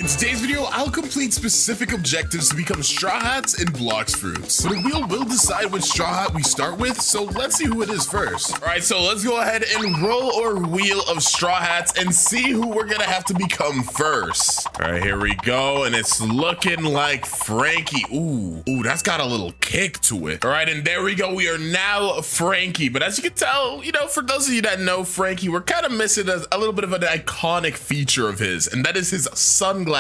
In today's video, I'll complete specific objectives to become Straw Hats and Blox Fruits. But a wheel will decide which Straw Hat we start with, so let's see who it is first. All right, so let's go ahead and roll our wheel of Straw Hats and see who we're gonna have to become first. All right, here we go, and it's looking like Frankie. Ooh, that's got a little kick to it. All right, and there we go. We are now Frankie, but as you can tell, you know, for those of you that know Frankie, we're kind of missing a little bit of an iconic feature of his, and that is his sunglasses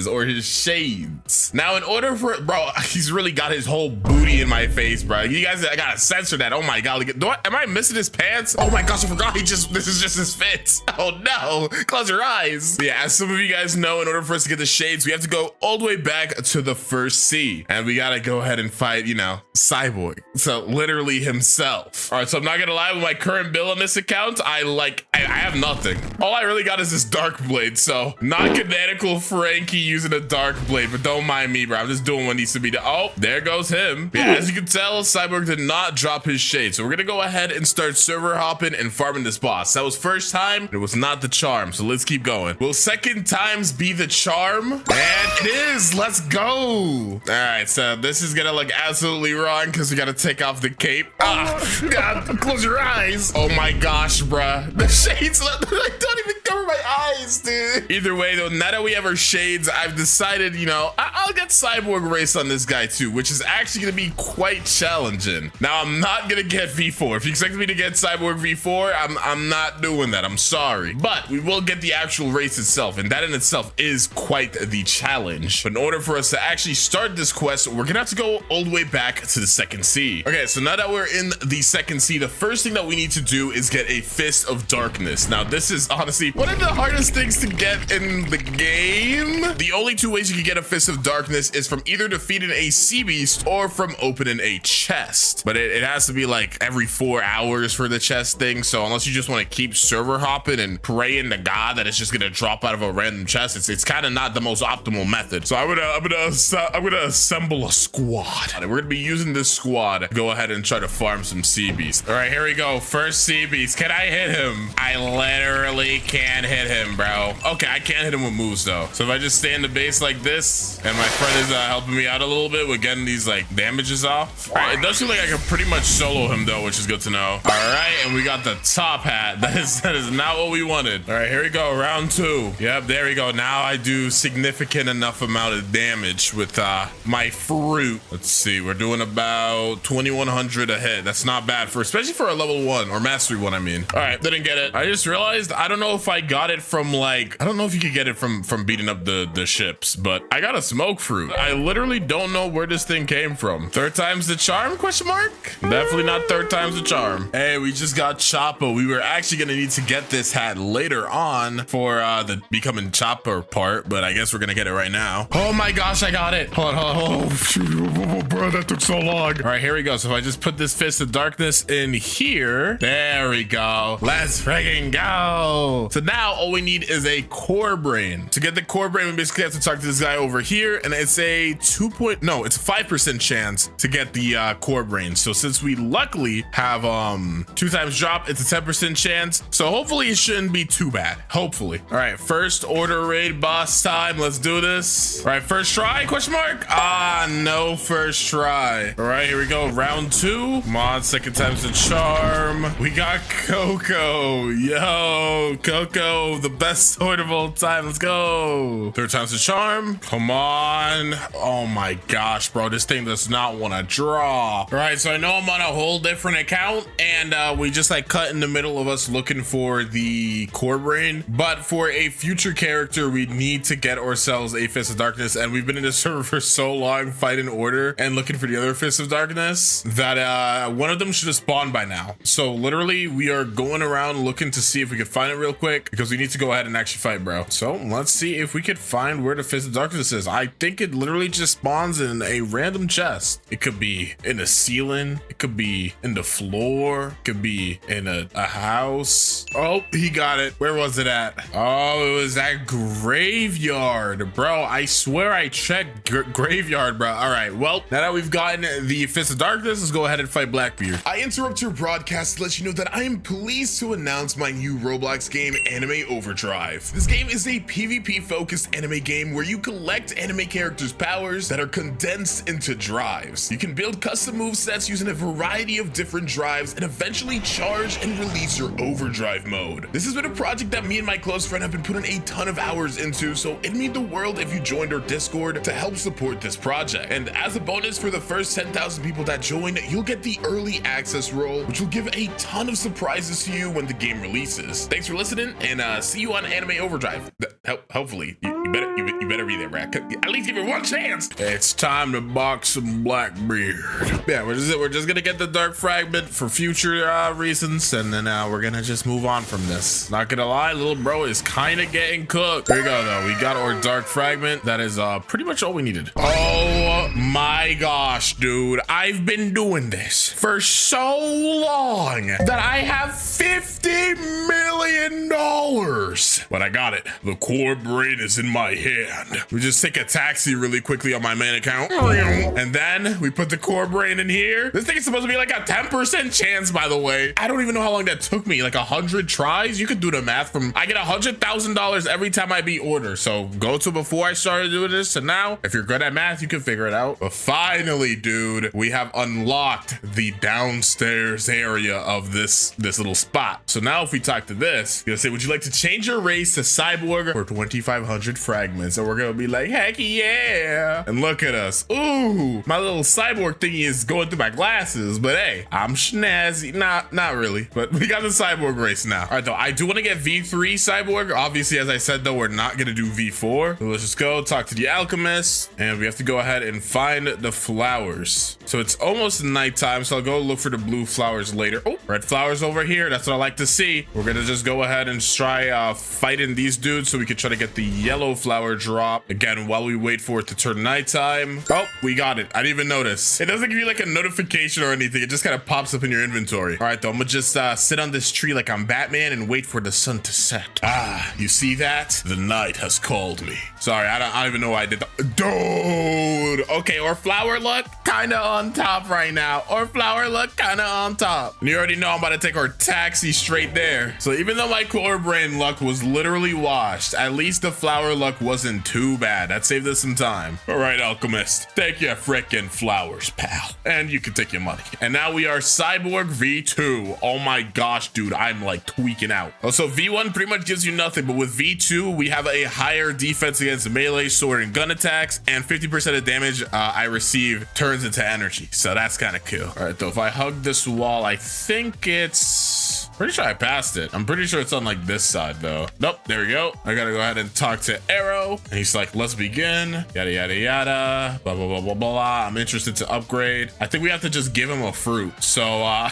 or his shades. Now, in order for it, bro, he's really got his whole booty in my face, bro. You guys, I gotta censor that. Oh my god, am I missing his pants? Oh my gosh, I forgot. This is just his fit. Oh no, close your eyes. Yeah, as some of you guys know, in order for us to get the shades, we have to go all the way back to the first sea, and we gotta go ahead and fight, you know, Cyborg. So literally himself. All right, so I'm not gonna lie, with my current bill on this account, I have nothing. All I really got is this dark blade, so not canonical Frankie using a dark blade, but don't mind me, bro. I'm just doing what needs to be done. Oh, there goes him. Yeah, as you can tell, Cyborg did not drop his shade, so we're gonna go ahead and start server hopping and farming this boss. That was first time, it was not the charm, so let's keep going. Will second times be the charm? And it is. Let's go. All right, so this is gonna look absolutely wrong because we gotta take off the cape. God, close your eyes. Oh my gosh, bruh. The shades don't even cover my eyes, dude. Either way, though, now that we have our shades, I've decided, you know, I'll get Cyborg race on this guy too, which is actually gonna be quite challenging. Now, I'm not gonna get V4. If you expect me to get Cyborg V4, I'm not doing that. I'm sorry. But we will get the actual race itself, and that in itself is quite the challenge. But in order for us to actually start this quest, we're gonna have to go all the way back to the second sea. Okay, so now that we're in the second sea, the first thing that we need to do is get a Fist of Darkness. Now, this is honestly one of the hardest things to get in the game. The only two ways you can get a Fist of Darkness is from either defeating a sea beast or from opening a chest. But it has to be like every 4 hours for the chest thing. So unless you just want to keep server hopping and praying to God that it's just gonna drop out of a random chest, it's kind of not the most optimal method. So I'm gonna assemble a squad. We're gonna be using this squad. Go ahead and try to farm some sea beasts. All right, here we go. First sea beast. Can I hit him? I literally can't hit him, bro. Okay, I can't hit him with moves though. So if I just stay in the base like this, and my friend is helping me out a little bit with getting these like damages off. All right, it does feel like I can pretty much solo him though, which is good to know. All right, and we got the top hat. That is not what we wanted. All right, here we go. Round 2. Yep, there we go. Now I do significant enough amount of damage with my fruit. Let's see, we're doing about 2100 a hit. That's not bad for, especially for a level 1 or mastery 1, I mean. All right, didn't get it. I just realized I don't know if I got it from like, I don't know if you could get it from beating up the ships, but I got a smoke fruit. I literally don't know where this thing came from. Third time's the charm, question mark? Definitely not third time's the charm. Hey, we just got Chopper. We were actually gonna need to get this hat later on for the becoming Chopper part, but I guess we're gonna get it right now. Oh my gosh, I got it. Hold on. Oh, bro, that took so long. All right, here we go. So if I just put this Fist of Darkness in here, there we go. Let's friggin' go. So now all we need is a core brain. To get the core brain, we basically have to talk to this guy over here, and it's a 5% chance to get the core brain. So since we luckily have 2 times drop, it's a 10% chance. So hopefully it shouldn't be too bad. Hopefully. All right, first order raid boss time. Let's do this. All right, first try, question mark? No first try. All right, here we go. Round 2. Come on, second time's the charm. We got Coco. Yo, Coco, the best sword of all time. Let's go. Third time's the charm. Come on. Oh my gosh, bro, this thing does not want to draw. All right, so I know I'm on a whole different account, and we just like cut in the middle of us looking for the core brain, but for a future character we need to get ourselves a Fist of Darkness, and we've been in this server for so long fighting order and looking for the other Fist of Darkness that one of them should have spawned by now. So literally we are going around looking to see if we could find it real quick, because we need to go ahead and actually fight, bro. So let's see if we could find where the Fist of Darkness is. I think it literally just spawns in a random chest. It could be in the ceiling, it could be in the floor, it could be in a house. Oh, he got it. Where was it at? Oh, it was that graveyard, bro. I swear I checked graveyard, bro. All right, well, now that we've gotten the Fist of Darkness, let's go ahead and fight Blackbeard. I interrupt your broadcast to let you know that I am pleased to announce my new Roblox game, Anime Anime Overdrive. This game is a PvP focused anime game where you collect anime characters' powers that are condensed into drives. You can build custom movesets using a variety of different drives and eventually charge and release your overdrive mode. This has been a project that me and my close friend have been putting a ton of hours into, so it'd mean the world if you joined our Discord to help support this project. And as a bonus for the first 10,000 people that join, you'll get the early access role, which will give a ton of surprises to you when the game releases. Thanks for listening, and see you on Anime Overdrive. Hopefully, you better be there, Brad. At least give it one chance. It's time to box some Blackbeard. Yeah, we're just gonna get the dark fragment for future reasons, and then we're gonna just move on from this. Not gonna lie, little bro is kind of getting cooked. Here we go, though. We got our dark fragment. That is pretty much all we needed. Oh my gosh, dude. I've been doing this for so long that I have $50 million. But I got it. The core brain is in my hand. We just take a taxi really quickly on my main account. And then we put the core brain in here. This thing is supposed to be like a 10% chance, by the way. I don't even know how long that took me. Like 100 tries? You could do the math from, I get $100,000 every time I beat order. So go to before I started doing this to now. If you're good at math, you can figure it out. But finally, dude, we have unlocked the downstairs area of this little spot. So now if we talk to this, you'll say, would you like to change your race to cyborg for 2,500 fragments? And we're gonna be like, heck yeah. And look at us. Ooh, my little cyborg thingy is going through my glasses, but hey, I'm snazzy. Not really, but we got the cyborg race now. All right, though, I do want to get V3 cyborg. Obviously, as I said, though, we're not gonna do V4. So let's just go talk to the alchemist, and we have to go ahead and find the flowers. So it's almost nighttime, so I'll go look for the blue flowers later. Oh, red flowers over here. That's what I like to see. We're gonna just go ahead and try fighting these dudes so we can try to get the yellow flower drop again while we wait for it to turn nighttime. Oh, we got it. I didn't even notice. It doesn't give you like a notification or anything. It just kind of pops up in your inventory. All right, though, I'm gonna just sit on this tree like I'm Batman and wait for the sun to set. Ah, you see that? The night has called me. Sorry, I don't even know why I did that. Dude. Okay, or flower luck kind of on top right now. Or flower luck kind of on top. And you already know I'm about to take our taxi straight there. So even though my core brain luck was literally washed, at least the flower luck wasn't too bad. That saved us some time. All right, alchemist, take your frickin' flowers, pal. And you can take your money. And now we are cyborg V2. Oh my gosh, dude, I'm like tweaking out. Also, V1 pretty much gives you nothing, but with V2, we have a higher defense against melee, sword, and gun attacks, and 50% of damage I receive turns into energy. So that's kind of cool. All right, though, if I hug this wall, I think it's... Pretty sure I passed it. I'm pretty sure it's on like this side though. Nope, there we go. I gotta go ahead and talk to Arrow. And he's like, let's begin. Yada, yada, yada. Blah, blah, blah, blah, blah. I'm interested to upgrade. I think we have to just give him a fruit. So I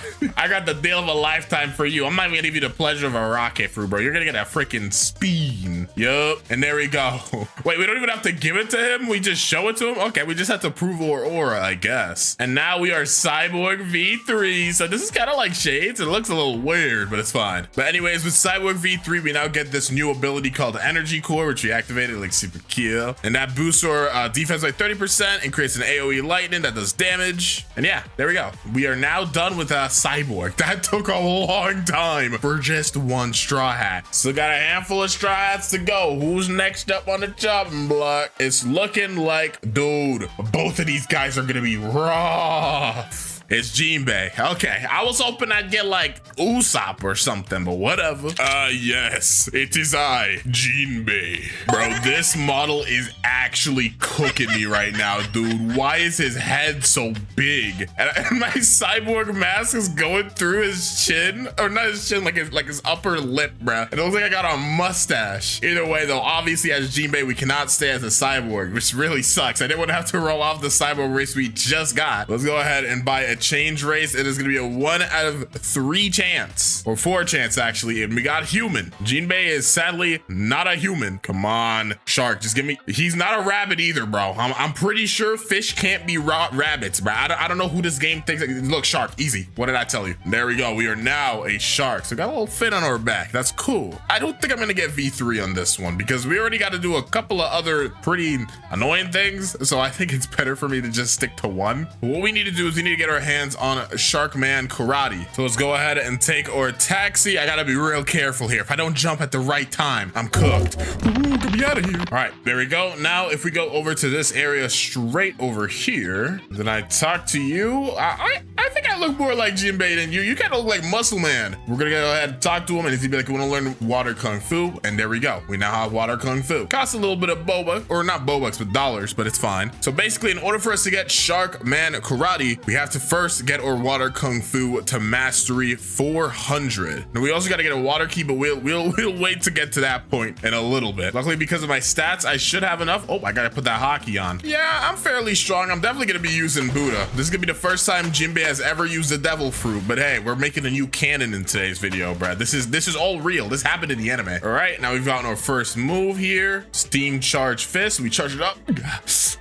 got the deal of a lifetime for you. I'm not even gonna give you the pleasure of a rocket fruit, bro. You're gonna get a freaking speed. Yup. And there we go. Wait, we don't even have to give it to him. We just show it to him. Okay, we just have to prove our aura, I guess. And now we are Cyborg V3. So this is kind of like Shades. It looks a little weird, but it's fine. But anyways, with Cyborg V3, we now get this new ability called Energy Core, which we activated, like super cool. And that boosts our defense by 30% and creates an AoE lightning that does damage. And yeah, there we go. We are now done with Cyborg. That took a long time for just one straw hat. Still got a handful of straw hats to go. Who's next up on the chopping block? It's looking like, dude, both of these guys are gonna be rough. It's Jinbei. Okay, I was hoping I'd get like Usopp or something, but whatever. Yes, it is I, Jinbei. Bro, this model is actually cooking me right now, dude. Why is his head so big? And my cyborg mask is going through his chin, or not his chin, like his upper lip, bro. It looks like I got a mustache. Either way, though, obviously as Jinbei, we cannot stay as a cyborg, which really sucks. I didn't want to have to roll off the cyborg race we just got. Let's go ahead and buy a change race. It is going to be a 1 out of 3 chance, or 4 chance actually, and we got human. Jinbei is sadly not a human. Come on, shark, just give me. He's not a rabbit either, bro. I'm pretty sure fish can't be rabbits, bro. I don't know who this game thinks. Look, shark, easy. What did I tell you? There we go. We are now a shark. So we got a little fin on our back. That's cool. I don't think I'm gonna get V3 on this one because we already got to do a couple of other pretty annoying things. So I think it's better for me to just stick to 1. What we need to do is we need to get our hands on Shark Man Karate. So let's go ahead and take our taxi. I gotta be real careful here. If I don't jump at the right time, I'm cooked. Ooh, get me out of here. All right, there we go. Now, if we go over to this area straight over here, then I talk to you. I think I look more like Jinbei than you. You kind of look like Muscle Man. We're gonna go ahead and talk to him, and he's gonna be like, "We want to learn water kung fu," and there we go. We now have water kung fu. Costs a little bit of boba, or not bobucks, but dollars, but it's fine. So basically, in order for us to get Shark Man Karate, we have to first get our water kung fu to mastery 400. Now we also got to get a water key, but we'll wait to get to that point in a little bit. Luckily, because of my stats, I should have enough. Oh, I gotta put that hockey on. Yeah, I'm fairly strong. I'm definitely gonna be using Buddha. This is gonna be the first time Jinbei has ever used the devil fruit, but hey, we're making a new canon in today's video, Brad. This is all real. This happened in the anime. All right, now we've gotten our first move here. Steam charge fist. We charge it up.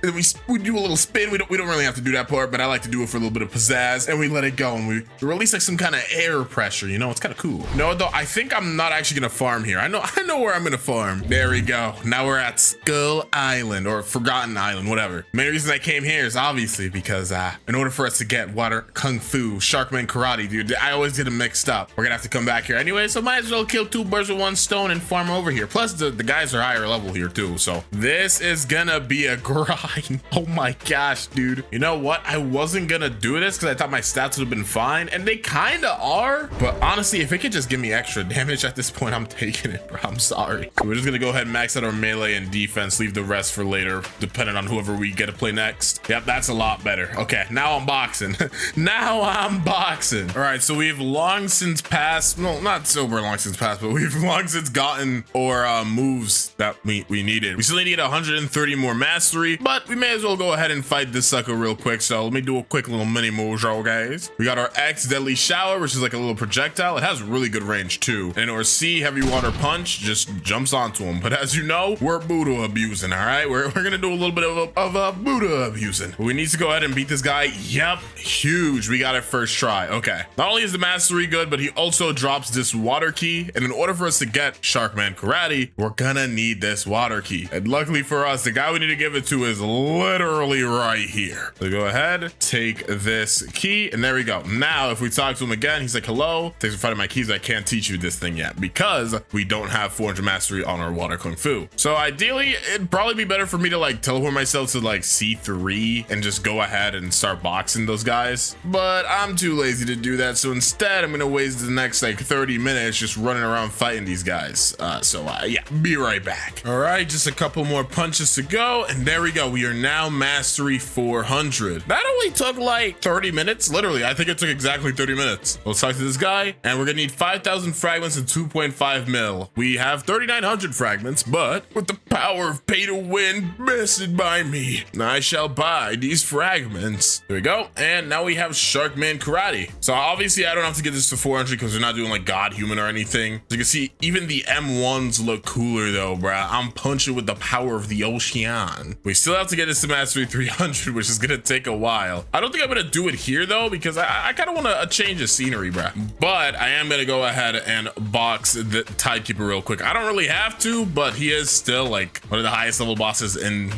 And we do a little spin. We don't really have to do that part, but I like to do it for a little bit of pizzazz, and we let it go, and we release like some kind of air pressure. You know, it's kind of cool. No, though, I think I'm not actually gonna farm here. I know where I'm gonna farm. There we go. Now we're at Skull Island, or Forgotten Island, whatever. The main reason I came here is obviously because in order for us to get water kung fu, Sharkman Karate, dude, I always get them mixed up. We're gonna have to come back here anyway, so might as well kill 2 birds with 1 stone and farm over here. Plus the guys are higher level here too, so this is gonna be a grind. Oh my gosh, dude. You know what? I wasn't gonna do this because I thought my stats would have been fine, and they kind of are, but honestly, if it could just give me extra damage at this point, I'm taking it, bro. I'm sorry. So we're just gonna go ahead and max out our melee and defense, leave the rest for later, depending on whoever we get to play next. Yep, that's a lot better. Okay, now I'm boxing. Now I'm boxing. All right, so we've long since passed, well, not super long since passed, but we've long since gotten our moves that we needed. We still need 130 more mastery, but we may as well go ahead and fight this sucker real quick. So let me do a quick little mini move show, guys. We got our X Deadly Shower, which is like a little projectile. It has really good range too. And our C Heavy Water Punch just jumps onto him. But as you know, we're Buddha abusing, all right? We're gonna do a little bit of a Buddha abusing. But we need to go ahead and beat this guy. Yep, huge. We got it first try. Okay. Not only is the mastery good, but he also drops this water key. And in order for us to get Sharkman Karate, we're gonna need this water key. And luckily for us, the guy we need to give it to is literally right here. So go ahead, take this key, and there we go. Now, if we talk to him again, he's like, "Hello, thanks for finding my keys. I can't teach you this thing yet because we don't have 400 mastery on our water kung fu." So ideally, it'd probably be better for me to like teleport myself to like C3 and just go ahead and start boxing those guys. But I'm too lazy to do that. So instead, I'm gonna waste the next like 30 minutes just running around fighting these guys. Yeah, be right back. All right, just a couple more punches to go, and there we go. We are now mastery 400. That only took like 30 minutes. Literally, I think it took exactly 30 minutes. Let's talk to this guy, and we're gonna need 5,000 fragments and 2.5 mil. We have 3,900 fragments, but with the power of pay to win vested by me, I shall buy these fragments. There we go. And now we have Sharkman Karate. So obviously I don't have to get this to 400 because we're not doing like God Human or anything. As you can see, even the M1s look cooler though, bruh. I'm punching with the power of the ocean. We still have to get this to mastery 300, which is gonna take a while. I don't think I'm gonna do it here though, because I kind of want to change the scenery, bruh. But I am gonna go ahead and box the Tidekeeper real quick. I don't really have to, but he is still like one of the highest level bosses in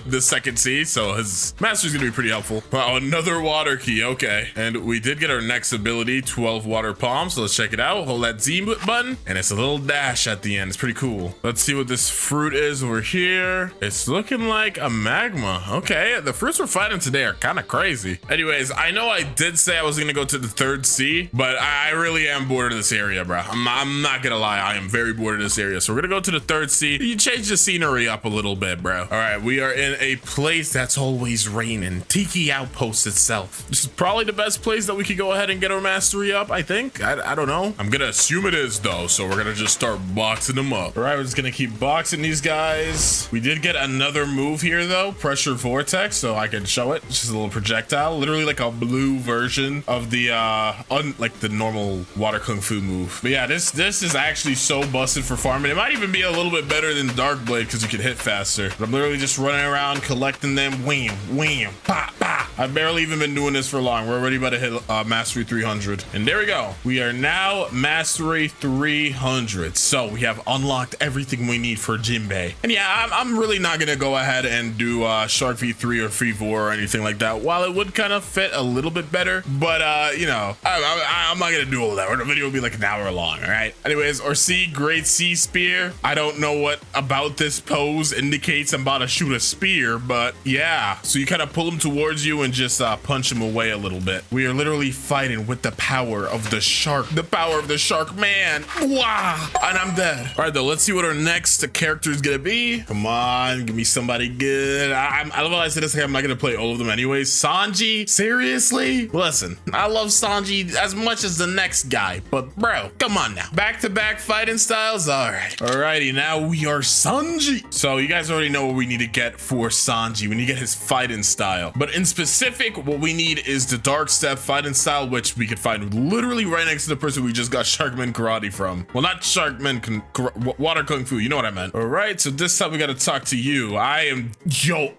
the second sea, so his mastery is gonna be pretty helpful. Wow, another water key. Okay, and we did get our next ability, 12 water palms. So let's check it out. Hold that Z button, and it's a little dash at the end. It's pretty cool. Let's see what this fruit is over here. It's looking like a magma. Okay, the fruits we're fighting today are kind of crazy. Anyways, I know I did say I was gonna go to the third sea, but I really am bored of this area, bro. I'm not gonna lie, I am very bored of this area. So we're gonna go to the third sea. You change the scenery up a little bit, bro. All right, we are in a place that's always raining. Tiki Outpost itself. This is probably the best place that we could go ahead and get our mastery up, I think. I don't know. I'm gonna assume it is though, so we're gonna just start boxing them up. All right, we're just gonna keep boxing these guys. We did get another move here though, pressure vortex, so I can show it. It's just a little projectile, literally like a blue version of the like the normal water kung fu move. But yeah, this is actually so busted for farming. It might even be a little bit better than Dark Blade because you can hit faster. But I'm literally just running around collecting them. Wham, wham, pop, pop. I've barely even been doing this for long. We're already about to hit mastery 300, and there we go. We are now mastery 300. So we have unlocked everything we need for Jinbei. And yeah, I'm really not gonna go ahead and do Shark V3 or V4 or anything like that. While it would kind of fit a little bit better, but you know, I'm not gonna do all that. The video will be like an hour long. All right. Anyways, or C, great sea spear. I don't know what about this pose indicates I'm about to shoot a spear, but yeah. So you kind of pull him towards you and just punch him away a little bit. We are literally fighting with the power of the shark man. Wow. And I'm dead. All right, though, let's see what our next character is gonna be. Come on, give me somebody good. I love how I said this. I'm not gonna play all of them anyways. Sanji, seriously? Listen, I love Sanji as much as the next guy, but bro, come on now. Back-to-back fighting styles. All right. Alrighty, now we are Sanji. So you guys already know what we need to get for Sanji. We need to get his fighting style. But in specific, what we need is the dark step fighting style, which we could find literally right next to the person we just got Sharkman Karate from. Well, not Sharkman Water Kung Fu. You know what I meant. All right, so this time we got to talk to you. I am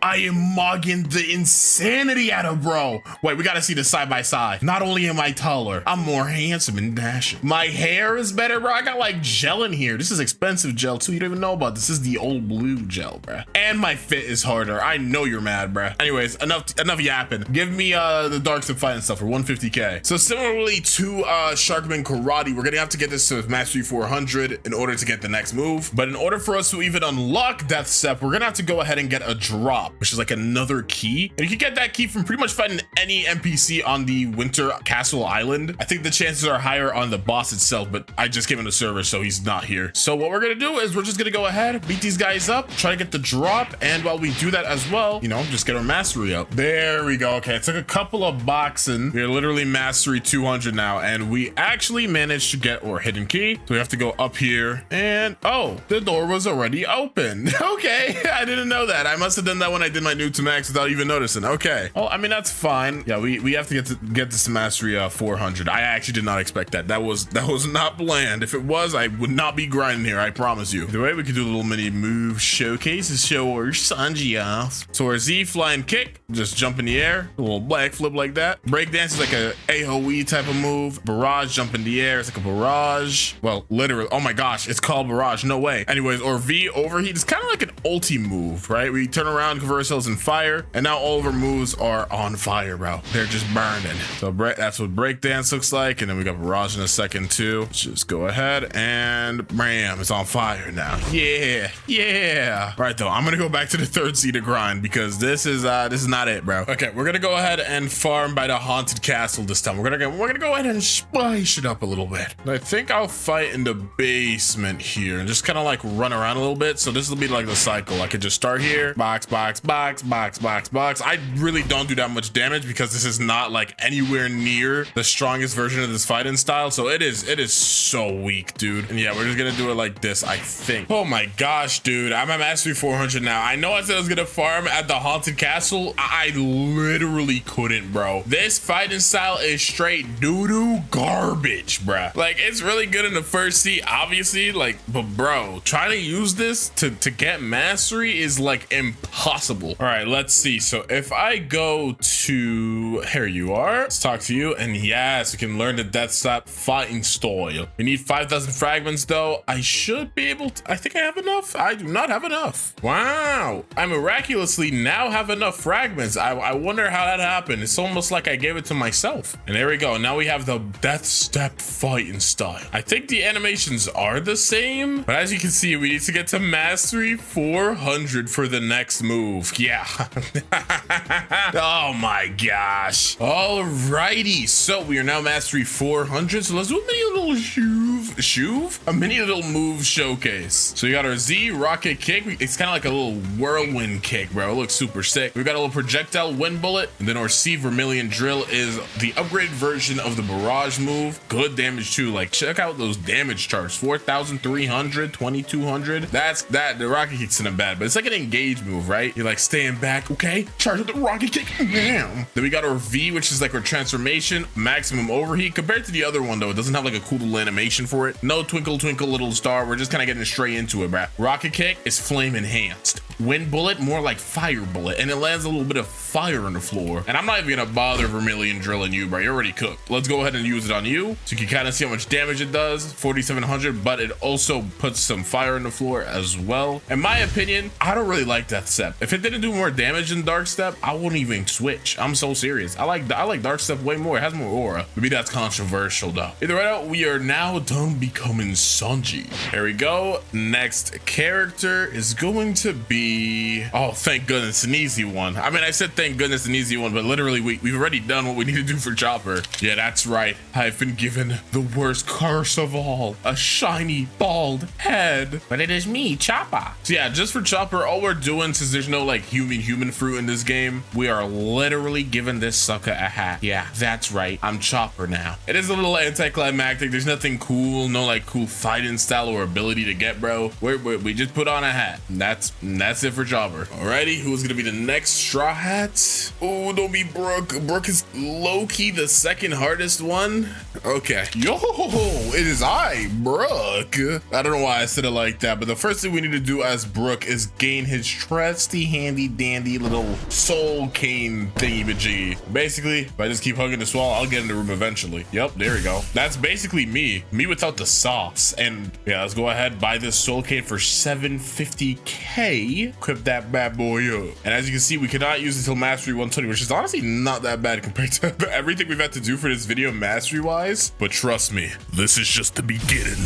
mogging the insanity out of bro. Wait, we got to see this side by side. Not only am I taller, I'm more handsome and dashing. My hair is better, bro. I got like gel in here. This is expensive gel too. You don't even know about this. This is the old blue gel, bro. And my fit is harder. I know you're mad, bro. Anyways, enough yapping. Give me the dark step fighting stuff for 150k. So similarly to Sharkman Karate, we're gonna have to get this to Mastery 400 in order to get the next move. But in order for us to even unlock Death Step, we're gonna have to go ahead and get a drop, which is like another key. And you can get that key from pretty much fighting any NPC on the Winter Castle Island. I think the chances are higher on the boss itself, but I just gave him the server, so he's not here. So what we're gonna do is we're just gonna go ahead, beat these guys up, try to get the drop, and while we do that as well, you know, just get our mastery up. There we go. Okay, it took a couple of boxing. We're literally mastery 200 now, and we actually managed to get our hidden key. So we have to go up here, and oh, the door was already open. Okay, I didn't know that. I must have done that when I did my new to max without even noticing. Okay, well, I mean, that's fine. Yeah, we have to get this mastery 400. I actually did not expect that. That was not planned. If it was, I would not be grinding here, I promise you. The way we could do a little mini move showcase is show our Sanji off. So our Z flying kick, just jump in the air, a little black flip like that. Breakdance is like a AoE type of move. Barrage, jump in the air, it's like a barrage. Well, literally, oh my gosh, it's called barrage, no way. Anyways, or V overheat is kind of like an ulti move, right? We turn around, convert ourselves in fire, and now all of our moves are on fire, bro. They're just burning. So that's what breakdance looks like, and then we got barrage in a second too. Let's just go ahead and bam, it's on fire now. Yeah. Right though, I'm gonna go back to the third seed to grind because this is not it, bro. Okay, we're gonna go ahead and farm by the haunted castle this time. We're gonna go ahead and spice it up a little bit. I think I'll fight in the basement here and just kind of like run around a little bit. So this will be like the cycle. I could just start here, box. I really don't do that much damage because this is not like anywhere near the strongest version of this fighting style. So it is so weak, dude. And yeah, we're just gonna do it like this, I think. Oh my gosh, dude, I'm at mastery 400 now. I know I said I was gonna farm at the haunted castle. I literally couldn't, bro. This fighting style is straight doo-doo garbage, bruh. Like, it's really good in the first seat, obviously, like, but bro, trying to use this to get mastery is like impossible. All right, let's see. So if I go to, here you are, let's talk to you, and yes, we can learn the Death Step fighting style. We need 5,000 fragments though. I should be able to, I think I have enough. I do not have enough. Wow, I miraculously now have enough fragments. I wonder how that happened. It's almost like I gave it to myself. And there we go. Now we have the Death Step fighting style. I think the animations are the same, but as you can see, we need to get to mastery 400 for the next move. Yeah. Oh my gosh. Alrighty, so we are now mastery 400. So let's do a mini little a mini little move showcase. So you got our Z rocket kick. It's kind of like a little whirlwind kick, bro. It looks super sick. We got a little projectile wind bullet, and then our C vermilion drill is the upgraded version of the barrage move. Good damage too. Like, check out those damage charts: 4,300, 2,200. That the rocket kick's not bad, but it's like an engage move, right? You're like staying back. Okay, charge with the rocket kick. Bam. Then we got our V, which is like our transformation, maximum overheat. Compared to the other one though, it doesn't have like a cool little animation for for it. No twinkle twinkle little star. We're just kind of getting straight into it, bruh. Rocket kick is flame enhanced. Wind bullet, more like fire bullet, and it lands a little bit of fire on the floor. And I'm not even gonna bother Vermilion drilling you, bro. You're already cooked. Let's go ahead and use it on you, so you can kind of see how much damage it does. 4,700, but it also puts some fire on the floor as well. In my opinion, I don't really like Death Step. If it didn't do more damage than Dark Step, I wouldn't even switch. I'm so serious. I like Dark Step way more. It has more aura. Maybe that's controversial though. Either way out, we are now done becoming Sanji. Here we go. Next character is going to be, oh, thank goodness, an easy one. I mean, I said thank goodness, an easy one, but literally we've already done what we need to do for Chopper. Yeah, that's right. I've been given the worst curse of all, a shiny bald head. But it is me, Chopper. So yeah, just for Chopper, all we're doing, since there's no like human fruit in this game, we are literally giving this sucker a hat. Yeah, that's right. I'm Chopper now. It is a little anticlimactic. There's nothing cool, no like cool fighting style or ability to get, bro. We just put on a hat. That's it for Chopper. Alrighty, who's gonna be the next Straw Hat? Oh, don't be Brook. Brook is low-key the second hardest one. Okay. Yo, it is I, Brook. I don't know why I said it like that, but the first thing we need to do as Brook is gain his trusty handy dandy little soul cane thingy-majiggy. Basically, if I just keep hugging the swallow, I'll get in the room eventually. Yep, there we go. That's basically me without the sauce. And yeah, let's go ahead, buy this soul cane for 750k. Equip that bad boy up. And as you can see, we cannot use it until mastery 120, which is honestly not that bad compared to everything we've had to do for this video mastery wise. But trust me, this is just the beginning.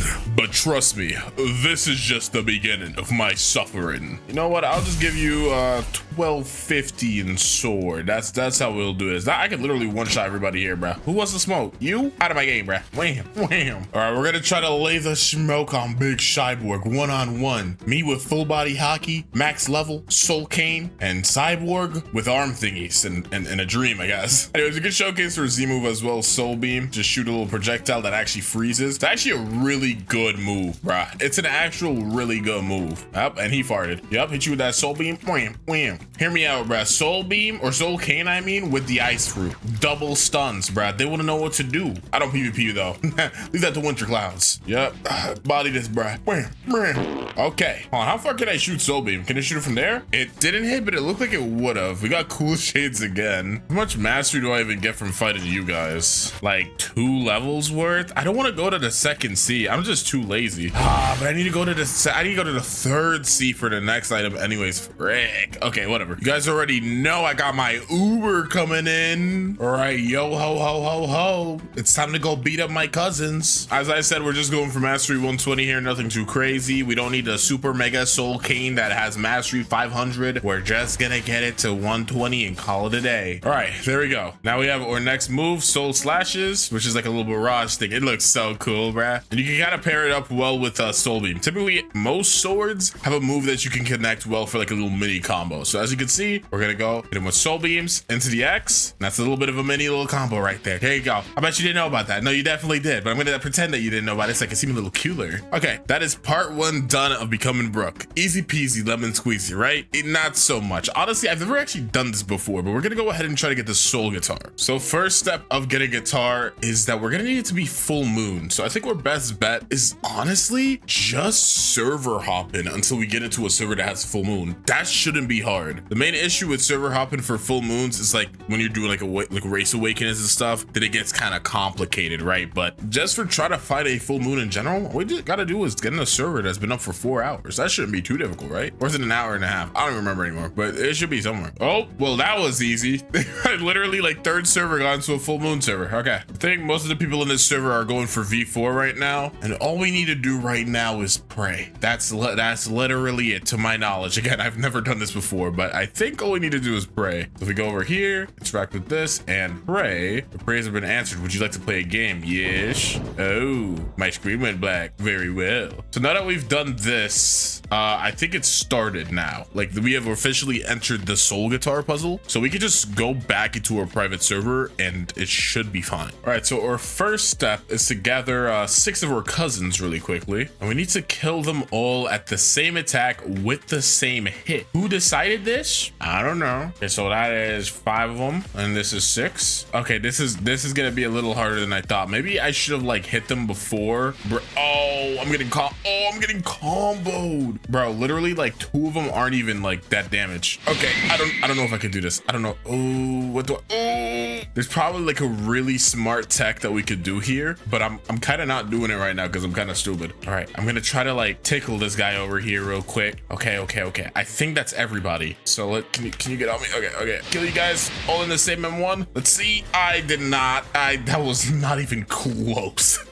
Of my suffering. You know what? I'll just give you 1250 in sword. That's how we'll do this. I can literally one-shot everybody here, bro. Who wants to smoke? You? Out of my game, bro. Wham, wham. All right, we're gonna try to lay the smoke on Big Cyborg one-on-one. Me with full body hockey, max level, soul cane, and Cyborg with arm thingies and a dream, I guess. Anyways, a good showcase for Z move as well. Soul beam, just shoot a little projectile that actually freezes. It's actually a really good move, bruh. It's an actual really good move. Yep, and he farted. Yep, hit you with that soul beam. Wham, wham. Hear me out, bruh. Soul beam or soul cane, I mean, with the ice fruit. Double stuns, bruh. They wouldn't know what to do. I don't PvP you though. Leave that to Winter Clouds. Yep. Body this, bruh. Wham, wham. Okay. Hold on, how far can I shoot soul beam? Can I shoot it from there? It didn't hit, but it looked like it would have. We got cool shades again. How much mastery do I even get from fighting you guys? Like 2 levels worth? I don't want to go to the second C. I'm just too lazy. But I need to go to the third C for the next item anyways. Frick. Okay, whatever. You guys already know I got my Uber coming in. All right, yo ho ho ho ho. It's time to go beat up my cousins. As I said, we're just going for mastery 120 here. Nothing too crazy. We don't need a super mega soul cane that has mastery 500. We're just gonna get it to 120 and call it a day. All right, there we go. Now we have our next move, Soul Slashes, which is like a little barrage thing. It looks so cool, bruh. And you can kind of pair it up well with Soul Beam. Typically, most swords have a move that you can connect well for like a little mini combo. So as you can see, we're gonna go hit him with Soul Beams into the X. That's a little bit of a mini little combo right there. There you go. I bet you didn't know about that. No, you definitely did, but I'm gonna pretend that you didn't know about it so I can seem a little cooler. Okay, that is part 1 done of becoming Brook. Easy peasy, lemon squeezy, right? Not so much. Honestly, I've never actually done this before, but we're gonna go ahead and try to get the soul guitar. So first step of getting guitar is that we're gonna need it to be full moon. So I think our best bet is honestly just server hopping until we get into a server that has full moon. That shouldn't be hard. The main issue with server hopping for full moons is like when you're doing like race awakenings and stuff, that it gets kind of complicated, right? But just for trying to fight a full moon in general, all we just gotta do is get in a server that's been up for 4 hours. That shouldn't be too difficult, right? Or is it an hour and a half? I don't even remember anymore, but it should be somewhere. Oh, well, that was easy. Literally like 3rd server got into a full moon server. Okay. I think most of the people in this server are going for V4 right now. And all we need to do right now is pray. That's literally it to my knowledge. Again, I've never done this before, but I think all we need to do is pray. So if we go over here, interact with this and pray, the prayers have been answered. Would you like to play a game? Yes. Oh, my screen went black. Very well. So now that we've done this, I think it's started now. Like we have officially entered the soul guitar puzzle. So we can just go back into our private server and it should be fine. All right, so our first step is to gather 6 of our cousins really quickly. And we need to kill them all at the same attack with the same hit. Who decided this? I don't know. Okay, so that is 5 of them and this is 6. Okay, this is gonna be a little harder than I thought. Maybe I should have like hit them before before. Bro, oh, I'm getting comboed. Bro, literally like 2 of them aren't even like that damage. Okay, I don't know if I can do this. I don't know. Oh, what do I, oh, there's probably like a really smart tech that we could do here, but I'm kind of not doing it right now because I'm kind of stupid. All right, I'm gonna try to like tickle this guy over here real quick. Okay. I think that's everybody. So can you get on me? Okay. Kill you guys all in the same M1. Let's see. I did not. That was not even close.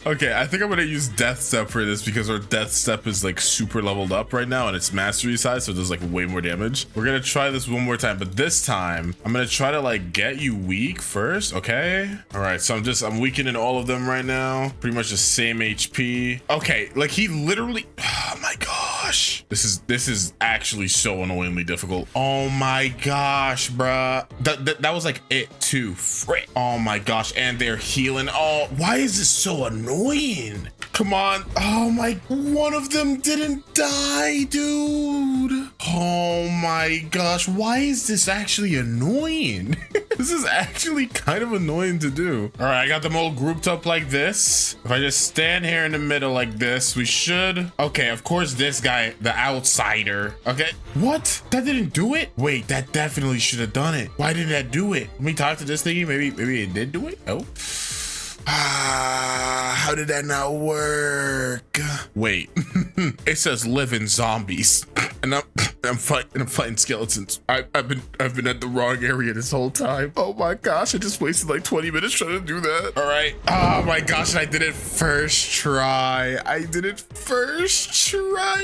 Okay, I think I'm gonna use Death Step for this because our Death Step is like super leveled up right now and it's mastery size, so it does like way more damage. We're gonna try this one more time, but this time I'm gonna try to like get you weak first. Okay. All right, so I'm weakening all of them right now. Pretty much the same HP. Okay, like he literally, oh my gosh. This is actually so annoyingly difficult. Oh my gosh, bruh. That was like it too. Frick. Oh my gosh, and they're healing. Oh, why is this so annoying? Come on. Oh my, one of them didn't die, dude. Oh my gosh, why is this actually annoying? This is actually kind of annoying to do. All right, I got them all grouped up like this. If I just stand here in the middle like this, we should. Okay, of course this guy, the outsider. Okay, what? That didn't do it? Wait, that definitely should have done it. Why didn't that do it? Let me talk to this thingy. Maybe it did do it. Oh. How did that not work? Wait, it says living zombies, and I'm fighting skeletons. I've been at the wrong area this whole time. Oh my gosh, I just wasted like 20 minutes trying to do that. All right. Oh my gosh, I did it first try.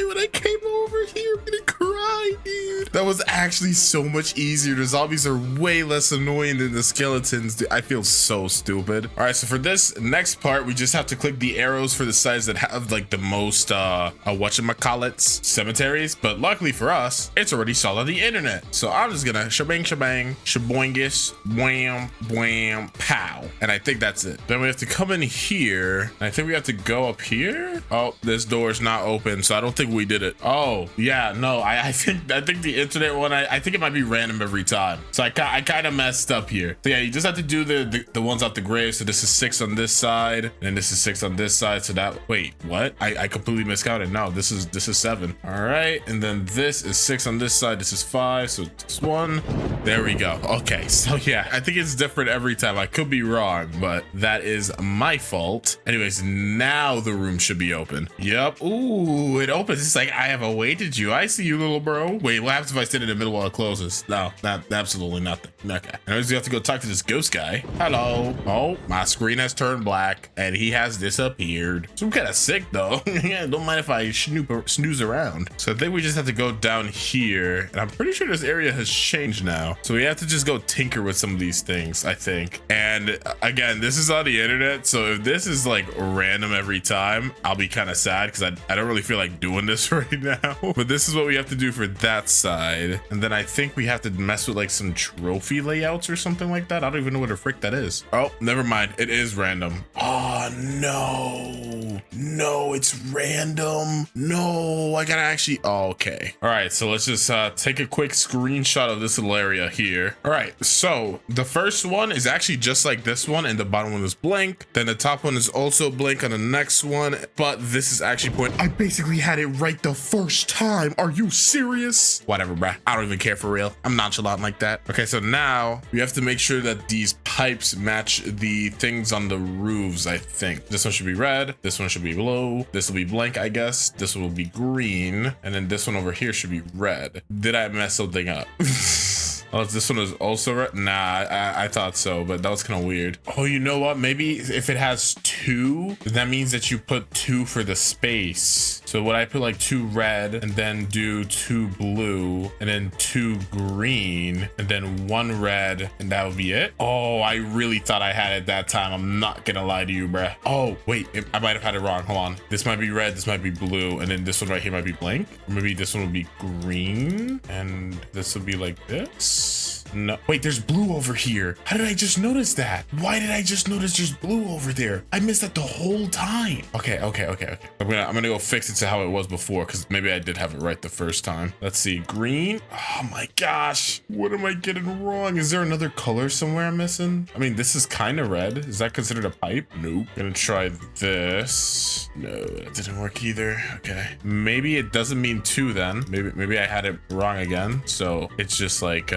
When I came over here. I'm gonna cry, dude. That was actually so much easier. The zombies are way less annoying than the skeletons. Dude, I feel so stupid. All right, so for this next part, we just have to click the arrows for the sides that have like the most whatchamacallits, cemeteries. But luckily for us, it's already solid on the internet. So I'm just gonna shabang, shaboingus, wham, wham, pow. And I think that's it. Then we have to come in here. I think we have to go up here. Oh, this door is not open, so I don't think we did it. Oh, yeah, no, I think the internet one, I think it might be random every time. So I kind of messed up here. So yeah, you just have to do the ones out the grave. So this is 6 on this side, and this is 6 on this side. So that, wait, what? I completely miscounted. No, this is 7. All right, and then this is 6 on this side. This is 5, so it's 1. There we go. Okay, so yeah, I think it's different every time. I could be wrong, but that is my fault. Anyways, now the room should be open. Yep. Ooh, it opens. It's like I have awaited you. I see you, little bro. Wait, what happens if I stand in the middle while it closes? No, absolutely nothing. Okay. Anyways, we have to go talk to this ghost guy. Hello. Oh, my screen has turned black and he has disappeared. So I'm kind of sick though. Yeah, don't mind if I snooze around. So I think we just have to go down here, and I'm pretty sure this area has changed now. So we have to just go tinker with some of these things, I think. And again, this is on the internet, so if this is like random every time, I'll be kind of sad because I don't really feel like doing this right now. But this is what we have to do for that side. And then I think we have to mess with like some trophy layouts or something like that. I don't even know what the frick that is. Oh, never mind. It is random. Oh no, it's random. No, I gotta actually, oh, okay. All right, so let's just take a quick screenshot of this little area here. All right, so the first one is actually just like this one, and the bottom one is blank. Then the top one is also blank on the next one, but this is actually point. I basically had it right the first time. Are you serious? Whatever, bruh. I don't even care for real. I'm nonchalant like that. Okay, so now we have to make sure that these pipes match the things on the roofs, I think. This one should be red. This one should be blue. This will be blank, I guess. This one will be green. And then this one over here should be red. Did I mess something up? Oh, this one is also red? Nah, I thought so, but that was kind of weird. Oh, you know what? Maybe if it has 2, that means that you put 2 for the space. So would I put like 2 red and then do 2 blue and then 2 green and then 1 red and that would be it? Oh, I really thought I had it that time. I'm not gonna lie to you, bruh. Oh, wait, I might have had it wrong. Hold on. This might be red, this might be blue, and then this one right here might be blank. Or maybe this one will be green and this will be like this. No, wait, there's blue over here. How did I just notice that? Why did I just notice there's blue over there? I missed that the whole time. Okay. I'm gonna go fix it to how it was before, because maybe I did have it right the first time. Let's see, green. Oh my gosh, what am I getting wrong? Is there another color somewhere I'm missing? I mean, this is kind of red. Is that considered a pipe? Nope. Gonna try this. No, that didn't work either. Okay, maybe it doesn't mean two then. Maybe I had it wrong again. So it's just like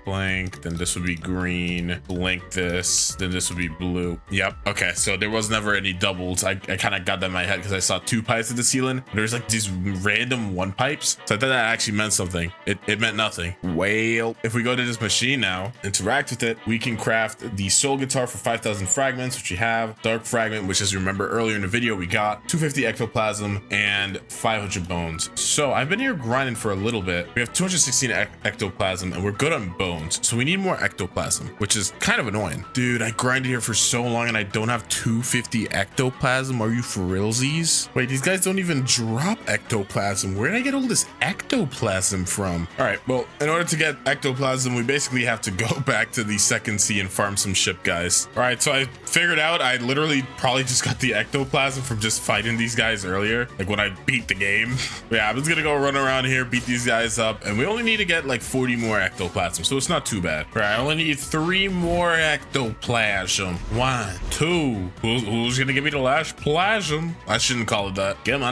blank, then this would be green, blank this, then this would be blue. Yep. Okay, so there was never any doubles. I kind of got that in my head because I saw two pipes at the ceiling. There's like these random one pipes, so I thought that actually meant something. It meant nothing. Well, if we go to this machine now, interact with it, we can craft the soul guitar for 5,000 fragments, which we have, dark fragment, which, as you remember earlier in the video, we got 250 ectoplasm and 500 bones. So I've been here grinding for a little bit. We have 216 ectoplasm and we're good on bones, so we need more ectoplasm, which is kind of annoying. Dude, I grinded here for so long and I don't have 250 ectoplasm. Are you for realsies? Wait, these guys don't even drop ectoplasm. Where did I get all this ectoplasm from? All right, well, in order to get ectoplasm, we basically have to go back to the second sea and farm some ship guys. All right, so I figured out I literally probably just got the ectoplasm from just fighting these guys earlier, like when I beat the game. Yeah, I'm just gonna go run around here, beat these guys up, and we only need to get like 40 more ectoplasm, so it's not too bad. All right, I only need 3 more ectoplasm. 1, 2. Who's gonna give me the last plasm? I shouldn't call it that. Come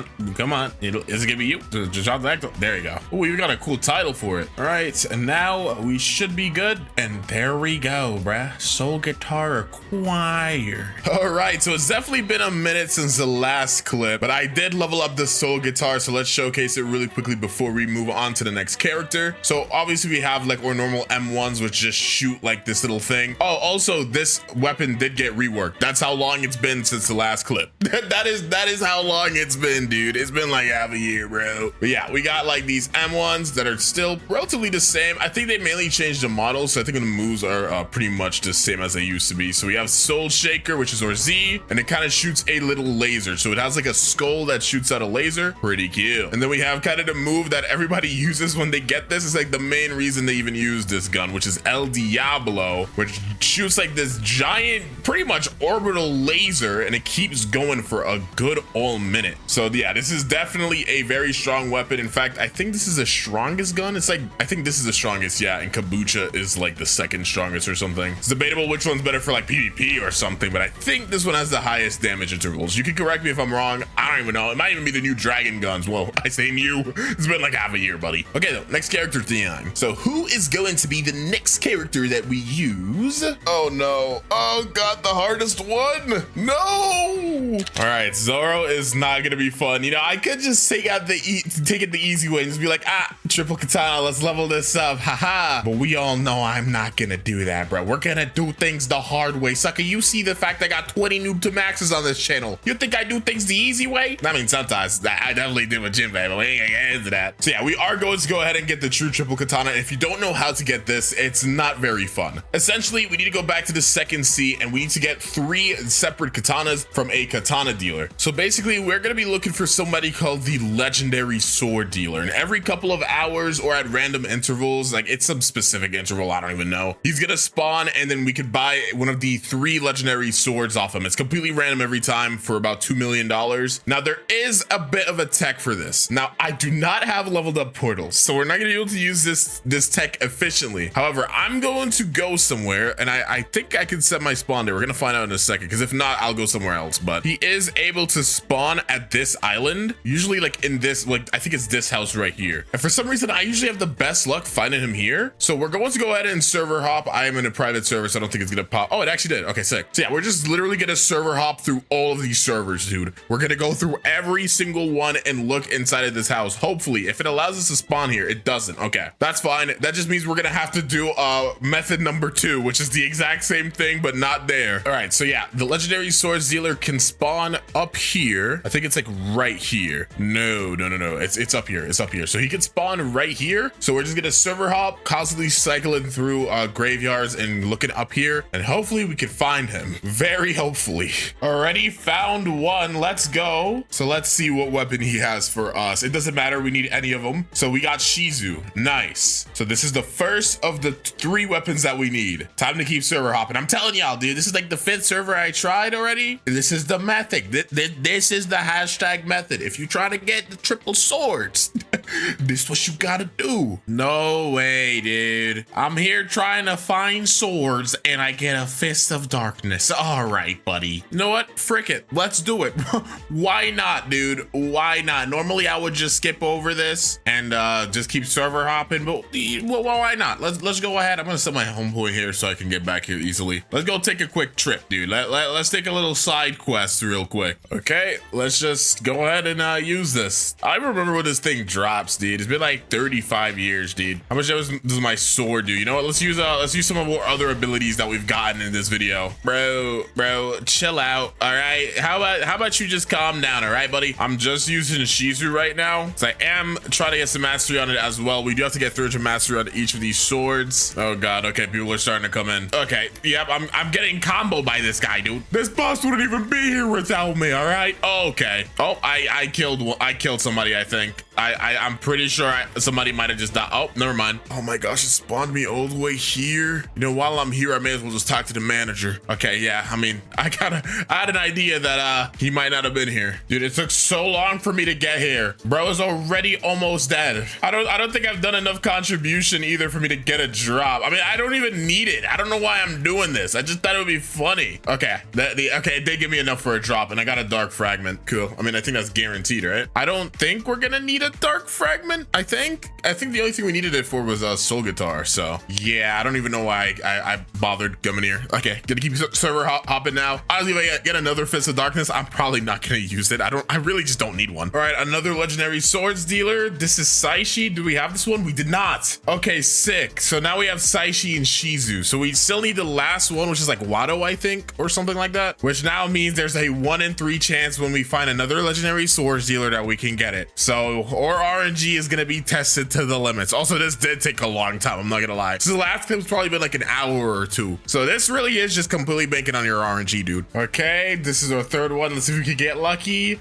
on. Is it gonna be you? Just drop the ecto. There you go. Oh, you got a cool title for it. All right, and now we should be good. And there we go, bruh. Soul guitar acquired. All right, so it's definitely been a minute since the last clip, but I did level up the soul guitar, so let's showcase it really quickly before we move on to the next character. So obviously we have like our normal M1s, which just shoot like this little thing. Oh, also this weapon did get reworked. That's how long it's been since the last clip. that is how long it's been, dude. It's been like half a year, bro. But yeah, we got like these M1s that are still relatively the same. I think they mainly changed the models, so I think the moves are pretty much the same as they used to be. So we have Soul Shaker, which is our Z, and it kind of shoots a little laser. So it has like a skull that shoots out a laser. Pretty cute. And then we have kind of the move that everybody uses when they get this. It's like the main reason they even use this gun, which is El Diablo, which shoots like this giant, pretty much orbital laser, and it keeps going for a good all minute. So yeah, this is definitely a very strong weapon. In fact, I think this is the strongest gun. It's like, I think this is the strongest, yeah, and Kabucha is like the second strongest or something. It's debatable which one's better for like PvP or something, but I think this one has the highest damage intervals. You can correct me if I'm wrong. I don't even know. It might even be the new dragon guns. Whoa, I say new. It's been like half a year, buddy. Okay, though, next character time. So who is going to be the next character that we use? Oh no. Oh god, the hardest one. No. All right, Zoro is not gonna be fun. You know, I could just take it the easy way and just be like, triple katana, let's level this up, haha. But we all know I'm not gonna do that, bro. We're gonna do things the hard way. Sucker, you see the fact I got 20 noob to maxes on this channel. You think I do things the easy way? I mean, sometimes I definitely do with Jinbei, but we ain't gonna get into that. So yeah, we are going to go ahead and get the true triple katana. If you don't know how to get this, it's not very fun. Essentially, we need to go back to the second sea and we need to get 3 separate katanas from a katana dealer. So basically, we're gonna be looking for somebody called the legendary sword dealer, and every couple of hours or at random intervals, like it's some specific interval, I don't even know, he's gonna spawn and then we could buy one of the 3 legendary swords off him. It's completely random every time for about $2 million. Now there is a bit of a tech for this. Now I do not have leveled up portals, so we're not gonna be able to use this tech efficiently. However, I'm going to go somewhere and I think I can set my spawn there. We're gonna find out in a second, because if not, I'll go somewhere else. But he is able to spawn at this island, usually like in this, like I think it's this house right here. And for some reason, I usually have the best luck finding him here. So we're going to go ahead and server hop. I am in a private server, so I don't think it's gonna pop. Oh, it actually did. Okay, sick. So yeah, we're just literally gonna server hop through all of these servers, dude. We're gonna go through every single one and look inside of this house. Hopefully, if it allows us to spawn here, it doesn't. Okay, that's fine. That just means we're gonna have to do method number 2, which is the exact same thing, but not there. All right, so yeah, the legendary swords dealer can spawn up here. I think it's like right here. No. It's up here. It's up here. So he can spawn right here. So we're just gonna server hop, constantly cycling through graveyards and looking up here, and hopefully we can find him. Very hopefully. Already found one. Let's go. So let's see what weapon he has for us. It doesn't matter. We need any of them. So we got Shizu. Nice. So this is the first of the 3 weapons that we need. Time to keep server hopping. I'm telling y'all, dude, this is like the 5th server I tried already. This is the method. This is the hashtag method. If you try to get the triple swords, this is what you gotta do. No way, dude. I'm here trying to find swords and I get a fist of darkness. All right, buddy. You know what? Frick it. Let's do it. Why not, dude? Why not? Normally I would just skip over this and just keep server hopping, but well, why not? Let's go ahead. I'm gonna set my home point here so I can get back here easily. Let's go take a quick trip, dude. Let's take a little side quest real quick. Okay, let's just go ahead and use this. I remember when this thing drops, dude. It's been like 35 years, dude. How much does my sword do? You know what? Let's use some of our other abilities that we've gotten in this video. Bro, chill out. All right. How about you just calm down? All right, buddy. I'm just using Shizu right now, so I am trying to get some mastery on it as well. We do have to get 300 mastery on each of these swords. Oh god. Okay, people are starting to come in. Okay. Yep. I'm getting comboed by this guy, dude. This boss wouldn't even be here without me. All right. Okay. Oh, I killed somebody. I think. I'm pretty sure somebody might have just died. Oh, never mind. Oh my gosh, it spawned me all the way here. You know, while I'm here, I may as well just talk to the manager. Okay, yeah. I mean, I had an idea that he might not have been here. Dude, it took so long for me to get here. Bro is already almost dead. I don't think I've done enough contribution either for me to get a drop. I mean, I don't even need it. I don't know why I'm doing this. I just thought it would be funny. Okay, okay, they give me enough for a drop, and I got a dark fragment. Cool. I mean, I think that's guaranteed, right? I don't think we're gonna need a dark fragment. I think the only thing we needed it for was a soul guitar. So yeah, I don't even know why I bothered coming here. Okay, gonna keep server hopping now. Honestly, if I get another fist of darkness, I'm probably not gonna use it. I really just don't need one. All right, another legendary swords dealer. This is Saishi. Do we have this one? We did not. Okay, sick. So now we have Saishi and Shizu. So we still need the last one, which is like Wado, I think, or something like that, which now means there's a 1 in 3 chance when we find another legendary swords dealer that we can get it. So our RNG is gonna be tested to the limits. Also, this did take a long time, I'm not gonna lie. So the last clip's probably been like an hour or 2. So this really is just completely banking on your RNG, dude. Okay, this is our 3rd one. Let's see if we can get lucky.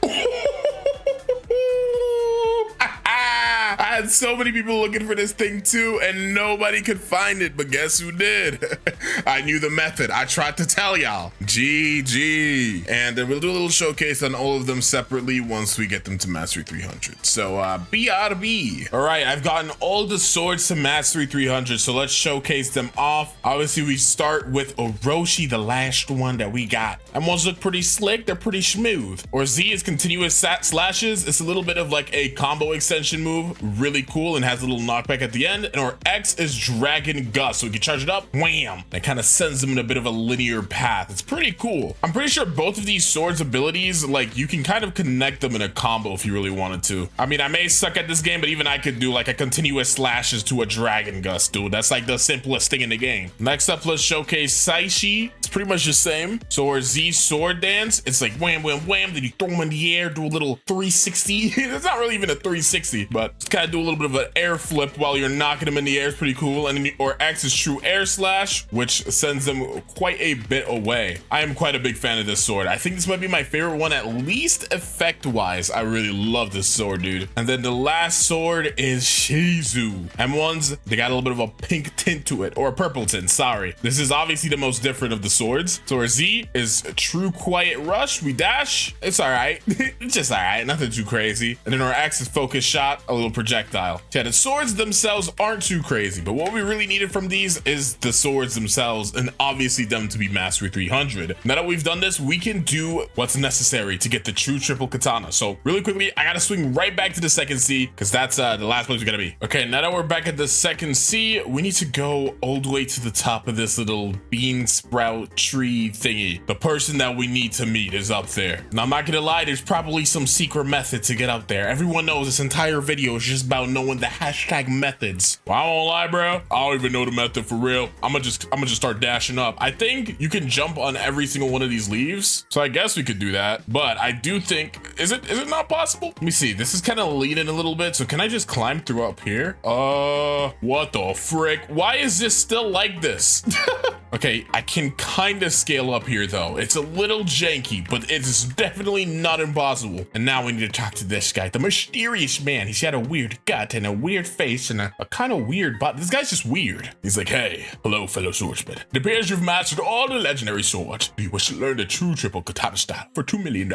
I had so many people looking for this thing too, and nobody could find it, but guess who did? I knew the method. I tried to tell y'all. GG. And then we'll do a little showcase on all of them separately once we get them to Mastery 300. So BRB. All right, I've gotten all the swords to Mastery 300, so let's showcase them off. Obviously, we start with Orochi, the last one that we got. And ones look pretty slick, they're pretty smooth. Or Z is continuous slashes. It's a little bit of like a combo extension move. Really cool and has a little knockback at the end. And our X is Dragon Gust, so we can charge it up, wham, and kind of sends them in a bit of a linear path. It's pretty cool. I'm pretty sure both of these swords abilities, like, you can kind of connect them in a combo if you really wanted to. I mean, I may suck at this game, but even I could do like a continuous slashes to a Dragon Gust, dude. That's like the simplest thing in the game. Next up, let's showcase Saishi. It's pretty much the same. So our Z sword dance, it's like wham, wham, wham. Then you throw them in the air, do a little 360. It's not really even a 360, but it's kind of do a little bit of an air flip while you're knocking them in the air. It's pretty cool. And then or X is true air slash, which sends them quite a bit away. I am quite a big fan of this sword. I think this might be my favorite one, at least effect wise. I really love this sword, dude. And then the last sword is Shizu. M1s, they got a little bit of a pink tint to it, or a purple tint, sorry. This is obviously the most different of the swords. So our Z is true quiet rush. We dash. It's all right. It's just all right. Nothing too crazy. And then our X is focus shot, a little projectile. Yeah, the swords themselves aren't too crazy, but what we really needed from these is the swords themselves, and obviously them to be Mastery 300. Now that we've done this, we can do what's necessary to get the true triple katana. So really quickly, I gotta swing right back to the second C, because that's the last place we gotta be. Okay, now that we're back at the second C, we need to go all the way to the top of this little bean sprout tree thingy. The person that we need to meet is up there. Now I'm not gonna lie, there's probably some secret method to get up there. Everyone knows this entire video is just about knowing the hashtag methods. Well, I won't lie, bro. I don't even know the method for real. I'm gonna just start dashing up. I think you can jump on every single one of these leaves, so I guess we could do that. But I do think, is it not possible? Let me see. This is kind of leaning a little bit, so can I just climb through up here? What the frick? Why is this still like this? Okay, I can kind of scale up here though. It's a little janky, but it's definitely not impossible. And now we need to talk to this guy, the mysterious man. He's got a weird gut and a weird face and a kind of weird body. This guy's just weird. He's like, hey, hello, fellow swordsman. It appears you've mastered all the legendary swords. You wish to learn the true triple katana style for $2 million.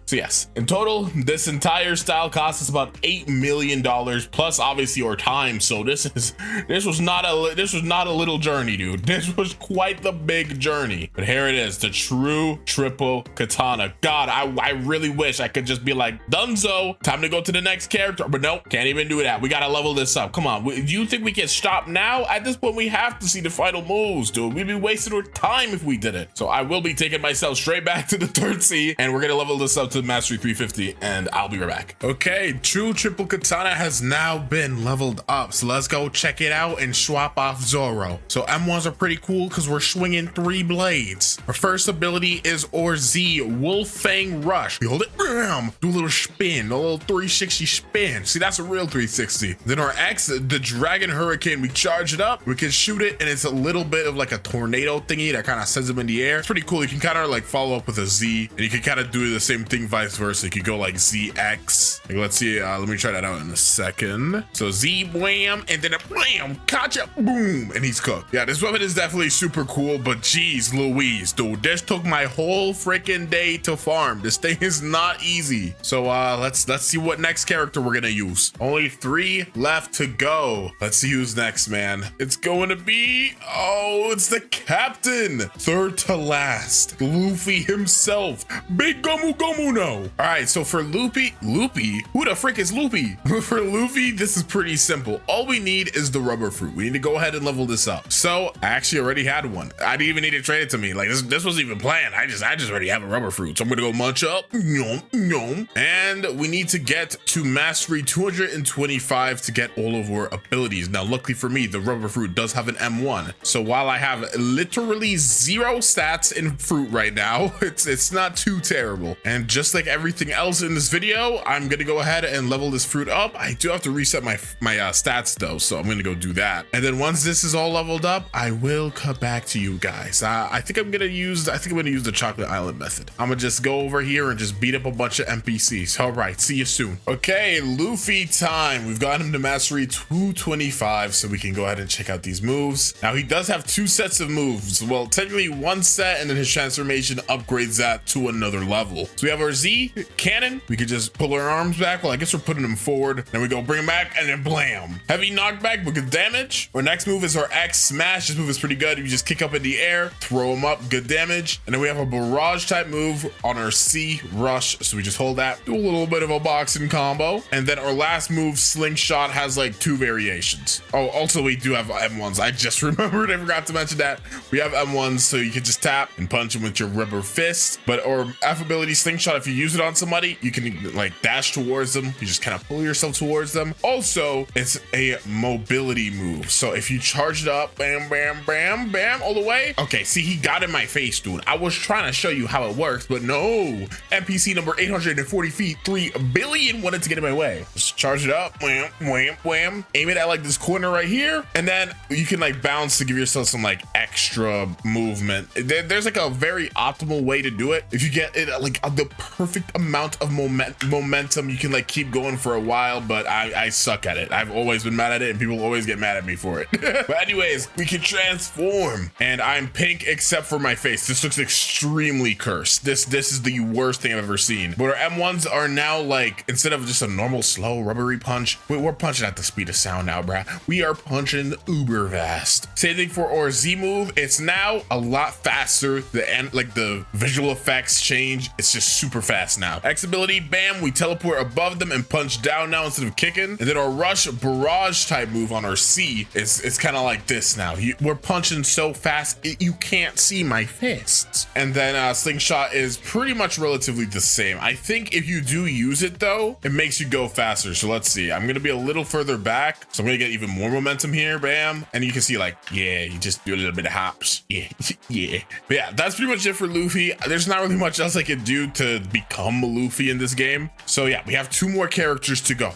So yes, in total, this entire style costs us about $8 million plus obviously our time. So this was not a little journey, dude. This was quite the big journey. But here it is, the true triple katana. God, I really wish I could just be like, Dunzo, time to go to the next character. But nope, can't even do that. We gotta level this up. Come on, do you think we can stop now? At this point, we have to see the final moves, dude. We'd be wasting our time if we did it. So I will be taking myself straight back to the 3rd sea, and we're gonna level this up to Mastery 350, and I'll be right back. Okay, true triple katana has now been leveled up. So let's go check it out and swap off Zoro. So M1s are pretty cool because we're swinging 3 blades. Our first ability is Z, Wolf Fang Rush. We hold it, bam, do a little spin, a little 360 spin. See, that's a real 360. Then our X, the Dragon Hurricane, we charge it up, we can shoot it, and it's a little bit of like a tornado thingy that kind of sends them in the air. It's pretty cool. You can kind of like follow up with a Z, and you can kind of do the same thing vice versa. You could go like ZX. Like, let's see, let me try that out in a second. So Z, wham, and then a blam, gotcha, boom, and he's cooked. Yeah, this weapon is definitely super cool, but geez Louise, dude, this took my whole freaking day to farm. This thing is not easy. So let's see what next character we're gonna use. Only 3 left to go. Let's see who's next, man. It's going to be, oh, it's the captain. 3rd to last, Luffy himself. Big Gomu Gomu no. All right, so for Luffy, who the frick is Luffy? For Luffy, this is pretty simple. All we need is the rubber fruit. We need to go ahead and level this up. So I actually already had one. I didn't even need to trade it to me. Like this wasn't even planned. I just already have a rubber fruit. So I'm gonna go munch up, yum, yum. And we need to get to mastery 225 to get all of our abilities. Now, luckily for me, the rubber fruit does have an M1. So while I have literally 0 stats in fruit right now, it's not too terrible. And just like everything else in this video, I'm gonna go ahead and level this fruit up. I do have to reset my stats though, so I'm gonna go do that. And then once this is all leveled up, I will cut back to you guys. I think I'm gonna use the Chocolate Island method. I'm gonna just go over here and just beat up a bunch of NPCs. All right, see you soon. Okay, Luffy time. We've got him to mastery 225, so we can go ahead and check out these moves. Now he does have 2 sets of moves. Well, technically 1 set, and then his transformation upgrades that to another level. So we have our Z cannon. We could just pull our arms back. Well, I guess we're putting them forward. Then we go bring him back, and then blam. Heavy knockback, but good damage. Our next move is our X smash. This move is pretty good. You just kick up in the air, throw him up, good damage. And then we have a barrage type move on our C rush. So we just hold that, do a little bit of a boxing combo. And then our last move, slingshot, has like 2 variations. Oh, also we do have M1s. I just remembered, I forgot to mention that. We have M1s, so you can just tap and punch them with your rubber fist. But our F ability slingshot, if you use it on somebody, you can like dash towards them. You just kind of pull yourself towards them. Also, it's a mobility move. So if you charge it up, bam, bam, bam, bam, all the way. Okay, see, he got in my face, dude. I was trying to show you how it works, but no. NPC number 840 feet, 3 billion wanted to get in my way. Just charge it up, wham, wham, wham. Aim it at like this corner right here, and then you can like bounce to give yourself some like extra movement. There's like a very optimal way to do it. If you get it like the perfect amount of momentum, you can like keep going for a while, but I suck at it. I've always been mad at it, and people always get mad at me for it. But anyways, we can transform, and I'm pink except for my face. This looks extremely cursed. This is the worst thing I've ever seen. But our M1s are now like, instead of just a normal slow rubbery punch, we're punching at the speed of sound now, bruh. We are punching uber fast. Same thing for our Z move. It's now a lot faster. The visual effects change. It's just super fast now. X ability, bam, we teleport above them and punch down now instead of kicking. And then our rush barrage type move on our C it's kind of like this now. We're punching so fast you can't see my fists. And then slingshot is pretty much relatively the same. I think if you do use it though, it makes you go faster. So let's see. I'm gonna be a little further back, so I'm gonna get even more momentum here. Bam, and you can see like, yeah, you just do a little bit of hops. Yeah, yeah. But yeah, that's pretty much it for Luffy. There's not really much else I can do to become Luffy in this game. So yeah, we have 2 more characters to go.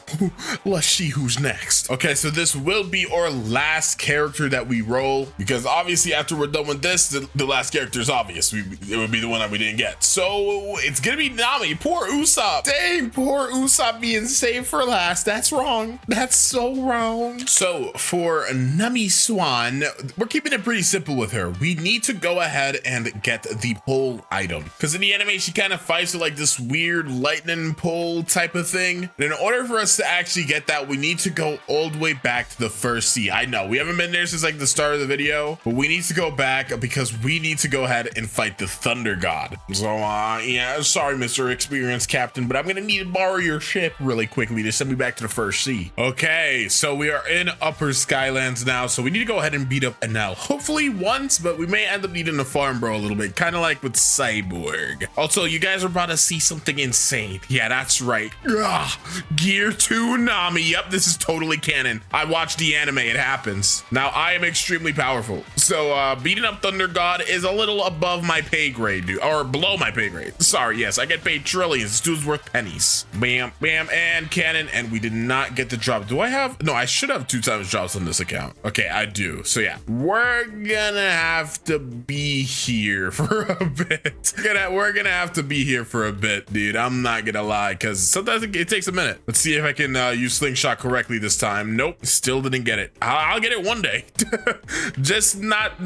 Let's see who's next. Okay, so this will be our last character that we roll, because obviously obviously after we're done with this, the last character is obvious. It would be the one that we didn't get. So it's gonna be Nami. Poor Usopp. Dang, poor Usopp being saved for last. That's wrong. That's so wrong. So for Nami Swan, we're keeping it pretty simple with her. We need to go ahead and get the pole item, because in the anime she kind of fights with like this weird lightning pole type of thing. And in order for us to actually get that, we need to go all the way back to the first sea. I know we haven't been there since like the start of the video, but we need to go back because we need to go ahead and fight the Thunder God. So yeah, sorry, Mr. Experienced Captain, but I'm gonna need to borrow your ship really quickly to send me back to the first sea. Okay, so we are in Upper Skylands now, so we need to go ahead and beat up Enel. Hopefully once, but we may end up needing to farm bro a little bit, kind of like with Cyborg. Also, you guys are about to see something insane. Yeah, that's right. Ugh, Gear 2 Nami. Yep, this is totally canon. I watched the anime, it happens. Now, I am extremely powerful. So beating up Thunder God is a little above my pay grade, dude, or below my pay grade. Sorry, yes, I get paid trillions. This dude's worth pennies. Bam, bam, and cannon, and we did not get the drop. Do I have? No, I should have 2 times drops on this account. Okay, I do. So yeah, we're gonna have to be here for a bit. We're gonna have to be here for a bit, dude. I'm not gonna lie, because sometimes it takes a minute. Let's see if I can use slingshot correctly this time. Nope, still didn't get it. I'll get it one day. Just not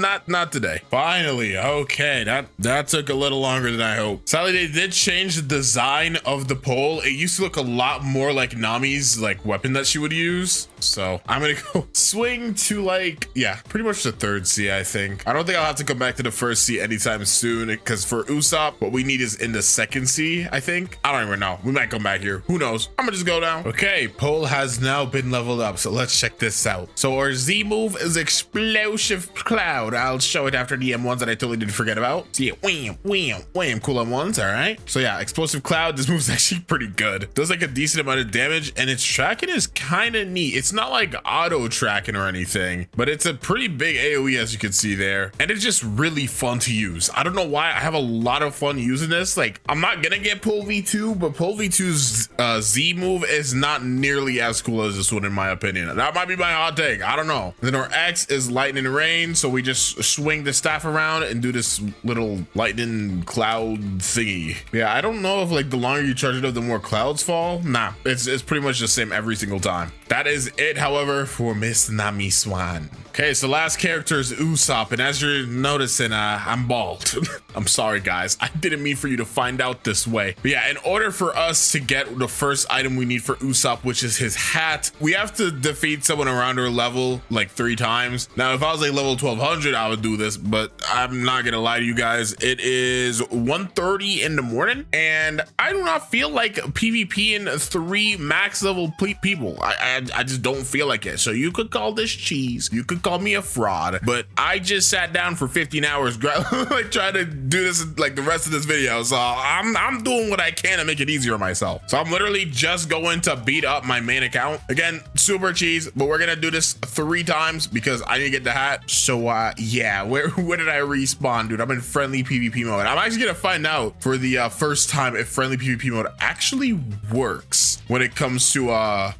today. Finally, okay, that took a little longer than I hoped. Sadly, they did change the design of the pole. It used to look a lot more like Nami's like weapon that she would use. So I'm gonna go swing to like, yeah, pretty much the 3rd sea, I think. I don't think I'll have to come back to the 1st sea anytime soon, because for Usopp, what we need is in the 2nd sea, I think. I don't even know. We might come back here. Who knows? I'm gonna just go down. Okay, pole has now been leveled up, so let's check this out. So our Z move is Explosive Cloud. I'll show it after the M1s that I totally didn't forget about. So yeah, wham, wham, wham, cool M1s, all right? So yeah, Explosive Cloud, this move's actually pretty good. Does like a decent amount of damage, and its tracking is kind of neat. It's not like auto tracking or anything, but it's a pretty big AoE, as you can see there, and it's just really fun to use. I don't know why, I have a lot of fun using this. Like, I'm not gonna get Pole V2, but Pole V2's Z move is not nearly as cool as this one, in my opinion. That might be my hot take, I don't know. Then our X is Lightning Rain, so we just swing the staff around and do this little lightning cloud thingy. Yeah, I don't know if like the longer you charge it up, the more clouds fall. Nah, it's pretty much the same every single time. That is it, however, for Miss Nami Swan. Okay, so last character is Usopp, and as you're noticing, I'm bald. I'm sorry, guys. I didn't mean for you to find out this way. But yeah, in order for us to get the first item we need for Usopp, which is his hat, we have to defeat someone around our level like 3 times. Now, if I was like level 1200, I would do this, but I'm not gonna lie to you guys. It is 1:30 in the morning, and I do not feel like PvPing 3 max level people. I just don't feel like it. So you could call this cheese. You could call me a fraud, but I just sat down for 15 hours like trying to do this like the rest of this video. So I'm doing what I can to make it easier on myself. So I'm literally just going to beat up my main account. Again, super cheese, but we're gonna do this 3 times because I need to get the hat. So yeah, where did I respawn, dude? I'm in friendly PvP mode. I'm actually gonna find out for the first time if friendly PvP mode actually works when it comes to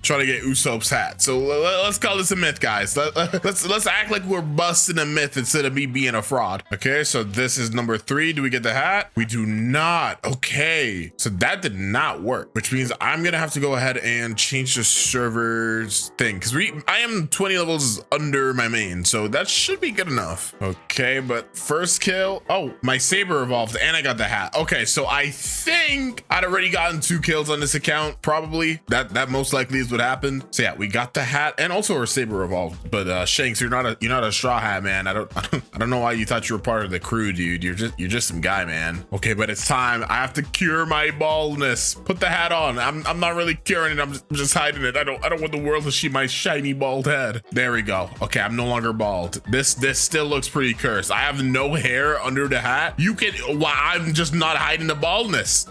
trying to get Usopp's hat. So let's call this a myth, guys. Let's act like we're busting a myth instead of me being a fraud. Okay, so this is number 3. Do we get the hat? We do not. Okay, so that did not work, which means I'm gonna have to go ahead and change the server's thing, because I am 20 levels under my main, so that should be good enough. Okay, but first kill. Oh, my saber evolved and I got the hat. Okay, so I think I'd already gotten 2 kills on this account. Probably that most likely is what happened. So yeah, we got the hat and also our saber evolved. But Shanks, you're not a straw hat, man. I don't know why you thought you were part of the crew, dude. You're just some guy, man. Okay, but it's time. I have to cure my baldness. Put the hat on. I'm not really curing it. I'm just hiding it. I don't want the world to see my shiny bald head. There we go. Okay, I'm no longer bald. This still looks pretty cursed. I have no hair under the hat. I'm just not hiding the baldness.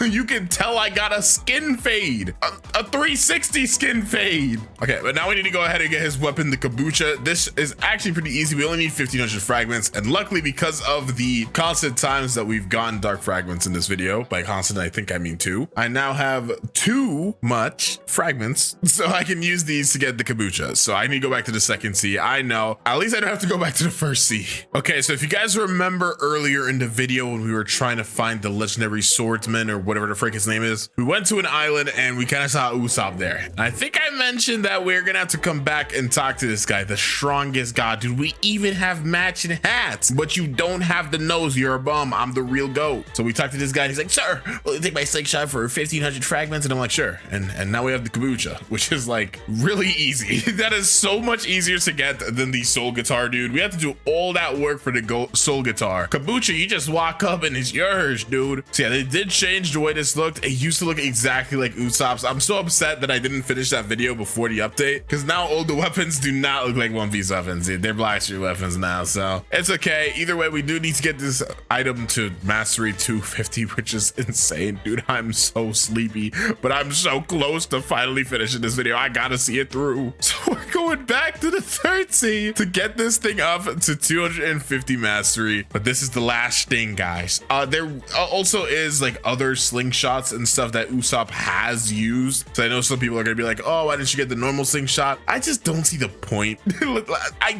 You can tell I got a skin fade, a 360 skin skin fade. Okay, but now we need to go ahead and get his weapon, the Kabucha. This is actually pretty easy. We only need 1500 fragments, and luckily because of the constant times that we've gotten dark fragments in this video, by constant I think I mean 2, I now have too much fragments, so I can use these to get the Kabucha. So I need to go back to the second sea. I know, at least I don't have to go back to the first sea. Okay, so if you guys remember earlier in the video when we were trying to find the legendary swordsman or whatever the frick his name is, we went to an island and we kind of saw Usopp there. And I think I mentioned that we're gonna have to come back and talk to this guy, the strongest god. Dude, we even have matching hats, but you don't have the nose. You're a bum. I'm the real goat. So we talked to this guy and he's like, sir, will you take my slingshot for 1500 fragments? And I'm like, sure. And now we have the Kabucha, which is like really easy. That is so much easier to get than the soul guitar, dude. We have to do all that work for the soul guitar. Kabucha, you just walk up and it's yours, dude. So yeah, they did change the way this looked. It used to look exactly like Usopp's. I'm so upset that I didn't finish that video before the update, because now all the weapons do not look like One Piece weapons, dude. They're Black Street weapons now, so it's okay. Either way, we do need to get this item to mastery 250, which is insane, dude. I'm so sleepy, but I'm so close to finally finishing this video. I gotta see it through. So we're going back to the third sea to get this thing up to 250 mastery, but this is the last thing, guys. There also is like other slingshots and stuff that Usopp has used, so I know some people are gonna be like, oh, why didn't you get the normal slingshot? I just don't see the point. I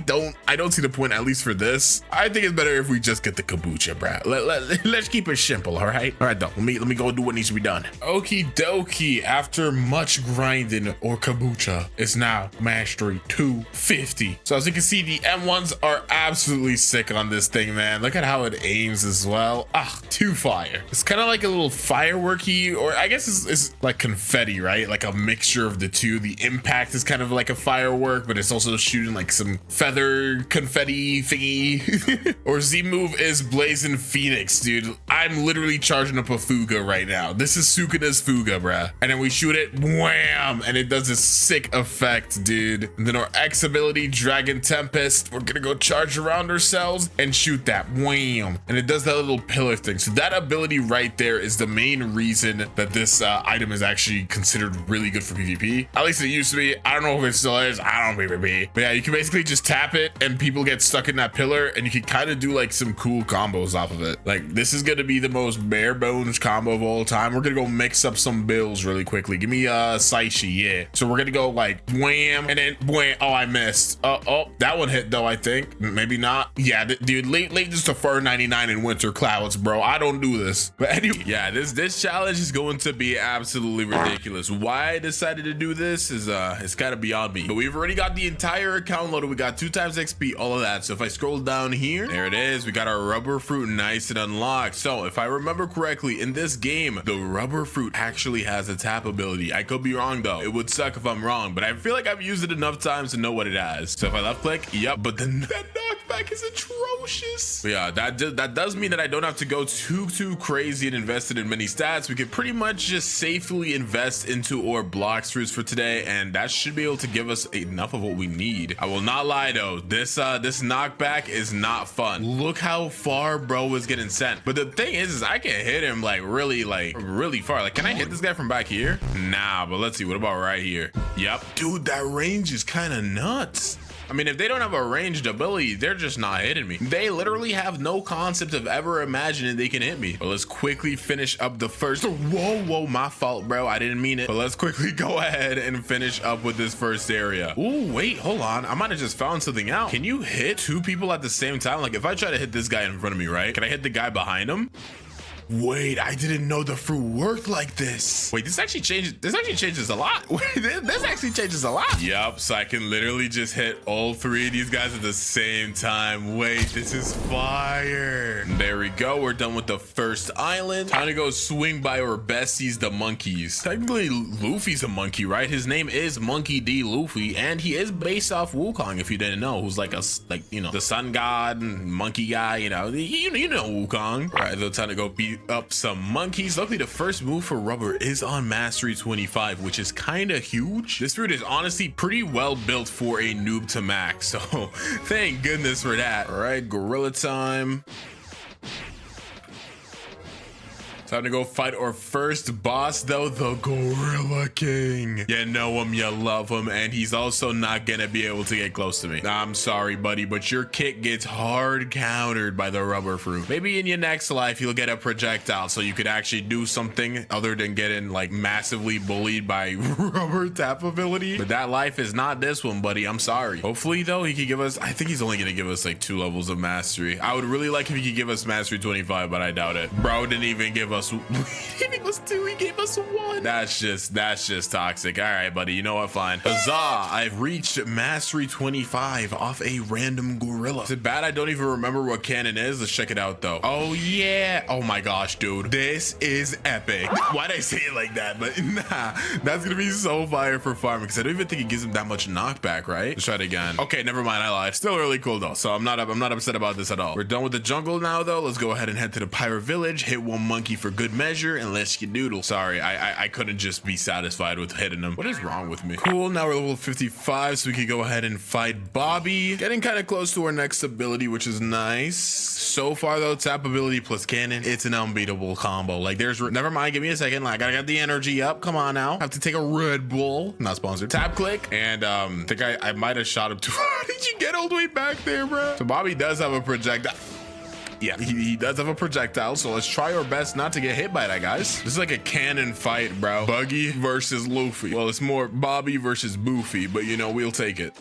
don't see the point, at least for this. I think it's better if we just get the Kabucha, bruh. Let's keep it simple, all right? All right, though. Let me go do what needs to be done. Okie dokie. After much grinding, or Kabucha is now mastery 250. So as you can see, the M1s are absolutely sick on this thing, man. Look at how it aims as well. Ah, too fire. It's kind of like a little fireworky, or I guess it's like confetti, right? Like a mixture of the two. The impact is kind of like a firework, but it's also shooting like some feather confetti thingy. Or Z move is Blazing Phoenix, dude. I'm literally charging up a Fuga right now. This is Sukuna's Fuga, bruh. And then we shoot it, wham, and it does this sick effect, dude. And then our X ability, Dragon Tempest, we're gonna go charge around ourselves and shoot that, wham, and it does that little pillar thing. So that ability right there is the main reason that this item is actually considered really good for PvP. At least it used to be. I don't know if it still is. I don't PvP. But yeah, you can basically just tap it and people get stuck in that pillar, and you can kind of do like some cool combos off of it. Like, this is gonna be the most bare bones combo of all time. We're gonna go mix up some bills really quickly. Give me Saishi, yeah. So we're gonna go like wham, and then wham. Oh, I missed. Oh, that one hit though, I think. Maybe not. Yeah, dude, late just to fur 99 in winter clouds, bro. I don't do this. But anyway, yeah, this challenge is going to be absolutely ridiculous. Why I decided to do this is it's kind of beyond me. But we've already got the entire account loaded. We got 2 times XP, all of that. So if I scroll down here, there it is. We got our rubber fruit nice and unlocked. So if I remember correctly, in this game, the rubber fruit actually has a tap ability. I could be wrong though. It would suck if I'm wrong, but I feel like I've used it enough times to know what it has. So if I left click, yep, but then that knockback is atrocious. But yeah, that does mean that I don't have to go too crazy and invested in many stats. We could pretty much just safely invest into our Blox fruits for today, and that should be able to give us enough of what we need. I will not lie though, this knockback is not fun. Look how far bro is getting sent. But the thing is I can hit him like really far. Like, can I hit this guy from back here? Nah, but let's see. What about right here? Yep, dude, that range is kind of nuts. I mean, if they don't have a ranged ability, they're just not hitting me. They literally have no concept of ever imagining they can hit me. But let's quickly finish up the first. Whoa, my fault, bro. I didn't mean it. But let's quickly go ahead and finish up with this first area. Ooh, wait, hold on. I might have just found something out. Can you hit 2 people at the same time? Like, if I try to hit this guy in front of me, right? Can I hit the guy behind him? Wait, I didn't know the fruit worked like this. Wait, this actually changes a lot. Wait, this actually changes a lot. Yup, so I can literally just hit all 3 of these guys at the same time. Wait, this is fire. There we go. We're done with the first island. Time to go swing by our besties, the monkeys. Technically, Luffy's a monkey, right? His name is Monkey D. Luffy, and he is based off Wukong, if you didn't know, who's like the sun god and monkey guy, you know Wukong. All right, so time to go beat up some monkeys. Luckily, the first move for rubber is on mastery 25, which is kind of huge. This fruit is honestly pretty well built for a noob to max, so thank goodness for that. All right, gorilla time. Time to go fight our first boss, though, the Gorilla King. You know him, you love him, and he's also not gonna be able to get close to me. I'm sorry, buddy, but your kick gets hard countered by the rubber fruit. Maybe in your next life, you'll get a projectile so you could actually do something other than getting like massively bullied by rubber tap ability. But that life is not this one, buddy. I'm sorry. Hopefully, though, he could give us, I think he's only gonna give us like 2 levels of mastery. I would really like if he could give us mastery 25, but I doubt it. Bro didn't even give us, he didn't give us 2, he gave us 1. That's just toxic. All right, buddy, you know what? Fine. Huzzah! I've reached mastery 25 off a random gorilla. Is it bad I don't even remember what cannon is? Let's check it out, though. Oh, yeah. Oh, my gosh, dude. This is epic. Why'd I say it like that? But nah, that's gonna be so fire for farming because I don't even think it gives him that much knockback, right? Let's try it again. Okay, never mind. I lied. Still really cool, though, so I'm not upset about this at all. We're done with the jungle now, though. Let's go ahead and head to the pirate village, hit one monkey for good measure, and let's skedoodle. Sorry, I couldn't just be satisfied with hitting him. What is wrong with me? Cool, now we're level 55, so we can go ahead and fight Bobby. Getting kind of close to our next ability, which is nice. So far, though, tap ability plus cannon, it's an unbeatable combo. Like, never mind, give me a second. Like, I gotta get the energy up. Come on now. Have to take a Red Bull. Not sponsored. Tap click, and I think I might have shot him too far. Did you get all the way back there, bro? So Bobby does have a projectile. Yeah, he does have a projectile, so let's try our best not to get hit by that, guys. This is like a cannon fight, bro. Buggy versus Luffy. Well, it's more Bobby versus Boofy, but you know, we'll take it.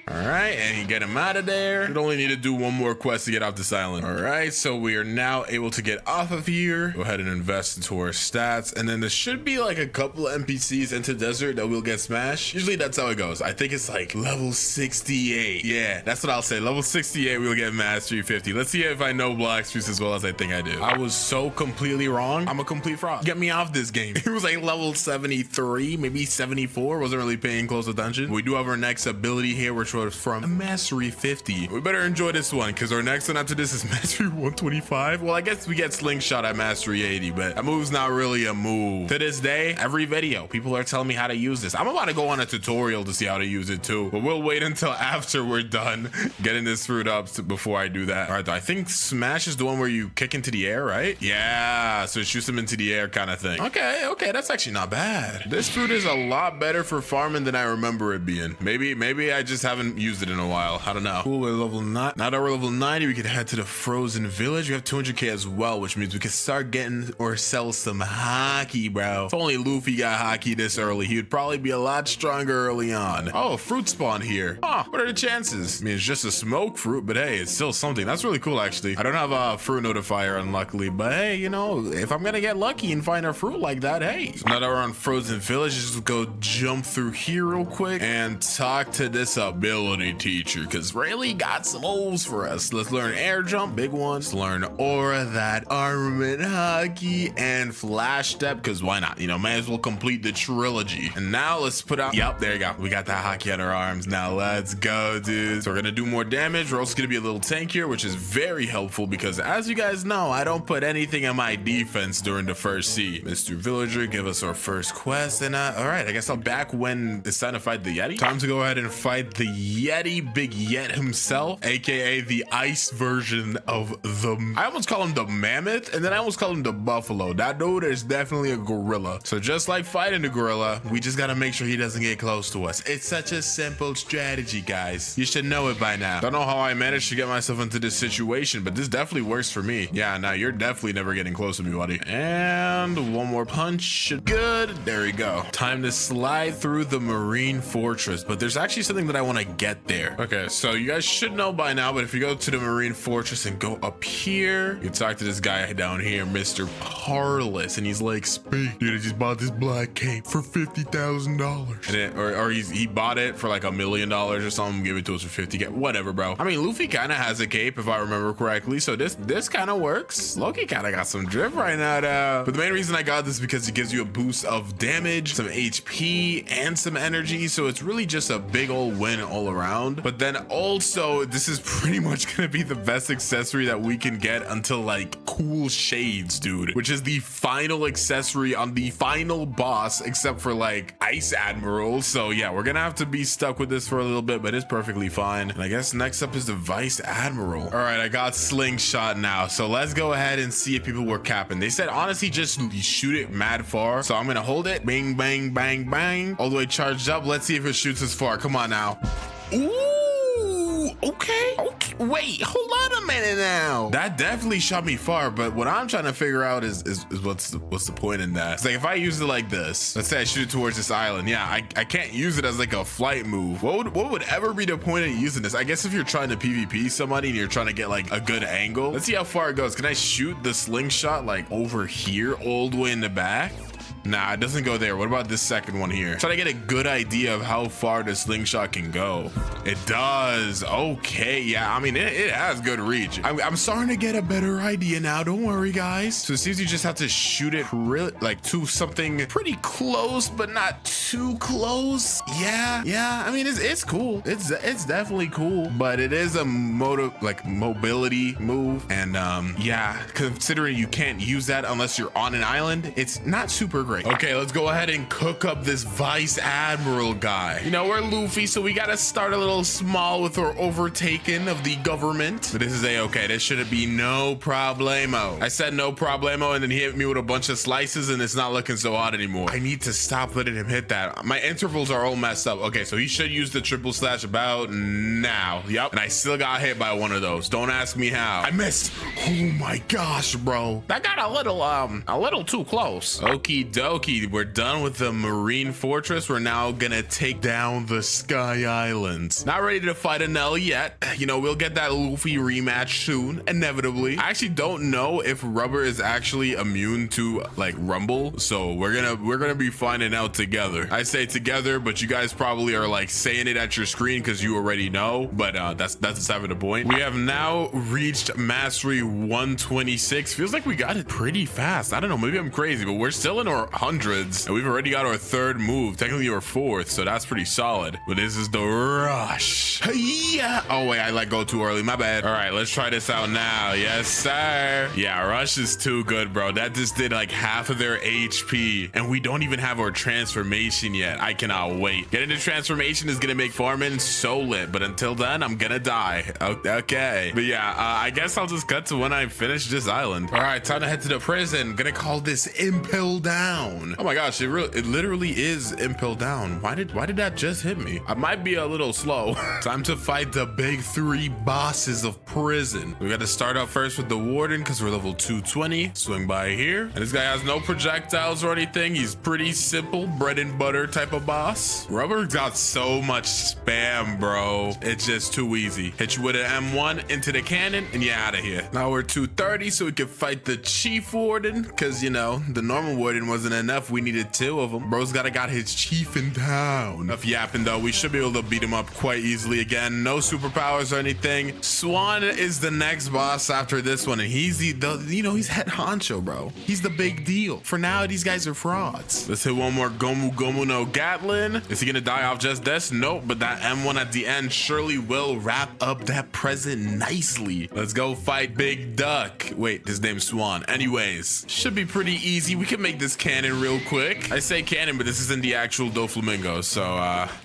All right, and you get him out of there. We'd only need to do one more quest to get out this island. All right, so we are now able to get off of here. Go ahead and invest into our stats. And then there should be like a couple of NPCs into desert that will get smashed. Usually that's how it goes. I think it's like level 68. Yeah, that's what I'll say. Level 68, we'll get mastery 50. Let's see if I know Blox Fruits as well as I think I do. I was so completely wrong. I'm a complete fraud. Get me off this game. It was like level 73, maybe 74. Wasn't really paying close attention. We do have our next ability here, which from mastery 50. We better enjoy this one because our next one after this is mastery 125. Well, I guess we get slingshot at mastery 80, but that move's not really a move. To this day, every video, people are telling me how to use this. I'm about to go on a tutorial to see how to use it too, but we'll wait until after we're done getting this fruit up before I do that. All right, I think smash is the one where you kick into the air, right? Yeah, so it shoots them into the air kind of thing. Okay, that's actually not bad. This fruit is a lot better for farming than I remember it being. Maybe I just haven't used it in a while. I don't know. Cool, we're level 9. Now that we're level 90, we could head to the frozen village. We have 200k as well, which means we can start getting or sell some hockey, bro. If only Luffy got hockey this early, he would probably be a lot stronger early on. Oh, fruit spawn here. Huh, what are the chances? I mean, it's just a smoke fruit, but hey, it's still something. That's really cool, actually. I don't have a fruit notifier, unluckily, but hey, you know, if I'm gonna get lucky and find a fruit like that, hey. So now that we're on frozen village, just go jump through here real quick and talk to this ability teacher, because Rayleigh got some moves for us. Let's learn air jump, big ones. Learn aura, that armament hockey, and flash step, because why not? You know, may as well complete the trilogy. And now let's put out, yep, there you go. We got that hockey on our arms. Now let's go, dude. So we're gonna do more damage. We're also gonna be a little tankier, which is very helpful because as you guys know, I don't put anything on my defense during the first sea. Mr. Villager, give us our first quest. And all right, I guess I'll back when it's time to fight the Yeti. Time to go ahead and fight the Yeti, Big Yet himself, aka the ice version of the, I almost call him the mammoth, and then I almost call him the buffalo. That dude is definitely a gorilla. So just like fighting the gorilla, we just gotta make sure he doesn't get close to us. It's such a simple strategy, guys. You should know it by now. Don't know how I managed to get myself into this situation, but this definitely works for me. Yeah, now you're definitely never getting close to me, buddy. And one more punch. Good. There we go. Time to slide through the marine fortress, but there's actually something that I want to get there. Okay, so you guys should know by now, but if you go to the marine fortress and go up here, you talk to this guy down here, Mr. Parlous, and he's like, "Speak, dude, I just bought this black cape for $50,000." And or he bought it for like $1 million or something, give it to us for 50k, whatever, bro. I mean, Luffy kind of has a cape if I remember correctly, so this kind of works. Loki kind of got some drift right now, though. But the main reason I got this is because it gives you a boost of damage, some HP, and some energy, so it's really just a big old win all around. But then also, this is pretty much gonna be the best accessory that we can get until like cool shades, dude, which is the final accessory on the final boss, except for like Ice Admiral. So yeah, we're gonna have to be stuck with this for a little bit, but it's perfectly fine. And I guess next up is the Vice Admiral. All right, I got Slingshot now, so let's go ahead and see if people were capping. They said honestly just shoot it mad far, so I'm gonna hold it. Bang, bang, bang, bang, all the way charged up. Let's see if it shoots as far. Come on now. Ooh, okay. Wait, hold on a minute now. That definitely shot me far, but what I'm trying to figure out is what's the point in that? It's like if I use it like this, let's say I shoot it towards this island. Yeah, I can't use it as like a flight move. What would ever be the point of using this? I guess if you're trying to PvP somebody and you're trying to get like a good angle. Let's see how far it goes. Can I shoot the slingshot like over here all the way in the back? Nah, it doesn't go there. What about this second one here? Try to get a good idea of how far the slingshot can go. It does. Okay, yeah, I mean, it has good reach. I'm starting to get a better idea now. Don't worry, guys. So it seems you just have to shoot it really like to something pretty close, but not too close. Yeah. I mean, it's cool. It's definitely cool, but it is a mobility move. And yeah, considering you can't use that unless you're on an island, it's not super great. Okay, let's go ahead and cook up this Vice Admiral guy. You know, we're Luffy, so we gotta start a little small with our overtaking of the government. But this is a-okay. This should be no problemo. I said no problemo, and then he hit me with a bunch of slices, and it's not looking so hot anymore. I need to stop letting him hit that. My intervals are all messed up. Okay, so he should use the triple slash about now. Yep, and I still got hit by one of those. Don't ask me how. I missed. Oh my gosh, bro. That got a little too close. Okie dokie. We're done with the Marine Fortress. We're now gonna take down the Sky Islands. Not ready to fight a Nell yet. You know, we'll get that Luffy rematch soon, inevitably. I actually don't know if Rubber is actually immune to like Rumble, so we're gonna be finding out together. I say together, but you guys probably are like saying it at your screen because you already know. But that's beside the point. We have now reached Mastery 126. Feels like we got it pretty fast. I don't know, maybe I'm crazy, but we're still in our hundreds, and we've already got our third move, technically our fourth, so that's pretty solid. But this is the rush. Yeah. Oh wait, I let go too early, my bad. All right, let's try this out now. Yes sir. Yeah, rush is too good, bro. That just did like half of their HP, and we don't even have our transformation yet. I cannot wait. Getting the transformation is gonna make farming so lit, but until then I'm gonna die. Okay, but yeah, I guess I'll just cut to when I finish this island. All right, time to head to the prison. Gonna call this Impel Down. Oh my gosh, it literally is Impel Down. Why did that just hit me? I might be a little slow. Time to fight the big three bosses of prison. We got to start out first with the Warden because we're level 220. Swing by here, and this guy has no projectiles or anything. He's pretty simple, bread and butter type of boss. Rubber got so much spam, bro. It's just too easy. Hit you with an M1 into the cannon and you're out of here. Now we're 230, so we can fight the Chief Warden because, you know, the normal Warden wasn't enough. We needed two of them. Bro's got his chief in town. Enough yapping though. We should be able to beat him up quite easily. Again, no superpowers or anything. Swan is the next boss after this one, and he's he's head honcho, bro. He's the big deal. For now, these guys are frauds. Let's hit one more Gomu Gomu no Gatlin. Is he gonna die off just this? Nope, but that M1 at the end surely will wrap up that present nicely. Let's go fight Big Duck. Wait, his name's Swan. Anyways, should be pretty easy. We can make this cannon real quick. I say cannon, but this isn't the actual Doflamingo, so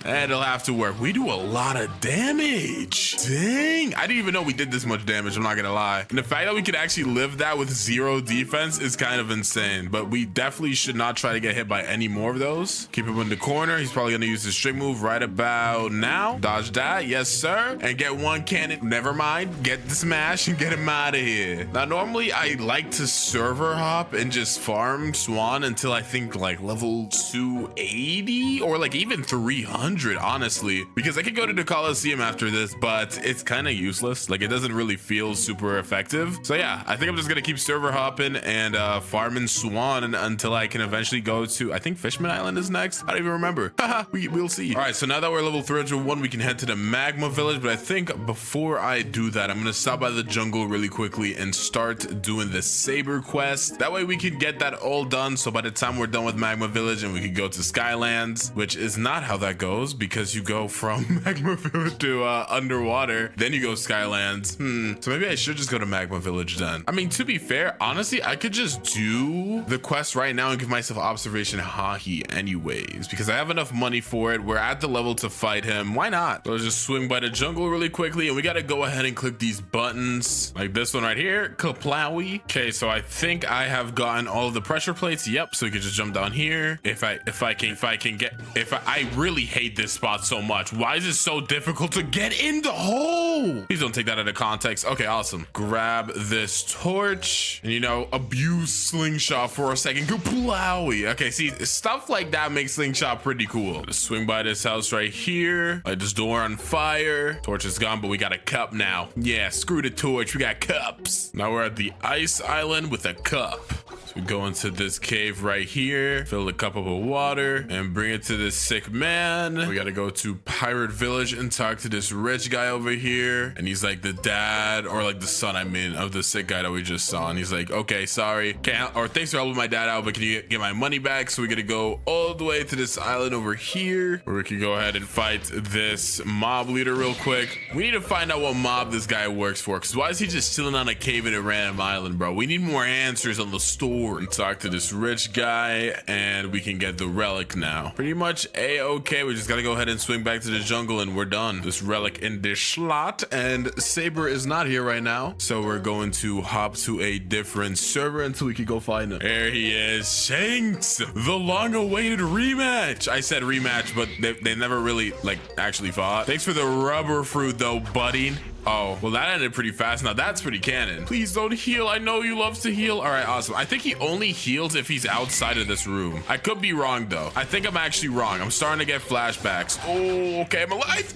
it'll have to work. We do a lot of damage. Dang, I didn't even know we did this much damage, I'm not gonna lie. And the fact that we could actually live that with 0 defense is kind of insane, but we definitely should not try to get hit by any more of those. Keep him in the corner. He's probably gonna use his string move right about now. Dodge that, yes sir, and get one cannon. Never mind, get the smash and get him out of here. Now normally I like to server hop and just farm Swan until I think like level 280 or like even 300, honestly, because I could go to the Coliseum after this, but it's kind of useless. Like, it doesn't really feel super effective. So yeah, I think I'm just gonna keep server hopping and farming Swan until I can eventually go to, I think Fishman Island is next. I don't even remember. We'll see. All right, so now that we're level 301, we can head to the Magma Village, but I think before I do that, I'm gonna stop by the jungle really quickly and start doing the Saber quest. That way we can get that all done, so by the time we're done with Magma Village and we could go to Skylands, which is not how that goes because you go from Magma Village to underwater, then you go Skylands. So maybe I should just go to Magma Village then. I mean, to be fair, honestly, I could just do the quest right now and give myself observation hockey anyways, because I have enough money for it. We're at the level to fight him. Why not? So let's just swing by the jungle really quickly, and we got to go ahead and click these buttons like this one right here. Kaplowy. Okay, so I think I have gotten all of the pressure plates. Yep. So we could just jump down here. I really hate this spot so much. Why is it so difficult to get in the hole? Please don't take that out of context. Okay, awesome. Grab this torch and, you know, abuse slingshot for a second. Kaplowy. Okay, see, stuff like that makes slingshot pretty cool. Just swing by this house right here. Light this door on fire. Torch is gone, but we got a cup now. Yeah, screw the torch. We got cups. Now we're at the ice island with a cup. So we go into this cave right here, fill the cup up with water, and bring it to this sick man. We gotta go to Pirate Village and talk to this rich guy over here. And he's like the dad, or like the son, I mean, of the sick guy that we just saw. And he's like, okay, sorry. Or thanks for helping my dad out, but can you get my money back? So we gotta go all the way to this island over here, where we can go ahead and fight this mob leader real quick. We need to find out what mob this guy works for, because why is he just chilling on a cave in a random island, bro? We need more answers on the story. Talk to this rich guy, and we can get the relic now. Pretty much a-okay. We just gotta go ahead and swing back to the jungle, and we're done. This relic in this slot, and Saber is not here right now, so we're going to hop to a different server until we can go find him. There he is, Shanks, the long-awaited rematch. I said rematch, but they never really like actually fought. Thanks for the rubber fruit though, buddy. Oh, well, that ended pretty fast. Now that's pretty canon. Please don't heal. I know you love to heal. All right, awesome. I think he only heals if he's outside of this room. I could be wrong though. I think I'm actually wrong. I'm starting to get flashbacks. Oh, okay, I'm alive.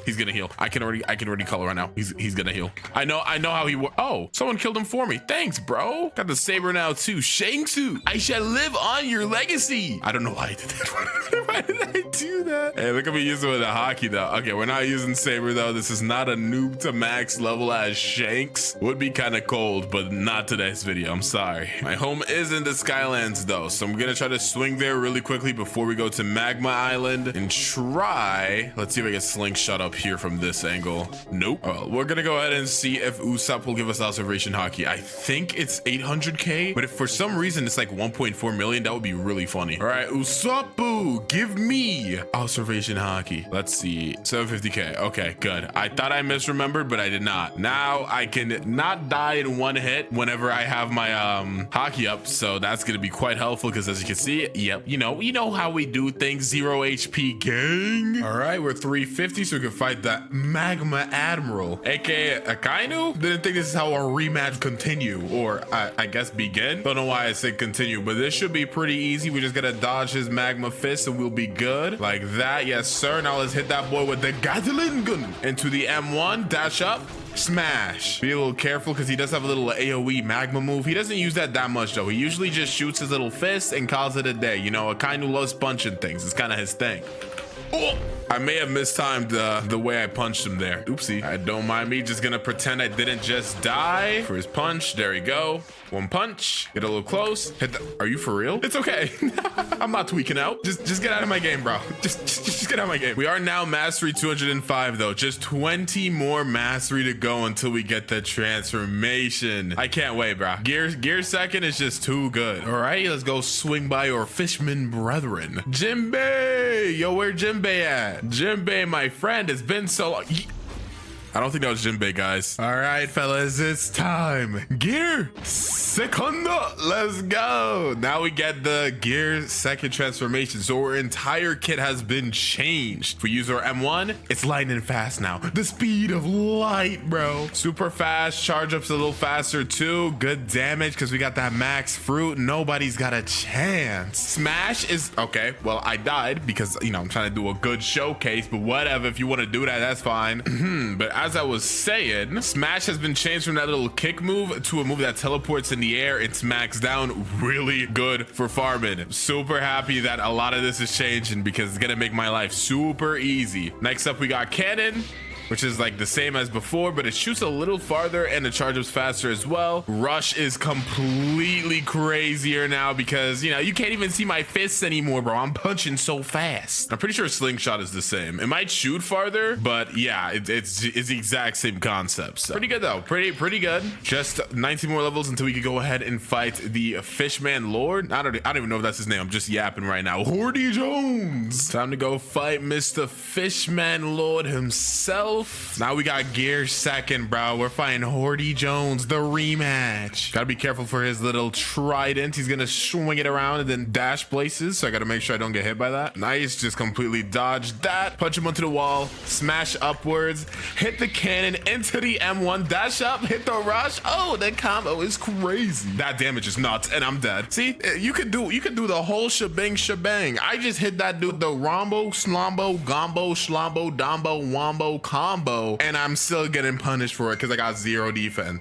He's gonna heal. I can already color right now. He's gonna heal. I know how he works. Oh, someone killed him for me. Thanks, bro. Got the saber now too. Shangsu, I shall live on your legacy. I don't know why I did that. Why did I do that? Hey, look at me using it with a hockey though. Okay, we're not using saber though. This is not a noob to max level as Shanks. Would be kind of cold, but not today's video. I'm sorry. My home is in the Skylands though, so I'm gonna try to swing there really quickly before we go to Magma Island and try. Let's see if I can slingshot up here from this angle. Nope. Well, we're gonna go ahead and see if Usopp will give us observation hockey. I think it's 800k, but if for some reason it's like 1.4 million, that would be really funny. All right, Usopp, give me observation hockey. Let's see, 750k. Okay, good. I thought I misremembered, but I did not. Now I can not die in one hit whenever I have my hockey up, so that's gonna be quite helpful because as you can see, yep, you know how we do things. 0 HP gang. All right, we're 350, so we can fight that Magma Admiral, aka Akainu. Didn't think this is how our rematch continue, or I guess begin. Don't know why I said continue, but this should be pretty easy. We just gotta dodge his magma fist and we'll be good. Like that, yes sir. Now let's hit that boy with the Gatling gun into the M1, dash up, smash. Be a little careful because he does have a little AoE magma move. He doesn't use that much though. He usually just shoots his little fist and calls it a day. You know, Akainu loves punching things. It's kind of his thing. Oh, I may have mistimed the way I punched him there. Oopsie. Don't mind me. Just gonna pretend I didn't just die for his punch. There we go. One punch. Get a little close. Hit the. Are you for real? It's okay. I'm not tweaking out. Just get out of my game, bro. Just get out of my game. We are now mastery 205 though. Just 20 more mastery to go until we get the transformation. I can't wait, bro. Gear second is just too good. All right, let's go swing by your fishman brethren. Jinbei, yo, where Jinbei at? Jinbei, my friend, it's been so long. I don't think that was Jinbei, guys. All right, fellas, it's time. Gear second, let's go. Now we get the gear second transformation. So our entire kit has been changed. If we use our M1, it's lightning fast now. The speed of light, bro. Super fast, charge up's a little faster too. Good damage because we got that max fruit. Nobody's got a chance. Smash is, okay, well, I died because, you know, I'm trying to do a good showcase, but whatever. If you want to do that, that's fine. But as I was saying, Smash has been changed from that little kick move to a move that teleports in the air. It's maxed down, really good for farming. Super happy that a lot of this is changing because it's gonna make my life super easy. Next up, we got Cannon. which is like the same as before, but it shoots a little farther and the charge ups faster as well. Rush is completely crazier now because, you know, you can't even see my fists anymore, bro. I'm punching so fast. I'm pretty sure slingshot is the same. It might shoot farther, but yeah, it's the exact same concept. So pretty good though. Pretty good. Just 19 more levels until we could go ahead and fight the Fishman Lord. I don't even know if that's his name. I'm just yapping right now. Hordy Jones. Time to go fight Mr. Fishman Lord himself. Now we got gear second, bro. We're fighting Hordy Jones, the rematch. Gotta be careful for his little trident. He's gonna swing it around and then dash places, so I gotta make sure I don't get hit by that. Nice, just completely dodged that. Punch him onto the wall, smash upwards, hit the cannon into the M1, dash up, hit the rush. Oh, that combo is crazy. That damage is nuts, and I'm dead. See, you could do the whole shebang. I just hit that dude, the rombo, slombo, gombo, shlombo, dombo, wombo combo, and I'm still getting punished for it because I got 0 defense.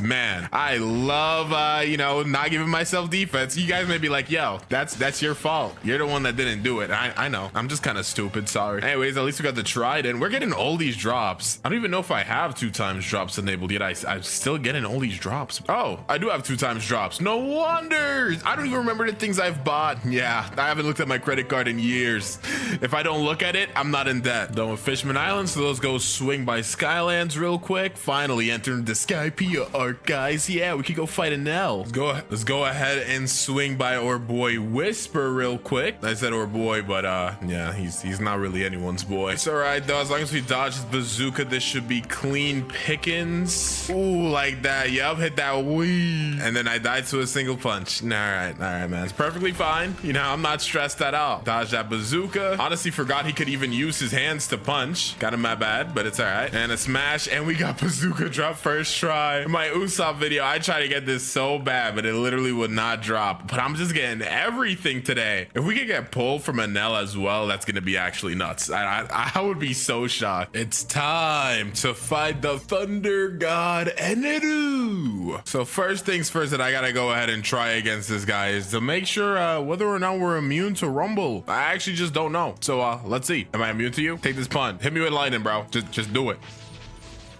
Man, I love, you know, not giving myself defense. You guys may be like, yo, that's your fault. You're the one that didn't do it. I know. I'm just kind of stupid. Sorry. Anyways, at least we got the trident. We're getting all these drops. I don't even know if I have 2x drops enabled yet. I'm still getting all these drops. Oh, I do have 2x drops. No wonder. I don't even remember the things I've bought. Yeah, I haven't looked at my credit card in years. If I don't look at it, I'm not in debt. Done with Fishman Island, so let's go swing by Skylands real quick. Finally entering the Skypea arc, guys. Yeah, we can go fight an L. Let's go ahead and swing by our boy Whisper real quick. I said our boy, but yeah, he's not really anyone's boy. It's all right though, as long as we dodge his bazooka, this should be clean pickings. Ooh, like that. Yup, hit that wee, and then I died to a single punch. All right, man. It's perfectly fine. You know, I'm not stressed at all. Dodge that bazooka. Honestly, forgot he could even use his hands to punch. Got him my bad, but it's all right. And a smash, and we got bazooka drop first try. In my Usopp video, I tried to get this so bad, but it literally would not drop. But I'm just getting everything today. If we could get pulled from an L as well, that's gonna be actually nuts. I would be so shocked. It's time to fight the Thunder God Eneru. So first things first that I gotta go ahead and try against this guy is to make sure whether or not we're immune to Rumble. I actually just don't know. So let's see. Am I immune to you? Take this pun. Hit me with lightning, bro. Just do it.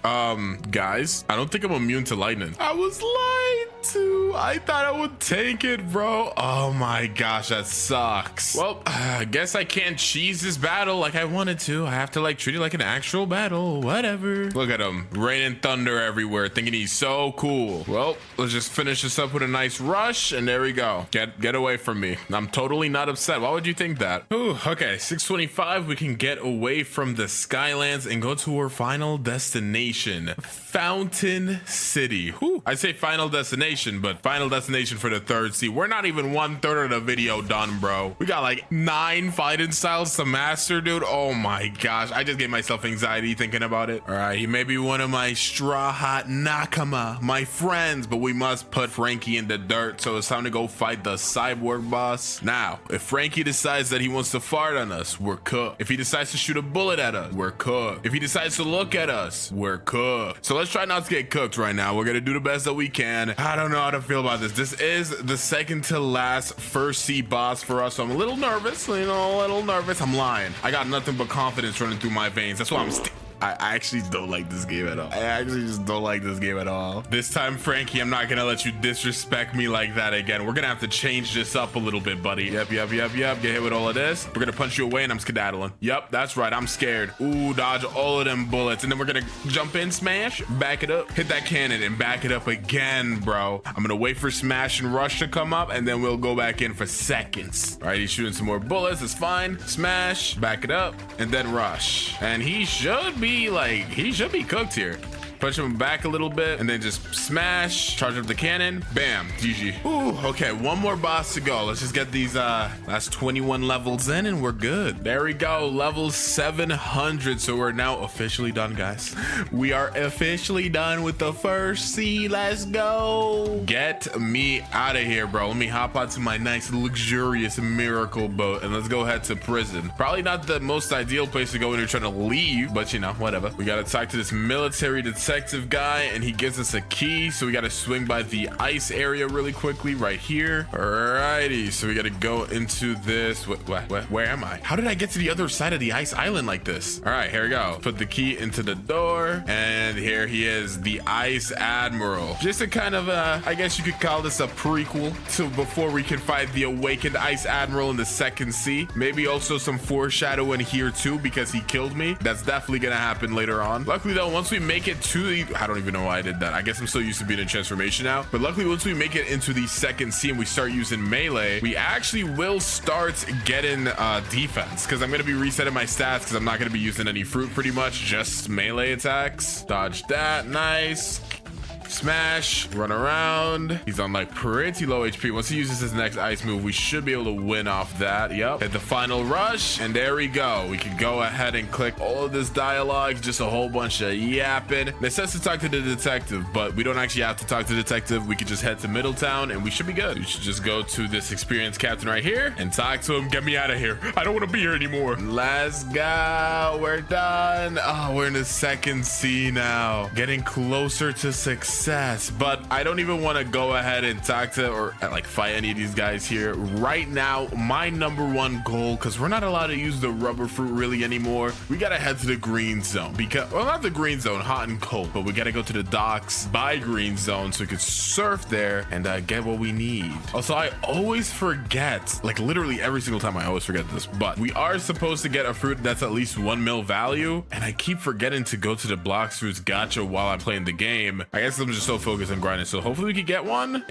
Guys, I don't think I'm immune to lightning. I was lied to. I thought I would tank it, bro. Oh my gosh, that sucks. Well, I guess I can't cheese this battle like I wanted to. I have to like treat it like an actual battle. Whatever. Look at him, raining thunder everywhere, thinking he's so cool. Well, let's just finish this up with a nice rush, and there we go. Get away from me. I'm totally not upset. Why would you think that? Ooh, okay, 625. We can get away from the Skylands and go to our final destination. Fountain City. Whew. I say final destination, but final destination for the third sea. We're not even 1/3 of the video done, bro. We got like 9 fighting styles to master, dude. Oh my gosh, I just gave myself anxiety thinking about it. All right, he may be one of my straw hat nakama, my friends, but we must put Frankie in the dirt, so it's time to go fight the cyborg boss. Now, if Frankie decides that he wants to fart on us, we're cooked. If he decides to shoot a bullet at us, we're cooked. If he decides to look at us, we're cooked. So let's try not to get cooked right now. We're gonna do the best that we can. I don't know how to feel about this. This is the second to last first sea boss for us, so I'm a little nervous. You know, a little nervous. I'm lying. I got nothing but confidence running through my veins. That's why I'm I actually don't like this game at all. I actually just don't like this game at all. This time, Frankie, I'm not gonna let you disrespect me like that again. We're gonna have to change this up a little bit, buddy. Yep. Get hit with all of this. We're gonna punch you away and I'm skedaddling. Yep, that's right. I'm scared. Ooh, dodge all of them bullets. And then we're gonna jump in, smash, back it up, hit that cannon and back it up again, bro. I'm gonna wait for smash and rush to come up and then we'll go back in for seconds. All right, he's shooting some more bullets. It's fine. Smash, back it up, and then rush. And he should be cooked here. Punch him back a little bit and then just smash, charge up the cannon, bam, GG. Ooh, okay, one more boss to go. Let's just get these last 21 levels in and we're good. There we go, level 700. So we're now officially done, guys. We are officially done with the first sea. Let's go. Get me out of here, bro. Let me hop onto my nice luxurious miracle boat and let's go head to prison. Probably not the most ideal place to go when you're trying to leave, but you know, whatever. We gotta talk to this military detective detective guy, and he gives us a key. So we got to swing by the ice area really quickly right here. Alrighty, so we got to go into this. Where am I? How did I get to the other side of the ice island like this? All right, here we go. Put the key into the door, and here he is, the Ice Admiral. Just a kind of I guess you could call this a prequel to before we can fight the awakened Ice Admiral in the second sea. Maybe also some foreshadowing here too, because he killed me. That's definitely gonna happen later on. Luckily though, once we make it to the, I don't even know why I did that. I guess I'm so used to being in transformation now, but luckily once we make it into the second sea and we start using melee, we actually will start getting defense, because I'm gonna be resetting my stats, because I'm not gonna be using any fruit, pretty much just melee attacks. Dodge that. Nice. Smash, run around. He's on like pretty low HP. Once he uses his next ice move, we should be able to win off that. Yep. Hit the final rush, and there we go. We can go ahead and click all of this dialogue, just a whole bunch of yapping. It says to talk to the detective, but we don't actually have to talk to the detective. We could just head to Middletown and we should be good. We should just go to this experienced captain right here and talk to him. Get me out of here. I don't want to be here anymore. Let's go. We're done. Oh, we're in the second sea now. Getting closer to success. But I don't even want to go ahead and talk to or like fight any of these guys here right now. My number one goal, because we're not allowed to use the rubber fruit really anymore, we gotta head to the green zone, because, well, not the green zone, hot and cold, but we gotta go to the docks by green zone so we could surf there and get what we need. Also, I always forget, like literally every single time I always forget this, but we are supposed to get a fruit that's at least 1 mil value, and I keep forgetting to go to the Blox Fruits gacha while I'm playing the game. I guess I'm just so focused on grinding, so hopefully we can get one.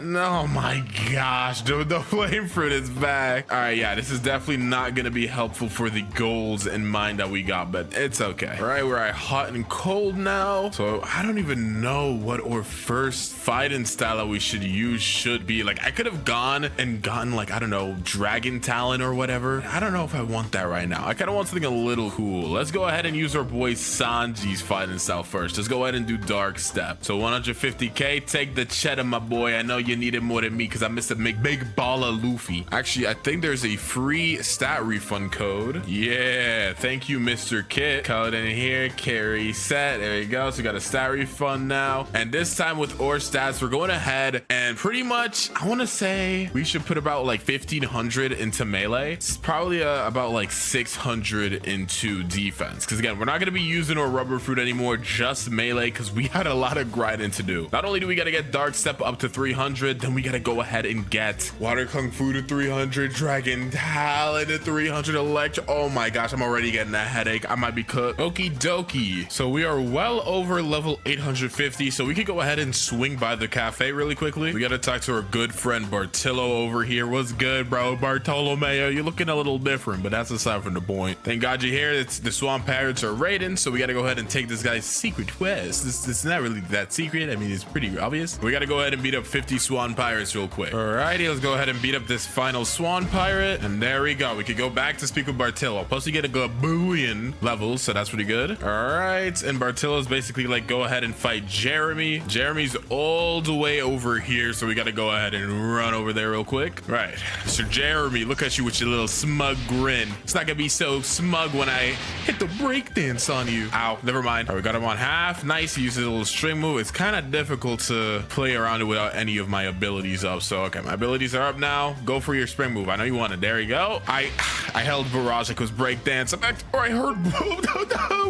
No, my gosh, dude, the flame fruit is back. All right, yeah, this is definitely not gonna be helpful for the goals in mind that we got, but it's okay. All right, we're at hot and cold now, so I don't even know what our first fighting style that we should use should be. Like, I could have gone and gotten, like, I don't know, dragon talent or whatever. I don't know if I want that right now. I kind of want something a little cool. Let's go ahead and use our boy Sanji's fighting style first. Let's go ahead and do dark step. So 150k, take the cheddar, my boy. I know you need it more than me because I missed a big ball of Luffy. Actually, I think there's a free stat refund code. Yeah, thank you, Mr. Kit. Code in here, carry set. There you go. So we got a stat refund now, and this time with our stats, we're going ahead and pretty much, I want to say we should put about like 1500 into melee. It's probably about like 600 into defense, because again, we're not going to be using our rubber fruit anymore, just melee, because we had a lot of grinding to do. Not only do we got to get dark step up to 300, then we got to go ahead and get water kung fu to 300, dragon talent to 300, electro. Oh my gosh, I'm already getting a headache. I might be cooked. Okie dokie. So we are well over level 850, so we could go ahead and swing by the cafe really quickly. We got to talk to our good friend Bartillo over here. What's good, bro? Bartolomeo, you're looking a little different, but that's aside from the point. Thank God you're here. It's the Swan Pirates are raiding, so we got to go ahead and take this guy's secret quest. This is not really that secret. I mean, it's pretty obvious. We got to go ahead and beat up 50 Swan Pirates real quick. Alrighty, let's go ahead and beat up this final Swan Pirate, and there we go. We could go back to speak with Bartillo. Plus, we get a Gabuian level, so that's pretty good. Alright, and Bartillo's basically like, go ahead and fight Jeremy. Jeremy's all the way over here, so we got to go ahead and run over there real quick. Right, Mr. Jeremy, look at you with your little smug grin. It's not gonna be so smug when I hit the breakdance on you. Ow, never mind. All right, we got him on half. Nice, he uses a little string move. It's kind of difficult to play around it without any of my abilities up. So, okay, my abilities are up now. Go for your spring move. I know you want it. There you go. I held barrage like it was breakdance. Or I heard,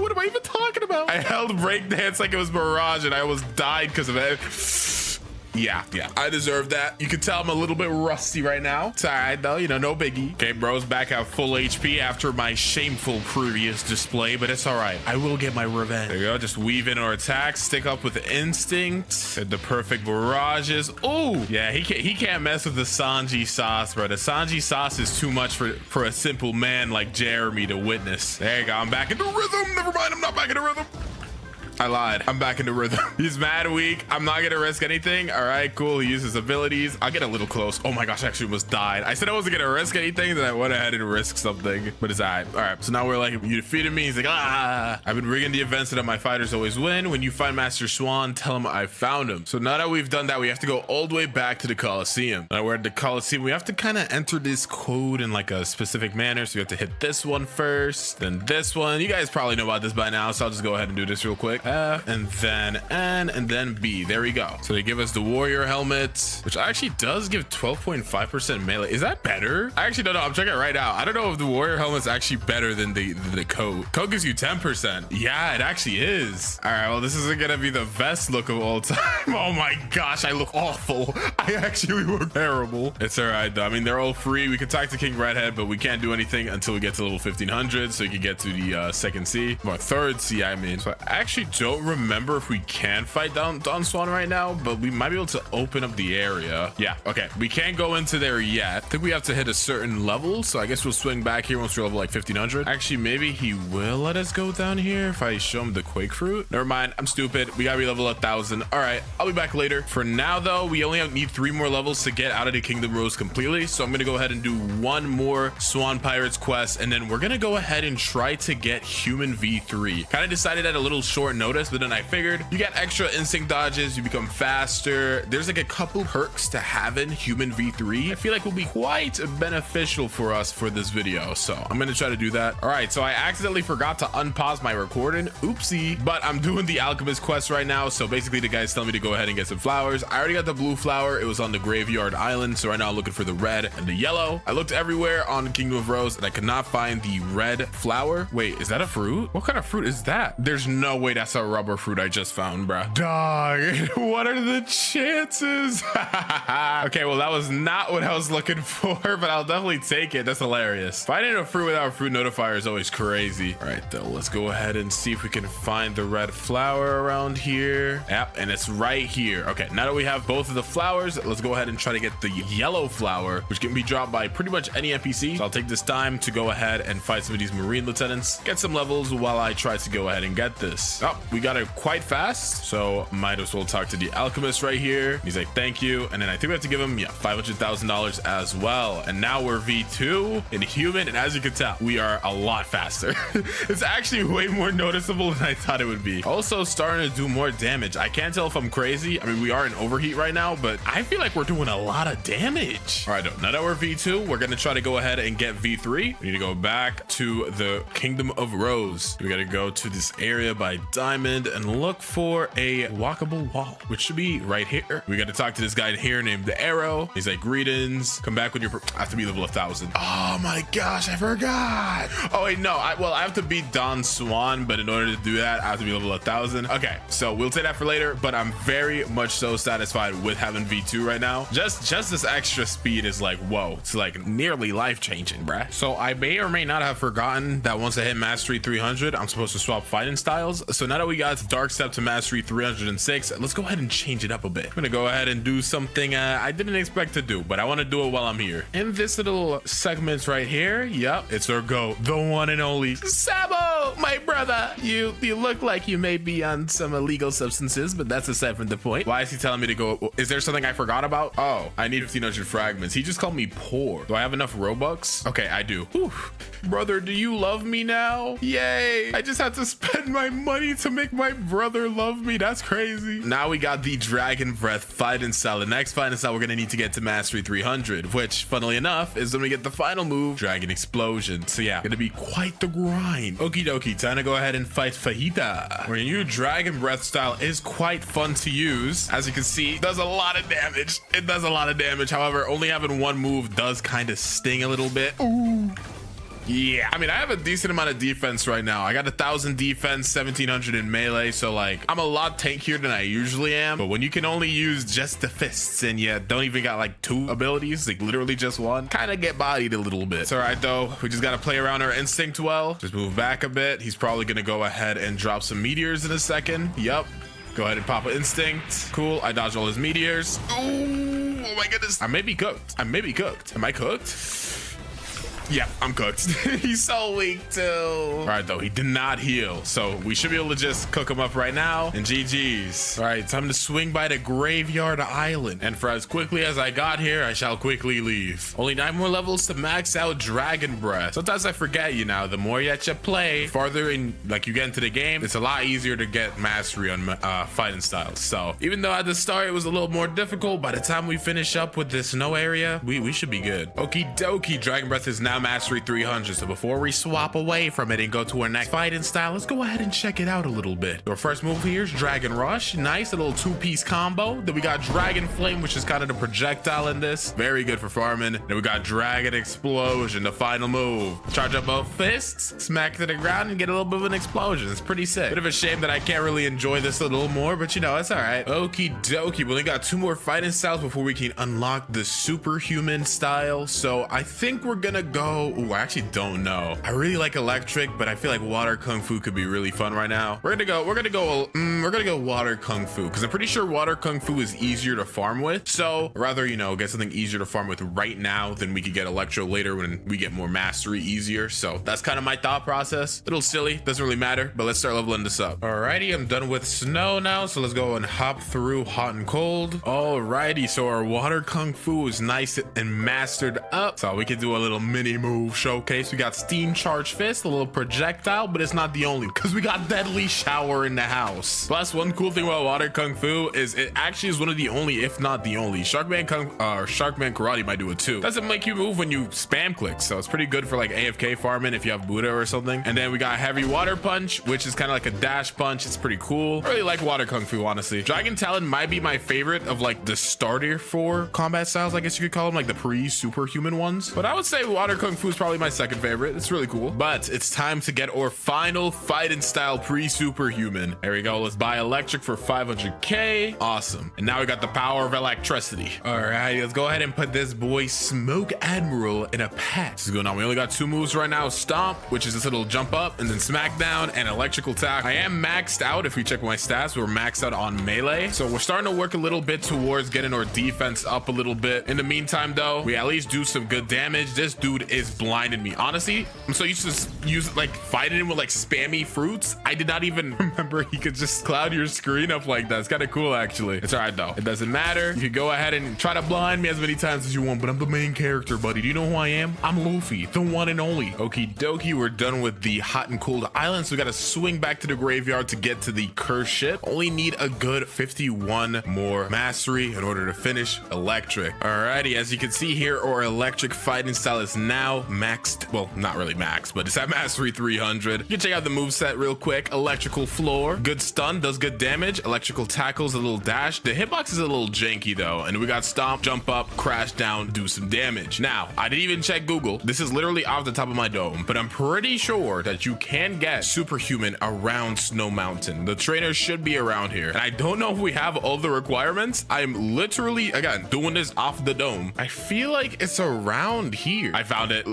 what am I even talking about? I held breakdance like it was barrage and I almost died because of it. Yeah, I deserve that. You can tell I'm a little bit rusty right now. It's all right though, you know, no biggie. Okay, bro's back at full HP after my shameful previous display, but it's all right. I will get my revenge. There you go. Just weave in our attacks, stick up with the instinct, and the perfect barrages. Oh, yeah, he can't mess with the Sanji sauce, bro. The Sanji sauce is too much for a simple man like Jeremy to witness. There you go. I'm back into rhythm. Never mind, I'm not back into rhythm. I lied. I'm back into rhythm. He's mad weak. I'm not gonna risk anything. All right, cool. He uses abilities. I'll get a little close. Oh my gosh, I actually almost died. I said I wasn't gonna risk anything, then I went ahead and risked something, but it's all right. All right, so now we're like, you defeated me. He's like, ah. I've been rigging the events so that my fighters always win. When you find Master Swan, tell him I found him. So now that we've done that, we have to go all the way back to the Coliseum. Now we're at the Coliseum. We have to kind of enter this code in like a specific manner. So we have to hit this one first, then this one. You guys probably know about this by now, so I'll just go ahead and do this real quick. F, and then N, and then B. There we go. So they give us the warrior helmet, which actually does give 12.5% melee. Is that better? I actually don't know. I'm checking it right now. I don't know if the warrior helmet's actually better than the coat. Coat gives you 10%. Yeah, it actually is. All right, well, this isn't gonna be the best look of all time. Oh my gosh, I look awful. I actually look terrible. It's all right though. I mean, they're all free. We can talk to King Redhead, but we can't do anything until we get to level 1500, so you can get to the second sea, or third sea, I mean. So I actually don't remember if we can fight Don Swan right now, but we might be able to open up the area. Yeah, okay. We can't go into there yet. I think we have to hit a certain level, so I guess we'll swing back here once we're level like 1500. Actually, maybe he will let us go down here if I show him the Quake Fruit. Never mind, I'm stupid. We gotta be level 1000. All right, I'll be back later. For now though, we only need 3 more levels to get out of the Kingdom Rose completely, so I'm gonna go ahead and do one more Swan Pirates quest, and then we're gonna go ahead and try to get human V3. Kind of decided at a little short notice, but then I figured you get extra instinct dodges, you become faster. There's like a couple perks to having human V3. I feel like will be quite beneficial for us for this video, so I'm gonna try to do that. All right, so I accidentally forgot to unpause my recording. Oopsie. But I'm doing the alchemist quest right now, so basically the guy's telling me to go ahead and get some flowers. I already got the blue flower. It was on the graveyard island, so right now I'm looking for the red and the yellow. I looked everywhere on Kingdom of Rose and I could not find the red flower. Wait, is that a fruit? What kind of fruit is that? There's no way that's a rubber fruit I just found, bruh. Dog, what are the chances? Okay, well, that was not what I was looking for, but I'll definitely take it. That's hilarious. Finding a fruit without a fruit notifier is always crazy. All right, though, let's go ahead and see if we can find the red flower around here. Yep, and it's right here. Okay, now that we have both of the flowers, let's go ahead and try to get the yellow flower, which can be dropped by pretty much any NPC. So I'll take this time to go ahead and fight some of these marine lieutenants, get some levels while I try to go ahead and get this. Oh, we got it quite fast, so might as well talk to the alchemist right here. He's like, thank you. And then I think we have to give him, yeah, $500,000 as well. And now we're V2 in human, and as you can tell, we are a lot faster. It's actually way more noticeable than I thought it would be. Also starting to do more damage. I can't tell if I'm crazy. I mean, we are in overheat right now, but I feel like we're doing a lot of damage. All right, now that we're V2, we're gonna try to go ahead and get V3. We need to go back to the Kingdom of Rose. We gotta go to this area by Diamond and look for a walkable wall, which should be right here. We gotta talk to this guy here named the Arrow. He's like, greetings, come back when you're I have to be level 1000. Oh my gosh, I forgot. Oh wait, no, I have to beat Don Swan, but in order to do that, I have to be level 1000. Okay, so we'll take that for later, but I'm very much so satisfied with having V2 right now. Just this extra speed is like, whoa, it's like nearly life-changing, bruh. So I may or may not have forgotten that once I hit mastery 300, I'm supposed to swap fighting styles. So now that we got Dark Step to mastery 306, let's go ahead and change it up a bit. I'm gonna go ahead and do something I didn't expect to do, but I want to do it while I'm here. In this little segment right here, yep, it's our go, the one and only Sabo, my brother. You look like you may be on some illegal substances, but that's aside from the point. Why is he telling me to go? Is there something I forgot about? Oh, I need 1500 fragments. He just called me poor. Do I have enough Robux? Okay, I do. Whew. Brother, do you love me now? Yay. I just had to spend my money to make my brother love me. That's crazy. Now we got the Dragon Breath fighting style. The next fighting style we're gonna need to get to mastery 300, which funnily enough is when we get the final move, Dragon Explosion. So yeah, gonna be quite the grind. Okie dokie, time to go ahead and fight Fajita. Our new Dragon Breath style is quite fun to use. As you can see, it does a lot of damage. It does a lot of damage. However, only having one move does kind of sting a little bit. Ooh. Yeah, I mean, I have a decent amount of defense right now. I got 1000 defense, 1700 in melee, so like I'm a lot tankier than I usually am. But when you can only use just the fists and you don't even got like 2 abilities, like literally just one, kind of get bodied a little bit. It's all right though, we just got to play around our instinct well. Just move back a bit. He's probably gonna go ahead and drop some meteors in a second. Yep, go ahead and pop an instinct. Cool, I dodged all his meteors. Ooh, oh my goodness, I may be cooked. I may be cooked. Am I cooked? Yeah, I'm cooked. He's so weak too. All right, though, he did not heal, so we should be able to just cook him up right now. And GG's. All right, time to swing by the graveyard island. And for as quickly as I got here, I shall quickly leave. Only 9 more levels to max out Dragon Breath. Sometimes I forget, you know, the more that you play, farther in, like you get into the game, it's a lot easier to get mastery on fighting styles. So even though at the start it was a little more difficult, by the time we finish up with this snow area, we should be good. Okie dokie, Dragon Breath is now got mastery 300. So before we swap away from it and go to our next fighting style, let's go ahead and check it out a little bit. Our first move here is Dragon Rush. Nice, a little two-piece combo. Then we got Dragon Flame, which is kind of the projectile in this. Very good for farming. Then we got Dragon Explosion, the final move. Charge up both fists, smack to the ground, and get a little bit of an explosion. It's pretty sick. Bit of a shame that I can't really enjoy this a little more, but you know, it's all right. Okie dokie. We only got 2 more fighting styles before we can unlock the superhuman style. So I think we're gonna go. Ooh, I actually don't know. I really like electric, but I feel like water kung fu could be really fun right now. We're gonna go water kung fu because I'm pretty sure water kung fu is easier to farm with. So rather, you know, get something easier to farm with right now than we could get electro later when we get more mastery easier. So that's kind of my thought process. Little silly, doesn't really matter, but let's start leveling this up. Alrighty, I'm done with snow now, so let's go and hop through hot and cold. Alrighty, so our water kung fu is nice and mastered up, so we can do a little mini move showcase. We got steam charge fist, a little projectile, but it's not the only, because we got deadly shower in the house. Plus, one cool thing about water kung fu is it actually is one of the only, if not the only, Sharkman karate might do it too. Doesn't make you move when you spam click, so it's pretty good for like AFK farming if you have Buddha or something. And then we got heavy water punch, which is kind of like a dash punch. It's pretty cool. I really like water kung fu, honestly. Dragon Talon might be my favorite of like the starter for combat styles, I guess you could call them, like the pre-superhuman ones. But I would say water kung fu is probably my second favorite. It's really cool. But it's time to get our final fighting style pre-superhuman. There we go. Let's buy electric for 500k. Awesome. And now we got the power of electricity. All right, let's go ahead and put this boy Smoke Admiral in a pack. This is going on. We only got 2 moves right now. Stomp, which is this little jump up, and then smackdown and electrical attack. I am maxed out. If we check my stats, we're maxed out on melee. So we're starting to work a little bit towards getting our defense up a little bit. In the meantime, though, we at least do some good damage. This dude is blinding me. Honestly, I'm so used to use like fighting him with like spammy fruits. I did not even remember he could just cloud your screen up like that. It's kind of cool, actually. It's all right, though. It doesn't matter. You can go ahead and try to blind me as many times as you want, but I'm the main character, buddy. Do you know who I am? I'm Luffy, the one and only. Okie dokie, we're done with the hot and cold islands. So we got to swing back to the graveyard to get to the cursed ship. Only need a good 51 more mastery in order to finish electric. Alrighty, as you can see here, our electric fighting style is now maxed. Well, not really maxed, but it's at mastery 300. You can check out the moveset real quick. Electrical floor, good stun, does good damage. Electrical tackles, a little dash. The hitbox is a little janky though. And we got stomp, jump up, crash down, do some damage. Now, I didn't even check Google. This is literally off the top of my dome, but I'm pretty sure that you can get superhuman around Snow Mountain. The trainer should be around here. And I don't know if we have all the requirements. I'm literally, again, doing this off the dome. I feel like it's around here. I found it.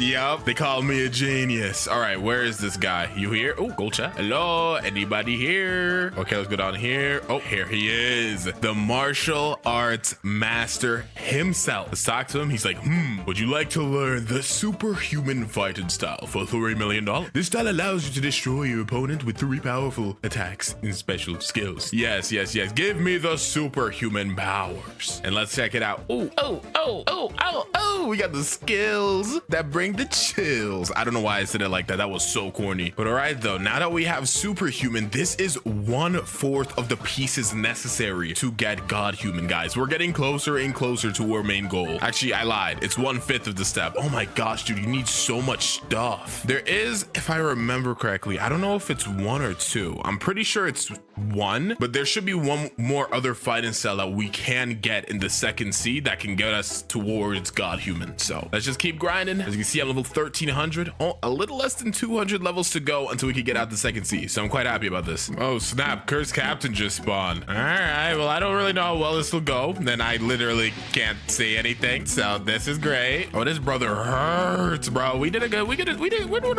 Yup. They call me a genius. All right, where is this guy? You here? Oh, gold chat. Hello, anybody here? Okay, let's go down here. Oh, here he is. The martial arts master himself. Let's talk to him. He's like, would you like to learn the superhuman fighting style for $3 million? This style allows you to destroy your opponent with 3 powerful attacks and special skills. Yes. Give me the superhuman powers. And let's check it out. Oh, we got the skills that bring the chills. I don't know why I said it like that. That was so corny. But all right, though, now that we have superhuman, this is 1/4 of the pieces necessary to get godhuman, guys. We're getting closer and closer to our main goal. Actually, I lied. It's 1/5 of the step. Oh my gosh, dude, you need so much stuff. There is, if I remember correctly, I don't know if it's 1 or 2. I'm pretty sure it's 1, but there should be 1 more other fighting style that we can get in the second seed that can get us towards godhuman. So let's just keep grinding. As you can see, I'm level 1300. Oh, a little less than 200 levels to go until we can get out the second seed. So I'm quite happy about this. Oh snap, cursed captain just spawned. All right, well, I don't really know how well this will go. Then I literally can't say anything. So this is great. Oh, this brother hurts, bro. We're doing a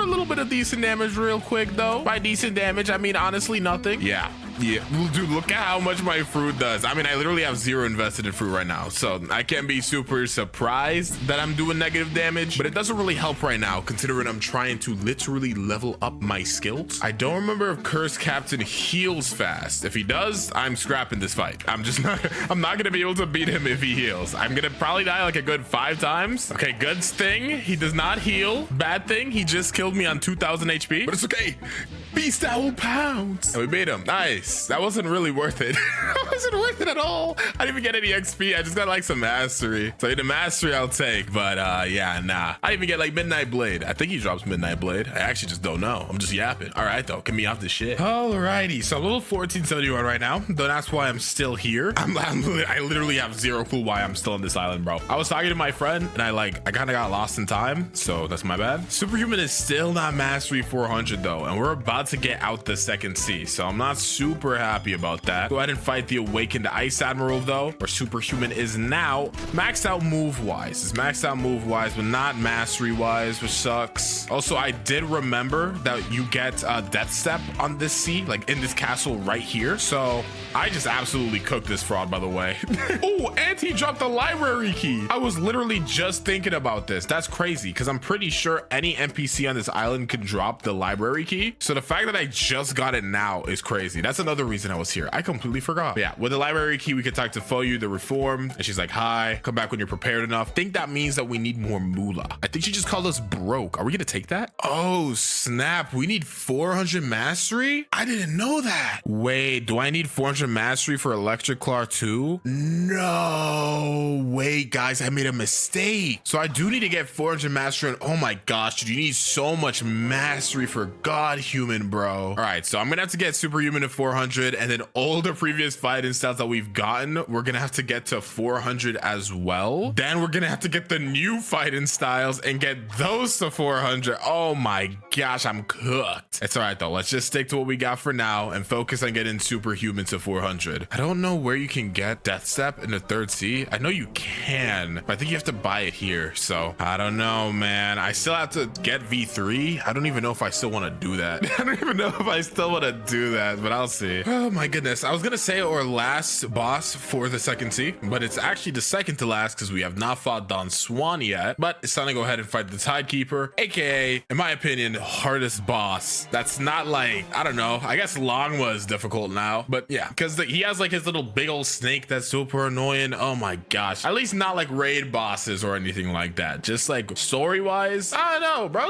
little bit of decent damage real quick though. By decent damage, I mean honestly nothing. Yeah, dude, look at how much my fruit does. I mean, I literally have 0 invested in fruit right now, so I can't be super surprised that I'm doing negative damage, but it doesn't really help right now considering I'm trying to literally level up my skills. I don't remember if cursed captain heals fast. If he does, I'm scrapping this fight. I'm not gonna be able to beat him if he heals. I'm gonna probably die like a good 5 times. Okay, good thing he does not heal. Bad thing, he just killed me on 2000 HP, but it's okay. Beast Owl pounce. And we beat him. Nice. That wasn't really worth it. That wasn't worth it at all. I didn't even get any XP. I just got like some mastery. So the mastery I'll take, but yeah, nah. I didn't even get like Midnight Blade. I think he drops Midnight Blade. I actually just don't know. I'm just yapping. All right, though. Get me off this shit. Alrighty. So I'm level 1471 right now. Don't ask why I'm still here. I literally have zero clue why I'm still on this island, bro. I was talking to my friend and I kind of got lost in time. So that's my bad. Superhuman is still not mastery 400 though. And we're about to get out the second sea. So I'm not super happy about that. Go ahead and fight the awakened Ice Admiral though, where Superhuman is now maxed out move wise. It's maxed out move wise, but not mastery wise, which sucks. Also, I did remember that you get Death Step on this sea, like in this castle right here. So I just absolutely cooked this fraud, by the way. Oh, and he dropped the library key. I was literally just thinking about this. That's crazy because I'm pretty sure any NPC on this island can drop the library key. So the fact that I just got it now is crazy. That's another reason I was here. I completely forgot. But yeah, with the library key, we could talk to Foyu, the Reform, and she's like, hi, come back when you're prepared enough. I think that means that we need more moolah. I think she just called us broke. Are we gonna take that? Oh, snap. We need 400 mastery? I didn't know that. Wait, do I need 400 mastery for Electric Claw too? No. Wait, guys, I made a mistake. So I do need to get 400 mastery. And oh my gosh, dude, you need so much mastery for God Human, bro. All right, so I'm gonna have to get Superhuman to 400, and then all the previous fighting styles that we've gotten, we're gonna have to get to 400 as well. Then we're gonna have to get the new fighting styles and get those to 400. Oh my gosh, I'm cooked. It's all right though. Let's just stick to what we got for now and focus on getting Superhuman to 400. I don't know where you can get Death Step in the third sea. I know you can, but I think you have to buy it here. So I don't know, man. I still have to get V3. I don't even know if I still want to do that. I don't even know if I still want to do that, but I'll see. Oh my goodness. I was gonna say our last boss for the second sea, but it's actually the second to last because we have not fought Don Swan yet. But it's time to go ahead and fight the Tidekeeper, aka, in my opinion, hardest boss. That's not like, I don't know. I guess Long was difficult now, but yeah, because he has like his little big old snake that's super annoying. Oh my gosh. At least not like raid bosses or anything like that. Just like story wise, I don't know, bro.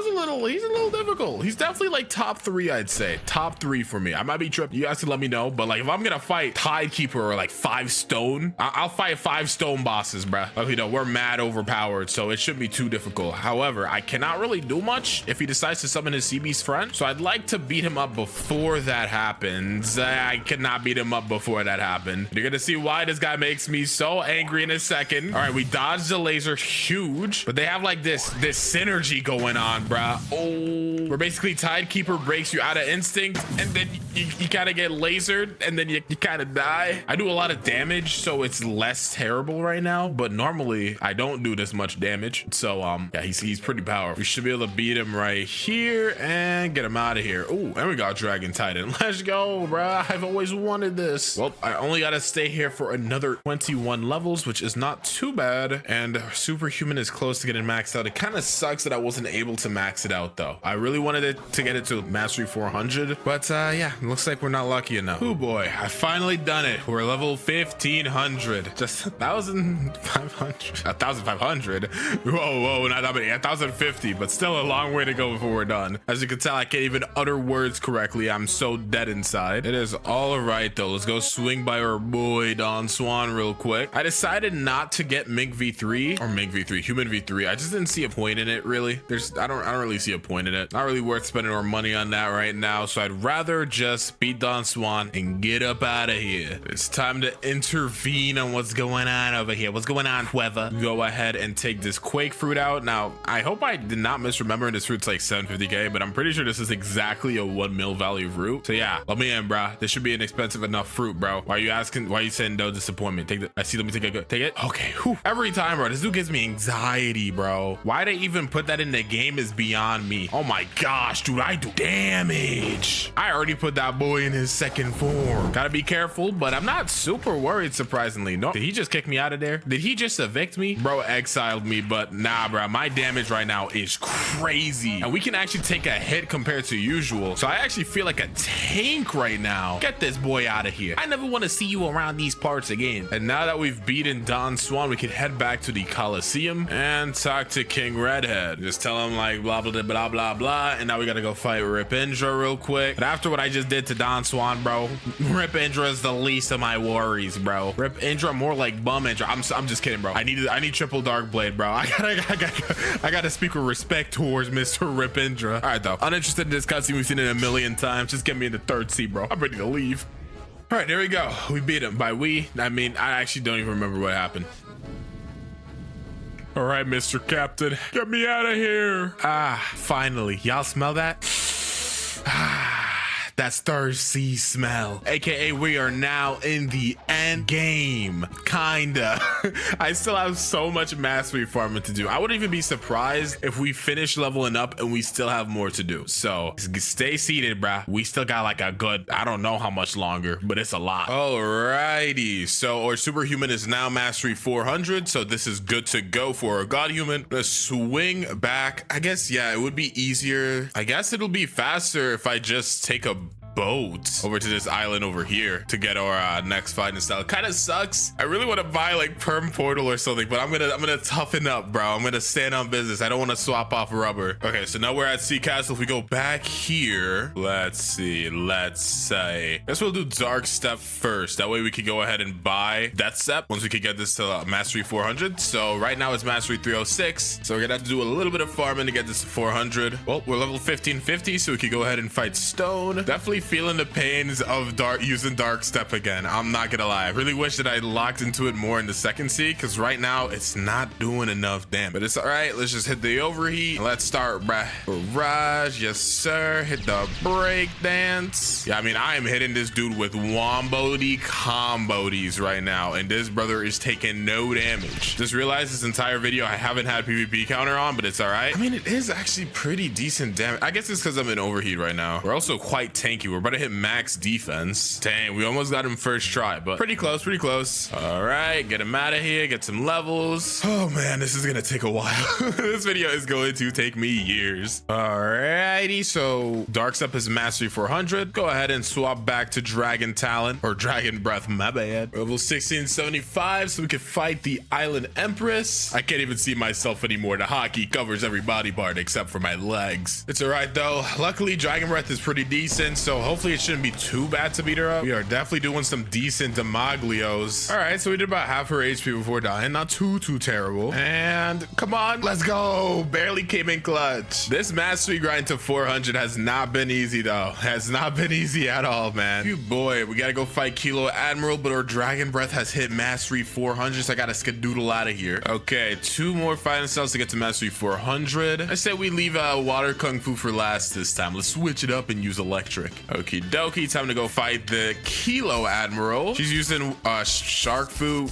He's a little difficult. He's definitely like top 3, I'd say. Top 3 for me. I might be tripping. You guys can let me know, but like if I'm gonna fight Tidekeeper or like 5 stone, I'll fight 5 stone bosses, bro. Like, you know, we're mad overpowered, so it shouldn't be too difficult. However, I cannot really do much if he decides to summon his CB's friend, so I'd like to beat him up before that happens. I cannot beat him up before that happened. You're gonna see why this guy makes me so angry in a second. All right, we dodged the laser, huge, but they have like this synergy going on, bruh. Oh, where basically Tidekeeper breaks you out of instinct, and then you kind of get lasered, and then you kind of die. I do a lot of damage, so it's less terrible right now, but normally I don't do this much damage. So yeah, he's pretty powerful. We should be able to beat him right here and get him out of here. Oh, and we got Dragon Titan. Let's go, bruh. I've always wanted this. Well, I only gotta stay here for another 21 levels, which is not too bad, and Superhuman is close to getting maxed out. It kind of sucks that I wasn't able to max it out though. I really wanted it to get it to mastery 400, but yeah, looks like we're not lucky enough. Oh boy, I finally done it. We're level 1500, just 1,500. Whoa, not that many. 1,050, but still a long way to go before we're done. As you can tell, I can't even utter words correctly. I'm so dead inside. It is all right though. Let's go swing by our boy Don Swan real quick. I decided not to get Human V3. I just didn't see a point in it, really. I don't really see a point in it. Not really worth spending our money on that right now, so I'd rather just beat Don Swan and get up out of here. It's time to intervene on what's going on over here. What's going on, whoever? Go ahead and take this Quake fruit out. Now, I hope I did not misremember, this fruit's like 750k, but I'm pretty sure this is exactly a 1 mil value fruit. So yeah, let me in, bro. This should be an expensive enough fruit, bro. Why are you asking? Why are you saying no disappointment? Take it. I see. Let me take it. Take it. Okay. Whew. Every time, bro. This dude gives me anxiety, bro. Why they even put that in the game is beyond me. Oh my gosh, dude, I do damage. I already put that boy in his second form. Gotta be careful, but I'm not super worried, surprisingly. No, did he just kick me out of there? Did he just evict me? Bro exiled me, but nah, bro. My damage right now is crazy. And we can actually take a hit compared to usual. So I actually feel like a tank right now. Get this boy out of here. I never want to see you around these parts again. And now that we've beaten Don Swan, we can head back to the Coliseum and talk to King Redhead. Just tell him like blah, blah, blah, blah, blah. lot. And now we gotta go fight Rip Indra real quick. But after what I just did to Don Swan, bro, Rip Indra is the least of my worries, bro. Rip Indra more like Bum Indra. I'm just kidding, bro. I need triple Dark Blade, bro. I gotta speak with respect towards Mr. Rip Indra. All right, though. Uninterested in this cutscene. We've seen it a million times. Just get me in the third seat, bro. I'm ready to leave. All right, there we go. We beat him. By we, I mean, I actually don't even remember what happened. All right, Mr. Captain, get me out of here. Ah, finally. Y'all smell that? That's third sea smell, aka we are now in the end game, kinda. I still have so much mastery farming to do. I wouldn't even be surprised if we finish leveling up and we still have more to do. So stay seated, bruh. We still got like a good, I don't know how much longer, but it's a lot. Alrighty, so our superhuman is now mastery 400, so this is good to go for our god human. Let's swing back. I guess, yeah, it would be easier. I guess it'll be faster if I just take a boat over to this island over here to get our next fighting style. Kind of sucks. I really want to buy like perm portal or something, but I'm gonna toughen up, bro. I'm gonna stand on business. I don't want to swap off rubber. Okay, so now we're at Sea Castle. If we go back here, let's see, let's say, guess we'll do Dark Step first. That way we can go ahead and buy Death Step once we can get this to mastery 400. So right now it's mastery 306, so we're gonna have to do a little bit of farming to get this to 400. Well, we're level 1550, so we can go ahead and fight Stone. Definitely feeling the pains of using Dark Step again. I'm not gonna lie. I really wish that I locked into it more in the second sea, because right now it's not doing enough damage. But it's all right. Let's just hit the overheat. Let's start, bruh. Barrage, yes sir. Hit the break dance. Yeah, I mean, I am hitting this dude with wombo-y combo-dies right now, and this brother is taking no damage. Just realized this entire video I haven't had PvP counter on, but it's all right. I mean, it is actually pretty decent damage. I guess it's because I'm in overheat right now. We're also quite tanky. We're about to hit max defense. Dang, we almost got him first try, but pretty close, pretty close. All right, get him out of here, get some levels. Oh man, this is gonna take a while. This video is going to take me years. Alrighty, so Dark Step is mastery 400. Go ahead and swap back to Dragon Talent, or Dragon Breath, my bad. Level 1675, so we can fight the Island Empress. I can't even see myself anymore. The hockey covers every body part except for my legs. It's all right though. Luckily, Dragon Breath is pretty decent, so hopefully it shouldn't be too bad to beat her up. We are definitely doing some decent demaglios. All right, so we did about half her HP before dying. Not too terrible. And come on, let's go. Barely came in clutch. This mastery grind to 400 has not been easy though. Has not been easy at all, man. You boy, we gotta go fight Kilo Admiral, but our Dragon Breath has hit mastery 400, so I gotta skedoodle out of here. Okay, 2 more fighting styles to get to mastery 400. I say we leave water kung fu for last this time. Let's switch it up and use electric. Okie dokie, time to go fight the Kilo Admiral. She's using shark fu.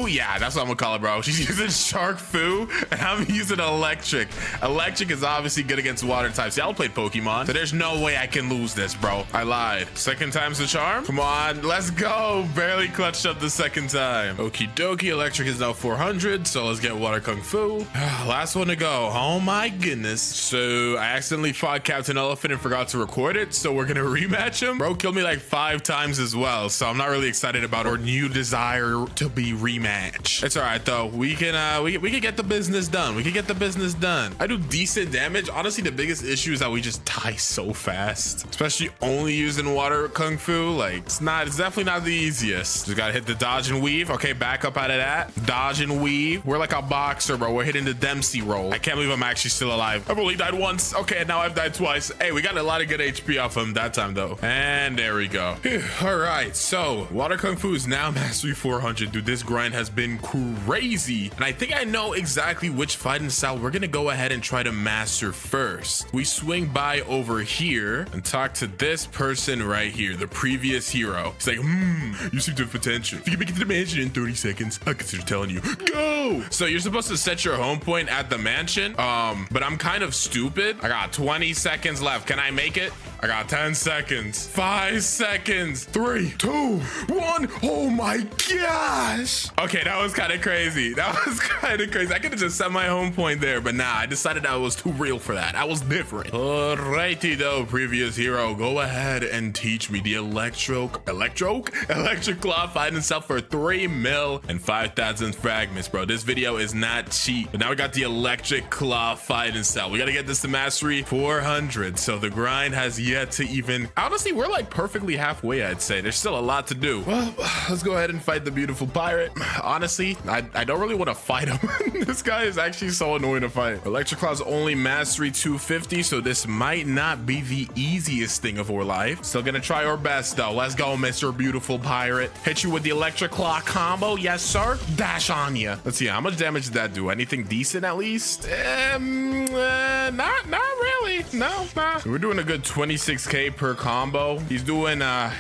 Yeah, that's what I'm gonna call it, bro. She's using shark fu, and I'm using electric. Electric is obviously good against water types. Y'all played Pokemon, so there's no way I can lose this, bro. I lied. Second time's the charm. Come on, let's go. Barely clutched up the second time. Okie dokie, electric is now 400, so let's get water kung fu. Last one to go. Oh my goodness. So I accidentally fought Captain Elephant and forgot to record it, so we're gonna rematch him. Bro killed me like 5 times as well, so I'm not really excited about our new desire to be rematched. It's all right though. We can get the business done. We can get the business done. I do decent damage. Honestly, the biggest issue is that we just die so fast, especially only using water kung fu. Like it's definitely not the easiest. Just gotta hit the dodge and weave. Okay, back up out of that. Dodge and weave. We're like a boxer, bro. We're hitting the Dempsey roll. I can't believe I'm actually still alive. I've only died once. Okay, now I've died twice. Hey, we got a lot of good HP off him that time though. And there we go. Whew. All right, so water kung fu is now mastery 400. Dude, this grind has been crazy, and I think I know exactly which fighting style we're gonna go ahead and try to master first. We swing by over here and talk to this person right here, the previous hero. He's like, you seem to have potential. If you can make it to the mansion in 30 seconds, I consider telling you, go. So you're supposed to set your home point at the mansion, but I'm kind of stupid. I got 20 seconds left. Can I make it? I got 10 seconds. 5 seconds. 3, 2, 1. Oh my gosh. Okay, that was kind of crazy. That was kind of crazy. I could have just set my home point there, but nah, I decided that was too real for that. I was different. Alrighty though, previous hero, go ahead and teach me the electric claw fighting itself for 3 mil and 5,000 fragments, bro. This video is not cheap. But now we got the electric claw fighting style. We got to get this to mastery 400. So the grind has yet to even, honestly, we're like perfectly halfway, I'd say. There's still a lot to do. Well, let's go ahead and fight the beautiful pirate. Honestly, I don't really want to fight him. This guy is actually so annoying to fight. Electric claw's only mastery 250, so this might not be the easiest thing of our life. Still gonna try our best though. Let's go, Mr. Beautiful Pirate. Hit you with the electric claw combo. Yes, sir. Dash on ya. Let's see, how much damage did that do? Anything decent at least? Not really. No, nah. We're doing a good 26k per combo. He's doing a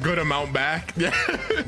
good amount back.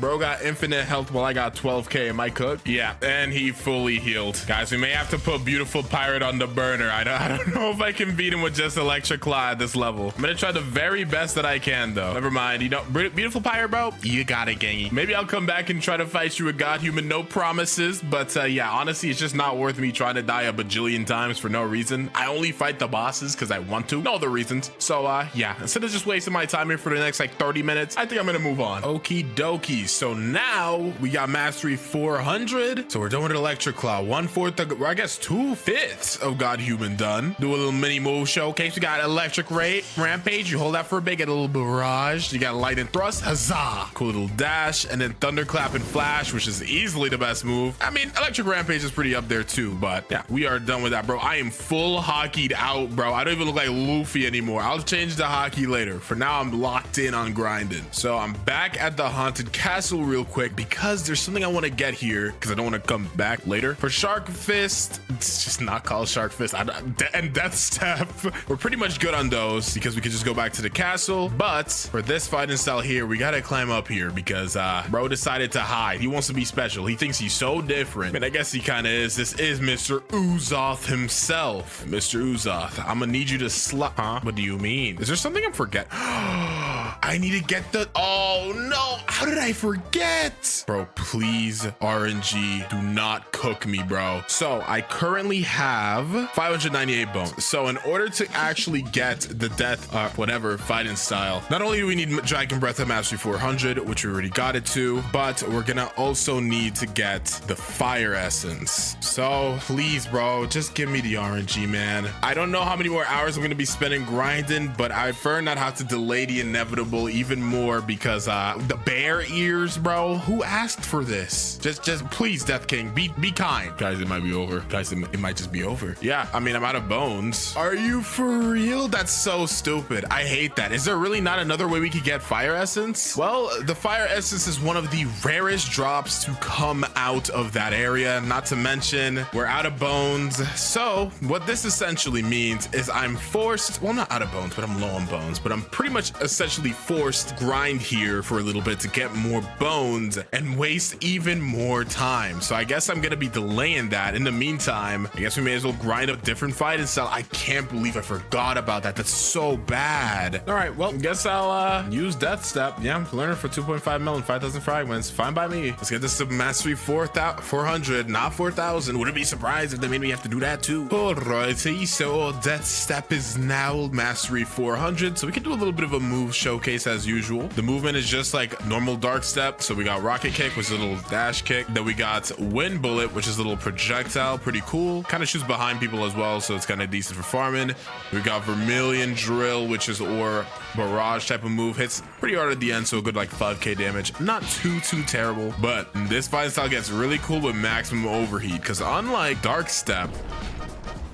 Bro got infinite health while I got 12k. Am I cooked? Yeah, and he fully healed. Guys, we may have to put Beautiful Pirate on the burner. I don't know if I can beat him with just electric claw at this level. I'm gonna try the very best that I can though. Never mind, you know, Beautiful Pirate, bro, you got it, gangy. Maybe I'll come back and try to fight you with God Human. No promises, but yeah, honestly, it's just not worth me trying to die a bajillion times for no reason. I only fight the bosses because I want to. No other reasons. So yeah, instead of just wasting my time here for the next like 30 minutes, I think I'm gonna move on. Okie dokie. So now we got mastery 400. So we're done with electric claw. 1/4 of, or I guess 2/5 of God Human done. Do a little mini move showcase. We got electric rampage. You hold that for a bit, get a little barrage. You got light and thrust. Huzzah. Cool little dash. And then thunderclap and flash, which is easily the best move. I mean, electric rampage is pretty up there too, but yeah, we are done with that, bro. I am full hockeyed out, bro. I don't even look like Luffy anymore. I'll change the hockey later. For now, I'm locked in on grinding. So I'm back at the haunted castle real quick because there's something I want to get here because I don't want to come back later. For Shark Fist, it's just not called Shark Fist, and Death Step. We're pretty much good on those because we could just go back to the castle. But for this fighting style here, we got to climb up here because bro decided to hide. He wants to be special. He thinks he's so different. And I guess he kind of is. This is Mr. Uzoth himself. Mr. Uzoth, I'm gonna need you to huh? What do you mean? Is there something I'm forgetting? I need to get the, oh no, how did I forget? Bro, please, RNG, do not cook me, bro. So I currently have 598 bones. So in order to actually get the death, whatever fighting style, not only do we need Dragon Breath at mastery 400, which we already got it to, but we're gonna also need to get the fire essence. So please, bro, just give me the RNG, man. I don't know how many more hours I'm gonna be spending grinding, but I prefer not have to delay the inevitable even more because the bear ears, bro, who asked for this? Just please, Death King, be kind. Guys, it might be over. Guys, it might just be over. Yeah, I mean, I'm out of bones. Are you for real? That's so stupid. I hate that. Is there really not another way we could get fire essence? Well, the fire essence is one of the rarest drops to come out of that area. Not to mention, we're out of bones. So what this essentially means is I'm forced, well, I'm not out of bones, but I'm low on bones, but I'm pretty much essentially forced grind here for a little bit to get more bones and waste even more time. So I guess I'm gonna be delaying that. In the meantime, I guess we may as well grind up different fighting style. I can't believe I forgot about that. That's so bad. All right, well, guess I'll use Death Step. Yeah, learner for 2.5 mil and 5,000 fragments. Fine by me. Let's get this to mastery 400, not 4,000. Wouldn't be surprised if they made me have to do that too. Alrighty, so Death Step is now mastery 400. So we can do a little bit of a move showcase as usual. The movement is just like normal Dark Step. So we got Rocket Kick, which is a little dash kick. Then we got Wind Bullet, which is a little projectile. Pretty cool. Kind of shoots behind people as well, so it's kind of decent for farming. We got Vermilion Drill, which is or barrage type of move. Hits pretty hard at the end, so a good like 5k damage. Not too terrible, but this fighting style gets really cool with maximum overheat because unlike Dark Step,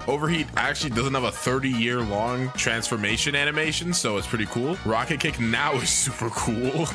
Overheat actually doesn't have a 30-year long transformation animation, so it's pretty cool. Rocket Kick now is super cool.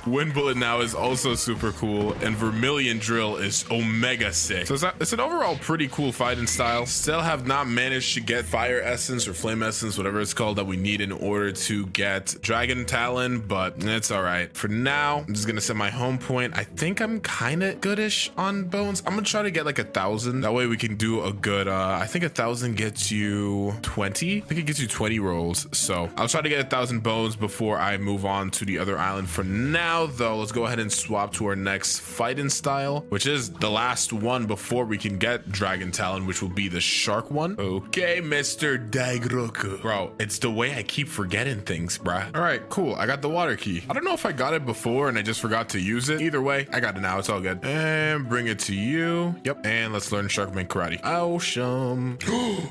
Wind Bullet now is also super cool, and Vermilion Drill is omega sick. So it's an overall pretty cool fighting style. Still have not managed to get Fire Essence or Flame Essence, whatever it's called, that we need in order to get Dragon Talon, but it's all right. For now, I'm just gonna set my home point. I think I'm kind of goodish on bones. I'm gonna try to get like 1,000. That way we can do a good, I think 1,000 1,000 gets you 20. I think it gets you 20 rolls. So I'll try to get 1,000 bones before I move on to the other island. For now, though, let's go ahead and swap to our next fighting style, which is the last one before we can get Dragon Talon, which will be the shark one. Okay, Mr. Dagroku. Bro, it's the way I keep forgetting things, bruh. All right, cool. I got the water key. I don't know if I got it before and I just forgot to use it. Either way, I got it now. It's all good. And bring it to you. Yep. And let's learn Sharkman Karate. Ocean.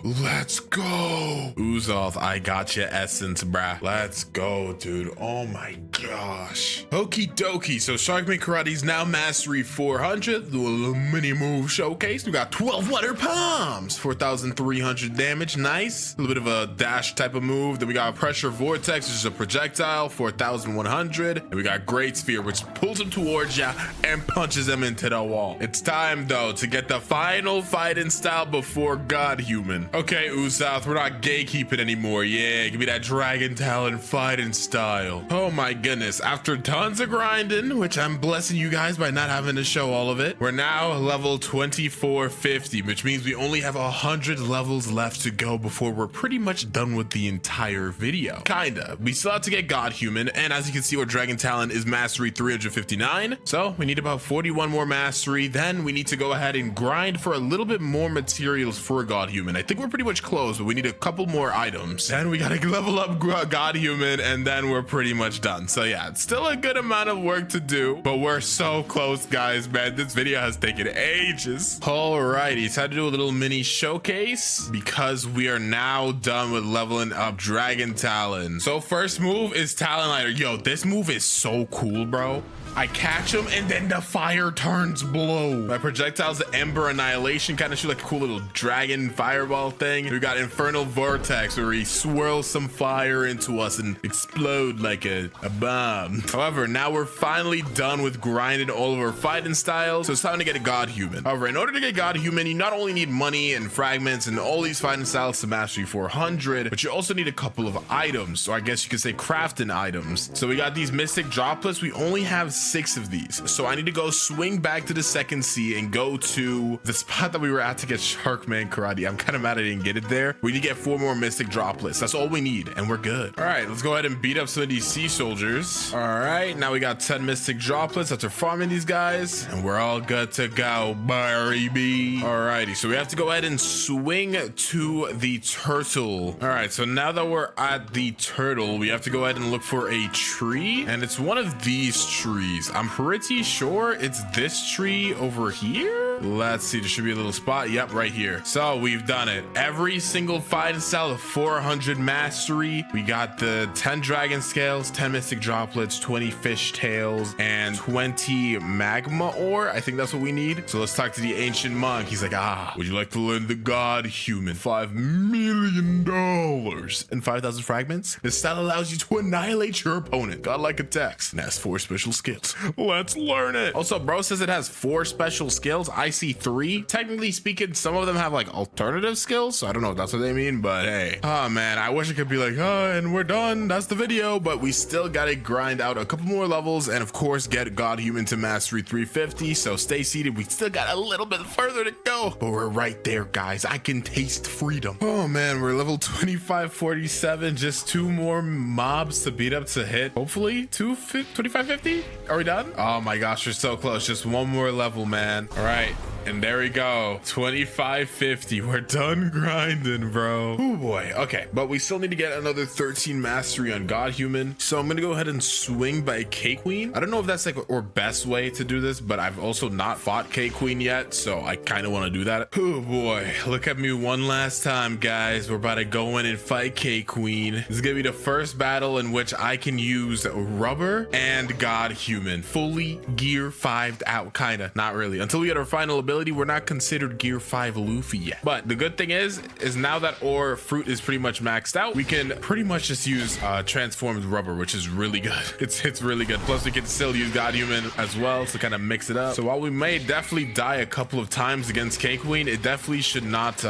Let's go. Uzoth, I got your essence, bruh. Let's go, dude. Oh my gosh. Okie dokie. So Sharkman Karate is now mastery 400. Do a little mini move showcase. We got 12 water palms. 4,300 damage. Nice. A little bit of a dash type of move. Then we got pressure vortex, which is a projectile. 4,100. And we got great sphere, which pulls him towards ya and punches him into the wall. It's time though to get the final fighting style before God Human. Okay, Usoth, we're not gatekeeping anymore. Yeah, give me that Dragon Talon fighting style. Oh my goodness. After tons of grinding, which I'm blessing you guys by not having to show all of it, we're now level 2450, which means we only have 100 levels left to go before we're pretty much done with the entire video. Kinda. We still have to get God Human, and as you can see, our Dragon Talon is mastery 359. So we need about 41 more mastery. Then we need to go ahead and grind for a little bit more materials for God Human. I think we're pretty much close, but we need a couple more items. Then we gotta level up God Human, and then we're pretty much done. So yeah, it's still a good amount of work to do, but we're so close, guys, man. This video has taken ages. Alrighty, time to do a little mini showcase because we are now done with leveling up Dragon Talon. So first move is Talon Lighter. Yo, this move is so cool, bro. I catch him and then the fire turns blue. My projectile's the Ember Annihilation, kind of shoot like a cool little dragon fireball thing. We got Infernal Vortex where he swirls some fire into us and explode like a bomb. However, now we're finally done with grinding all of our fighting styles, so it's time to get a God Human. However, in order to get God Human, you not only need money and fragments and all these fighting styles to mastery 400, but you also need a couple of items, or I guess you could say crafting items. So we got these Mystic Droplets. We only have 6 of these, so I need to go swing back to the second sea and go to the spot that we were at to get Sharkman Karate. I'm kind of mad I didn't get it there. We need to get 4 more Mystic Droplets. That's all we need, and we're good. All right, let's go ahead and beat up some of these sea soldiers. All right, now we got 10 Mystic Droplets after farming these guys, and we're all good to go, baby. All righty, so we have to go ahead and swing to the turtle. All right, so now that we're at the turtle, we have to go ahead and look for a tree, and it's one of these trees. I'm pretty sure it's this tree over here. Let's see, there should be a little spot. Yep, right here. So we've done it. Every single fighting style of 400 mastery. We got the 10 dragon scales, 10 mystic droplets, 20 fish tails, and 20 magma ore. I think that's what we need. So let's talk to the ancient monk. He's like, would you like to learn the God Human? $5 million and 5,000 fragments. This style allows you to annihilate your opponent. Godlike attacks and has 4 special skills. Let's learn it. Also, bro says it has 4 special skills. I see 3. Technically speaking, some of them have like alternative skills, so I don't know if that's what they mean, but hey. Oh man, I wish I could be like, and we're done, that's the video, but we still gotta grind out a couple more levels and of course get God Human to mastery 350. So stay seated, we still got a little bit further to go, but we're right there, guys. I can taste freedom. Oh man, we're level 2547, just 2 more mobs to beat up to hit hopefully 2550. Are we done? Oh my gosh, we're so close. Just 1 more level, man. All right, and there we go. 2550. We're done grinding, bro. Oh boy. Okay, but we still need to get another 13 mastery on God Human. So I'm gonna go ahead and swing by K Queen. I don't know if that's like our best way to do this, but I've also not fought K Queen yet, so I kind of want to do that. Oh boy, look at me one last time, guys. We're about to go in and fight K Queen. This is gonna be the first battle in which I can use rubber and God Human fully gear 5'd out. Kind of, not really, until we get our final ability. We're not considered gear 5 Luffy yet, but the good thing is now that our fruit is pretty much maxed out, we can pretty much just use transformed rubber, which is really good. It's really good. Plus we can still use God Human as well to kind of mix it up. So while we may definitely die a couple of times against K Queen, it definitely should not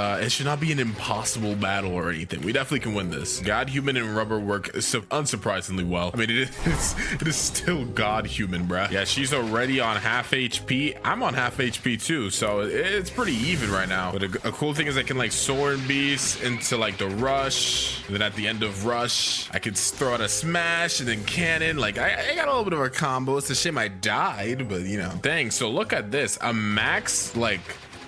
be an impossible battle or anything. We definitely can win this. God Human and rubber work unsurprisingly well. I mean, it is still God Human, bruh. Yeah, she's already on half HP. I'm on half HP too, so it's pretty even right now. But a cool thing is I can like soar and beast into like the rush, and then at the end of rush I could throw out a smash and then cannon. Like I got a little bit of a combo. It's a shame I died, but you know, dang. So look at this, a max like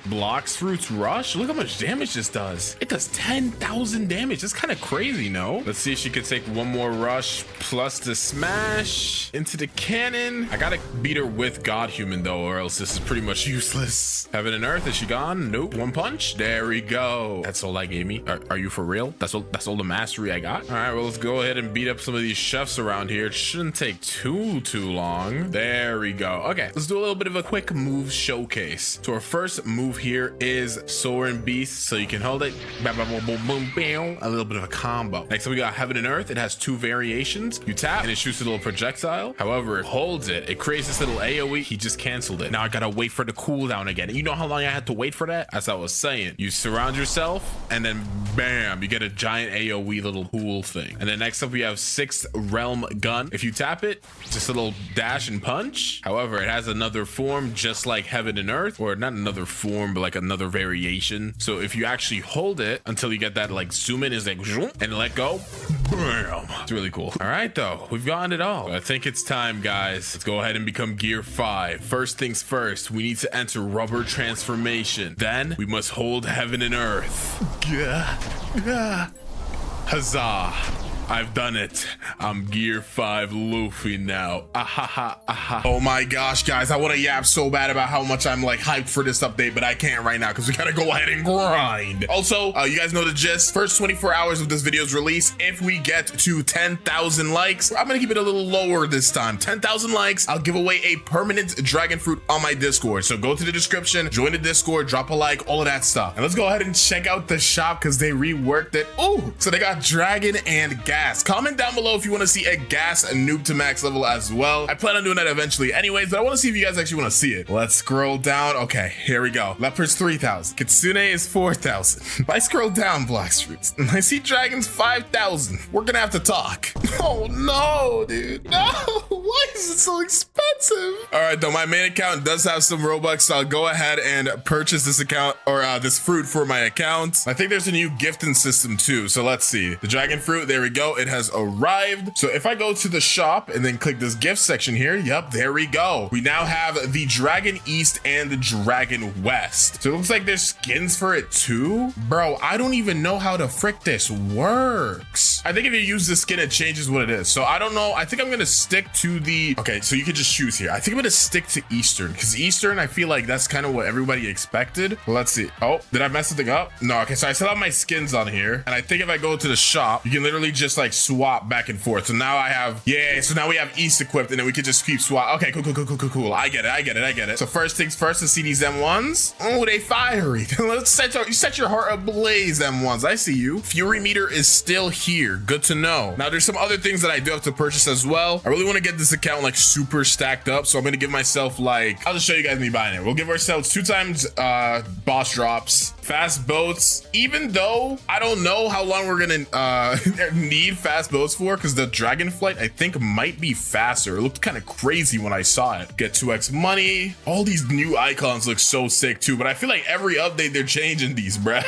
Blox Fruits rush. Look how much damage this does. It does 10,000 damage. That's kind of crazy, no? Let's see if she could take one more rush plus the smash into the cannon. I gotta beat her with God Human though, or else this is pretty much useless. Heaven and Earth, is she gone? Nope. One punch. There we go. That's all I gave me. Are you for real? That's all the mastery I got. All right, well, let's go ahead and beat up some of these chefs around here. It shouldn't take too long. There we go. Okay, let's do a little bit of a quick move showcase. So our first move here is Soar and Beast, so you can hold it. Bam, bam, boom, boom, boom, bam. A little bit of a combo. Next up we got Heaven and Earth. It has two variations. You tap and it shoots a little projectile. However, it holds it. It creates this little AoE. He just canceled it. Now I gotta wait for the cooldown again. And you know how long I had to wait for that? As I was saying, you surround yourself and then bam, you get a giant AoE little pool thing. And then next up we have Sixth Realm Gun. If you tap it, just a little dash and punch. However, it has another form just like Heaven and Earth, or not another form, but like another variation. So if you actually hold it until you get that like zoom in, is like and let go, bam. It's really cool. All right though, we've gotten it all. I think it's time, guys. Let's go ahead and become gear 5. First things first, we need to enter rubber transformation. Then we must hold Heaven and Earth. Huzzah. I've done it. I'm gear 5 Luffy now. Oh my gosh, guys, I want to yap so bad about how much I'm like hyped for this update, but I can't right now because we gotta go ahead and grind. Also, you guys know the gist. First 24 hours of this video's release, if we get to 10,000 likes, I'm gonna keep it a little lower this time. 10,000 likes, I'll give away a permanent dragon fruit on my Discord. So go to the description, join the Discord, drop a like, all of that stuff. And let's go ahead and check out the shop because they reworked it. Oh, so they got dragon and gas. Comment down below if you want to see a gas noob to max level as well. I plan on doing that eventually anyways, but I want to see if you guys actually want to see it. Let's scroll down. Okay, here we go. Leopard's 3,000. Kitsune is 4,000. If I scroll down, Blox Fruits, and I see dragons 5,000. We're gonna have to talk. Oh no, dude. No, why is it so expensive? All right, though, my main account does have some Robux, so I'll go ahead and purchase this account or this fruit for my account. I think there's a new gifting system too, so let's see. The dragon fruit, there we go. It has arrived. So if I go to the shop and then click this gift section here, yep, there we go. We now have the Dragon East and the Dragon West. So it looks like there's skins for it too. Bro, I don't even know how the frick this works. I think if you use the skin, it changes what it is. So I don't know. I think I'm gonna stick to the, okay, so you can just choose here. I think I'm gonna stick to Eastern because Eastern, I feel like that's kind of what everybody expected. Well, let's see. Oh, did I mess something up? No, okay, so I still have my skins on here. And I think if I go to the shop, you can literally just like swap back and forth. So now I have, yeah, so now we have East equipped and then we can just keep swap. Okay, cool. I get it. So first things first, to see these M1s. Oh, they fiery. Let's set your heart ablaze, M1s. I see you. Fury meter is still here. Good to know. Now there's some other things that I do have to purchase as well. I really want to get this account like super stacked up. So I'm going to give myself like, I'll just show you guys me buying it. We'll give ourselves 2 times boss drops, fast boats, even though I don't know how long we're going to need fast boats for, because the Dragonflight I think might be faster. It looked kind of crazy when I saw it. Get 2x money. All these new icons look so sick too, but I feel like every update they're changing these, bruh.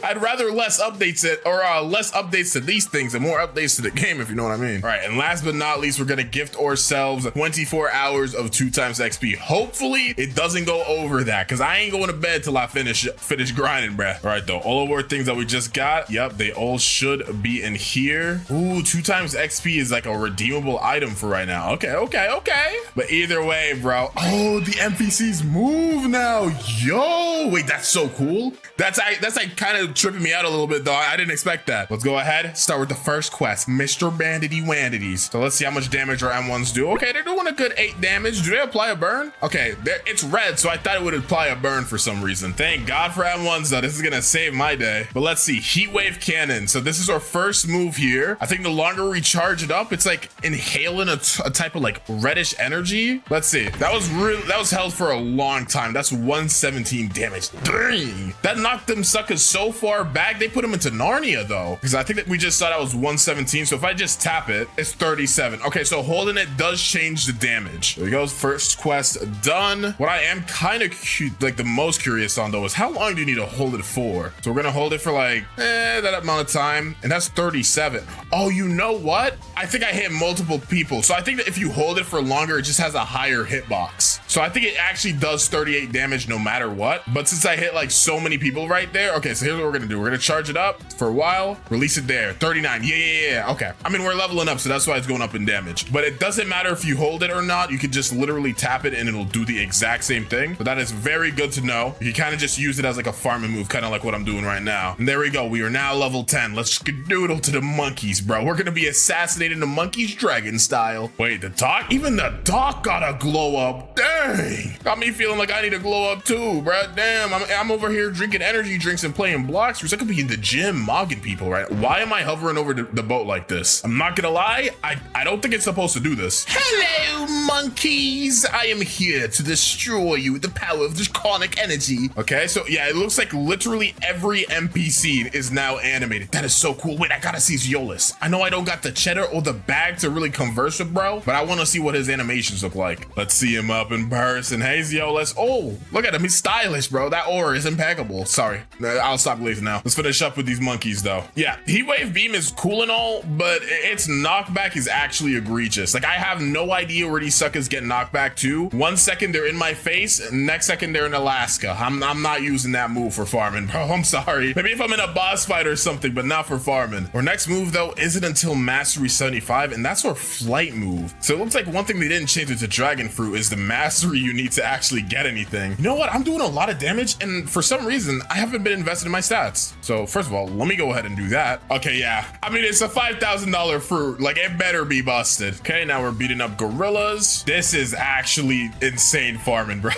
I'd rather less updates less updates to these things and more updates to the game, if you know what I mean. All right, and last but not least, we're gonna gift ourselves 24 hours of 2 times XP. Hopefully it doesn't go over that, because I ain't going to bed till I finish grinding, bruh. All right, though, all of our things that we just got, yep, they all should be in here. Ooh, 2 times XP is like a redeemable item for right now. Okay. But either way, bro. Oh, the NPCs move now. Yo, wait, that's so cool. That's like kind of tripping me out a little bit though. I didn't expect that. Let's go ahead, start with the first quest, Mr. Bandity Wandities. So let's see how much damage our M1s do. Okay, they're doing a good 8 damage. Do they apply a burn? Okay, it's red, so I thought it would apply a burn for some reason. Thank God for M1s though. This is gonna save my day. But let's see, Heat Wave Cannon. So this is our first move here. I think the longer we charge it up, it's like inhaling a type of like reddish energy. Let's see. That was held for a long time. That's 117 damage. Dang, that knocked them suckers so far far back. They put him into Narnia though, because I think that we just saw that was 117. So if I just tap it, it's 37. Okay, so holding it does change the damage. There we go. First quest done. What I am kind of like the most curious on though is how long do you need to hold it for? So we're gonna hold it for like that amount of time, and that's 37. Oh, you know what? I think I hit multiple people. So I think that if you hold it for longer, it just has a higher hitbox. So I think it actually does 38 damage no matter what. But since I hit like so many people right there, okay, so here's what we're gonna do. We're gonna charge it up for a while, release it there. 39. Yeah. Okay. I mean, we're leveling up, so that's why it's going up in damage. But it doesn't matter if you hold it or not. You can just literally tap it and it'll do the exact same thing. But that is very good to know. You can kind of just use it as like a farming move, kind of like what I'm doing right now. And there we go. We are now level 10. Let's skedoodle to the monkeys, bro. We're gonna be assassinating the monkeys dragon style. Wait, the dock? Even the dock got a glow up. Dang. Got me feeling like I need to glow up too, bro. Damn, I'm over here drinking energy drinks and playing blocks. I could be in the gym mogging people, right? Why am I hovering over the boat like this? I'm not gonna lie, I don't think it's supposed to do this. Hello, monkeys. I am here to destroy you with the power of draconic energy. Okay, so yeah, it looks like literally every NPC is now animated. That is so cool. Wait, I gotta see Zeolus. I know I don't got the cheddar or the bag to really converse with bro, but I want to see what his animations look like. Let's see him up in person. Hey, Zeolus. Oh, look at him. He's stylish, bro. That aura is impeccable. Sorry, I'll stop glazing now. Let's finish up with these monkeys though. Yeah, Heat Wave Beam is cool and all, but its knockback is actually egregious. Like, I have no idea where these suckers get knocked back to. 1 second they're in my face, next second they're in Alaska. I'm not using that move for farming, bro. I'm sorry. Maybe if I'm in a boss fight or something, but not for farming. Our next move though isn't until Mastery 75, and that's our flight move. So it looks like one thing they didn't change with the Dragon Fruit is the mastery you need to actually get anything. You know what? I'm doing a lot of damage, and for some reason, I haven't been invested in my stats. So first of all, let me go ahead and do that. Okay, yeah. I mean, it's a $5,000 fruit. Like, it better be busted. Okay, now we're beating up gorillas. This is actually insane farming, bro.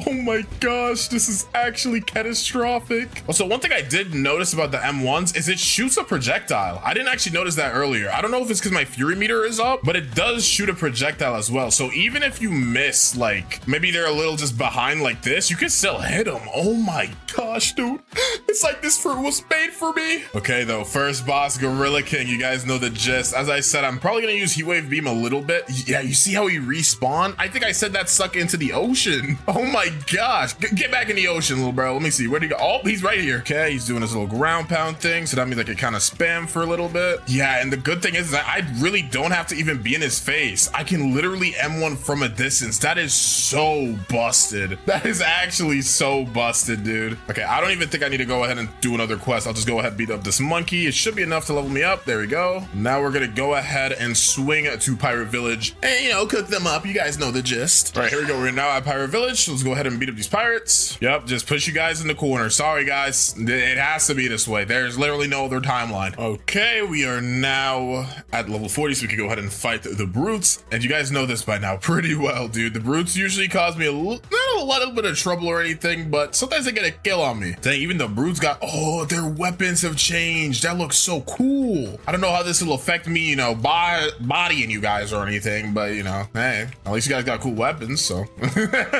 Oh my gosh, this is actually catastrophic. Also, one thing I did notice about the M1s is it shoots a projectile. I didn't actually notice that earlier. I don't know if it's because my fury meter is up, but it does shoot a projectile as well. So even if you miss, like, maybe they're a little just behind like this, you can still hit them. Oh my gosh, dude. It's like this fruit was made for me. Okay, though, first boss, Gorilla King. You guys know the gist. As I said, I'm probably gonna use Heat Wave Beam a little bit. Yeah, you see how he respawned? I think I said that suck into the ocean. Oh my gosh. Get back in the ocean, little bro. Let me see. Where'd he go? Oh, he's right here. Okay, he's doing his little ground pound thing. So that means I can kind of spam for a little bit. Yeah, and the good thing is that I really don't have to even be in his face. I can literally M1 from a distance. That is so busted. That is actually so busted, dude. Okay, I don't even think I need to go ahead and do another quest. I'll just go ahead and beat up this monkey. It should be enough to level me up. There we go. Now we're gonna go ahead and swing to Pirate Village and, you know, cook them up. You guys know the gist. All right, here we go. We're now at Pirate Village. So let's go ahead and beat up these pirates. Yep, just push you guys in the corner. Sorry, guys. It has to be this way. There's literally no other timeline. Okay, we are now at level 40, so we can go ahead and fight the brutes. And you guys know this by now pretty well, dude. The brutes usually cause me not a little bit of trouble or anything, but sometimes they get a kill on me. Dang, even the brutes got, oh, their weapons have changed. That looks so cool. I don't know how this will affect me, you know, bodying you guys or anything, but, you know, hey, at least you guys got cool weapons, so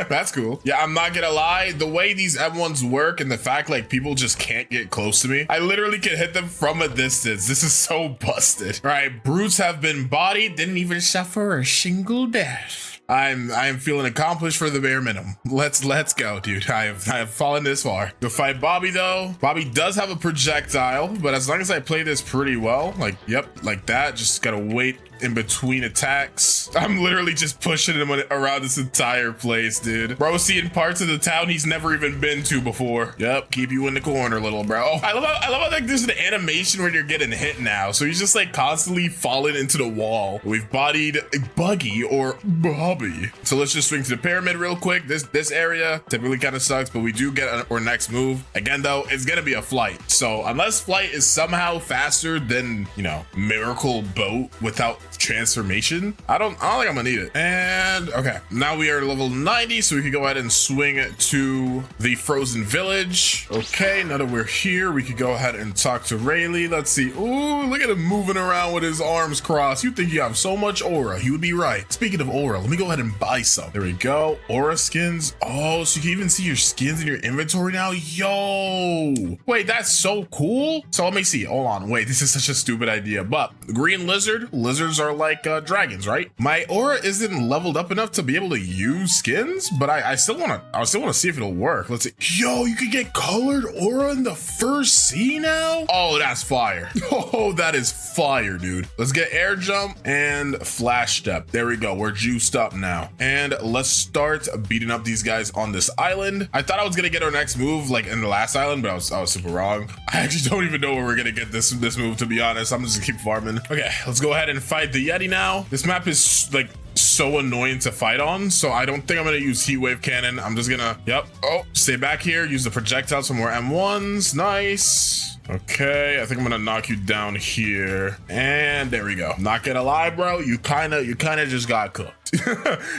that's cool. Yeah, I'm not gonna lie, the way these M1s work and the fact like people just can't get close to me, I literally can hit them from a distance. This is so busted. All right, brutes have been bodied, didn't even suffer a single death. I am feeling accomplished for the bare minimum. Let's go, dude. I have fallen this far. To fight Bobby though, Bobby does have a projectile, but as long as I play this pretty well, like, yep, like that, just gotta wait in between attacks. I'm literally just pushing him around this entire place, dude. Bro, seeing parts of the town he's never even been to before. Yep, keep you in the corner, little bro. Oh, I love how like there's an animation where you're getting hit now. So he's just like constantly falling into the wall. We've bodied Buggy or Bobby. So let's just swing to the pyramid real quick. This area typically kind of sucks, but we do get our next move. Again, though, it's gonna be a flight. So unless flight is somehow faster than, you know, Miracle Boat without transformation. I don't think I'm gonna need it. And okay, now we are level 90, so we can go ahead and swing to the frozen village. Okay, now that we're here, we could go ahead and talk to Rayleigh. Let's see. Ooh, look at him moving around with his arms crossed. You think you have so much aura. You would be right. Speaking of aura, let me go ahead and buy some. There we go. Aura skins. Oh, so you can even see your skins in your inventory now. Yo, wait, that's so cool. So let me see. Hold on. Wait, this is such a stupid idea, but green lizards are like dragons, right? My aura isn't leveled up enough to be able to use skins, but I still want to see if it'll work. Let's see. Yo, you can get colored aura in the first sea now. Oh, that's fire. Oh, that is fire, dude. Let's get air jump and flash step. There we go. We're juiced up now, and let's start beating up these guys on this island. I thought I was gonna get our next move like in the last island, but I was super wrong. I actually don't even know where we're gonna get this move, to be honest. I'm just gonna keep farming. Okay, let's go ahead and fight the Yeti now. This map is like so annoying to fight on, so I don't think I'm gonna use heat wave cannon. I'm just gonna stay back here, use the projectiles for more M1s. Nice. Okay, I think I'm gonna knock you down here, and there we go. Not gonna lie, bro, you kind of just got cooked.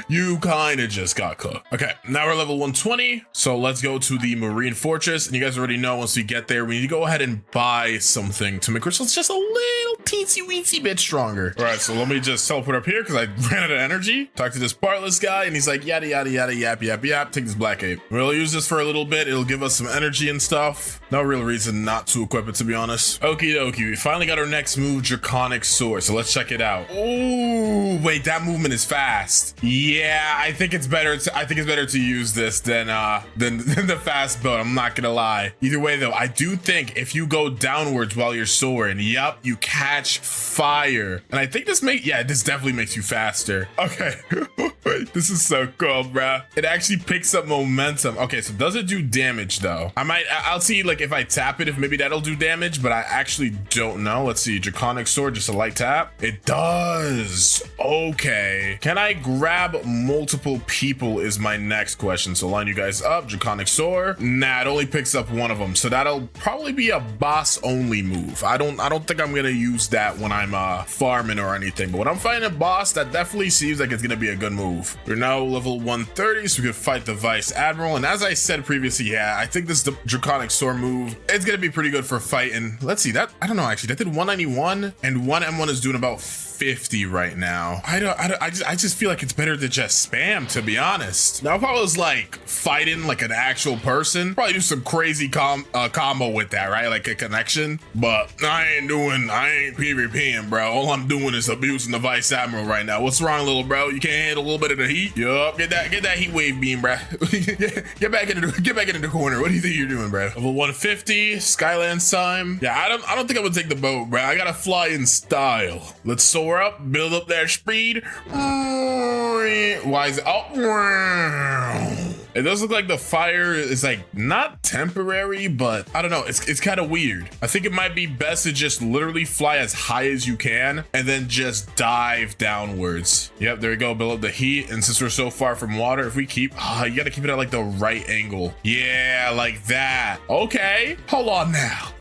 You kind of just got cooked. Okay, now we're level 120, so let's go to the marine fortress. And you guys already know, once we get there, we need to go ahead and buy something to make ourselves just a little teensy weensy bit stronger. All right, so let me just teleport up here because I ran out of energy. Talk to this partless guy, and he's like, yada yada yada yap yap yap. Take this black ape. We'll use this for a little bit. It'll give us some energy and stuff. No real reason not to equip it, to be honest. Okie dokie, we finally got our next move, Draconic Sword. So let's check it out. Oh, wait, that movement is fast. Yeah, I think it's better to use this than the fast build. I'm not gonna lie. Either way though, I do think if you go downwards while you're soaring, yup, you catch fire. And I think this definitely makes you faster. Okay. This is so cool, bruh. It actually picks up momentum. Okay, so does it do damage though? I'll see like if I tap it, if maybe that'll do damage, but I actually don't know. Let's see, Draconic Sword, just a light tap. It does. Okay. Can I grab multiple people is my next question. So line you guys up, Draconic Sword. Nah, it only picks up one of them. So that'll probably be a boss only move. I don't think I'm gonna use that when I'm farming or anything, but when I'm fighting a boss, that definitely seems like it's gonna be a good move. We're now level 130, so we can fight the Vice Admiral. And as I said previously, yeah, I think this Draconic Sword move, it's gonna be pretty good for fighting. Let's see, that I don't know actually. That did 191, and one M1 is doing about 50 right now. I just feel like it's better to just spam, to be honest. Now if I was like fighting like an actual person, probably do some crazy combo with that, right? Like a connection. But I ain't PvPing, bro. All I'm doing is abusing the Vice Admiral right now. What's wrong, little bro? You can't handle a little bit of the heat? Yup, get that heat wave beam, bro. get back into the corner. What do you think you're doing, bro? Level 150, Skylands time. Yeah, I don't think I would take the boat, bro. I gotta fly in style. Let's soar up, build up that speed. Why is it? Oh, it does look like the fire is like not temporary, but I don't know. It's kind of weird. I think it might be best to just literally fly as high as you can and then just dive downwards. Yep, there we go. Build up the heat. And since we're so far from water, if we keep, you gotta keep it at like the right angle. Yeah, like that. Okay. Hold on now.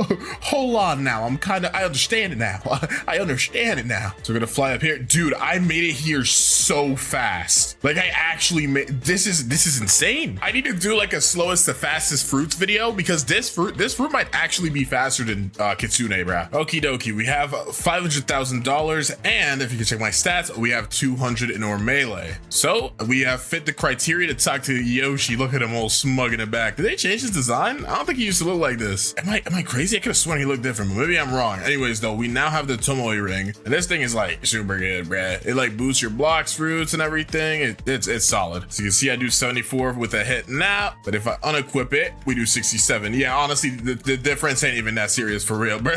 Hold on now. I understand it now. I understand it now. So we're gonna fly up here. Dude, I made it here so fast. Like I actually made, this is insane. I need to do like a slowest to fastest fruits video because this fruit might actually be faster than Kitsune, bruh. Okie dokie, we have $500,000, and if you can check my stats, we have 200 in our melee. So we have fit the criteria to talk to Yoshi. Look at him all smug in the back. Did they change his design? I don't think he used to look like this. Am I crazy? I could have sworn he looked different, but maybe I'm wrong. Anyways though, we now have the Tomoe ring, and this thing is like super good, bruh. It like boosts your blocks, fruits, and everything. It's solid. So you can see I do 74 with a hit now, but if I unequip it, we do 67. Yeah, honestly, the difference ain't even that serious for real, bro.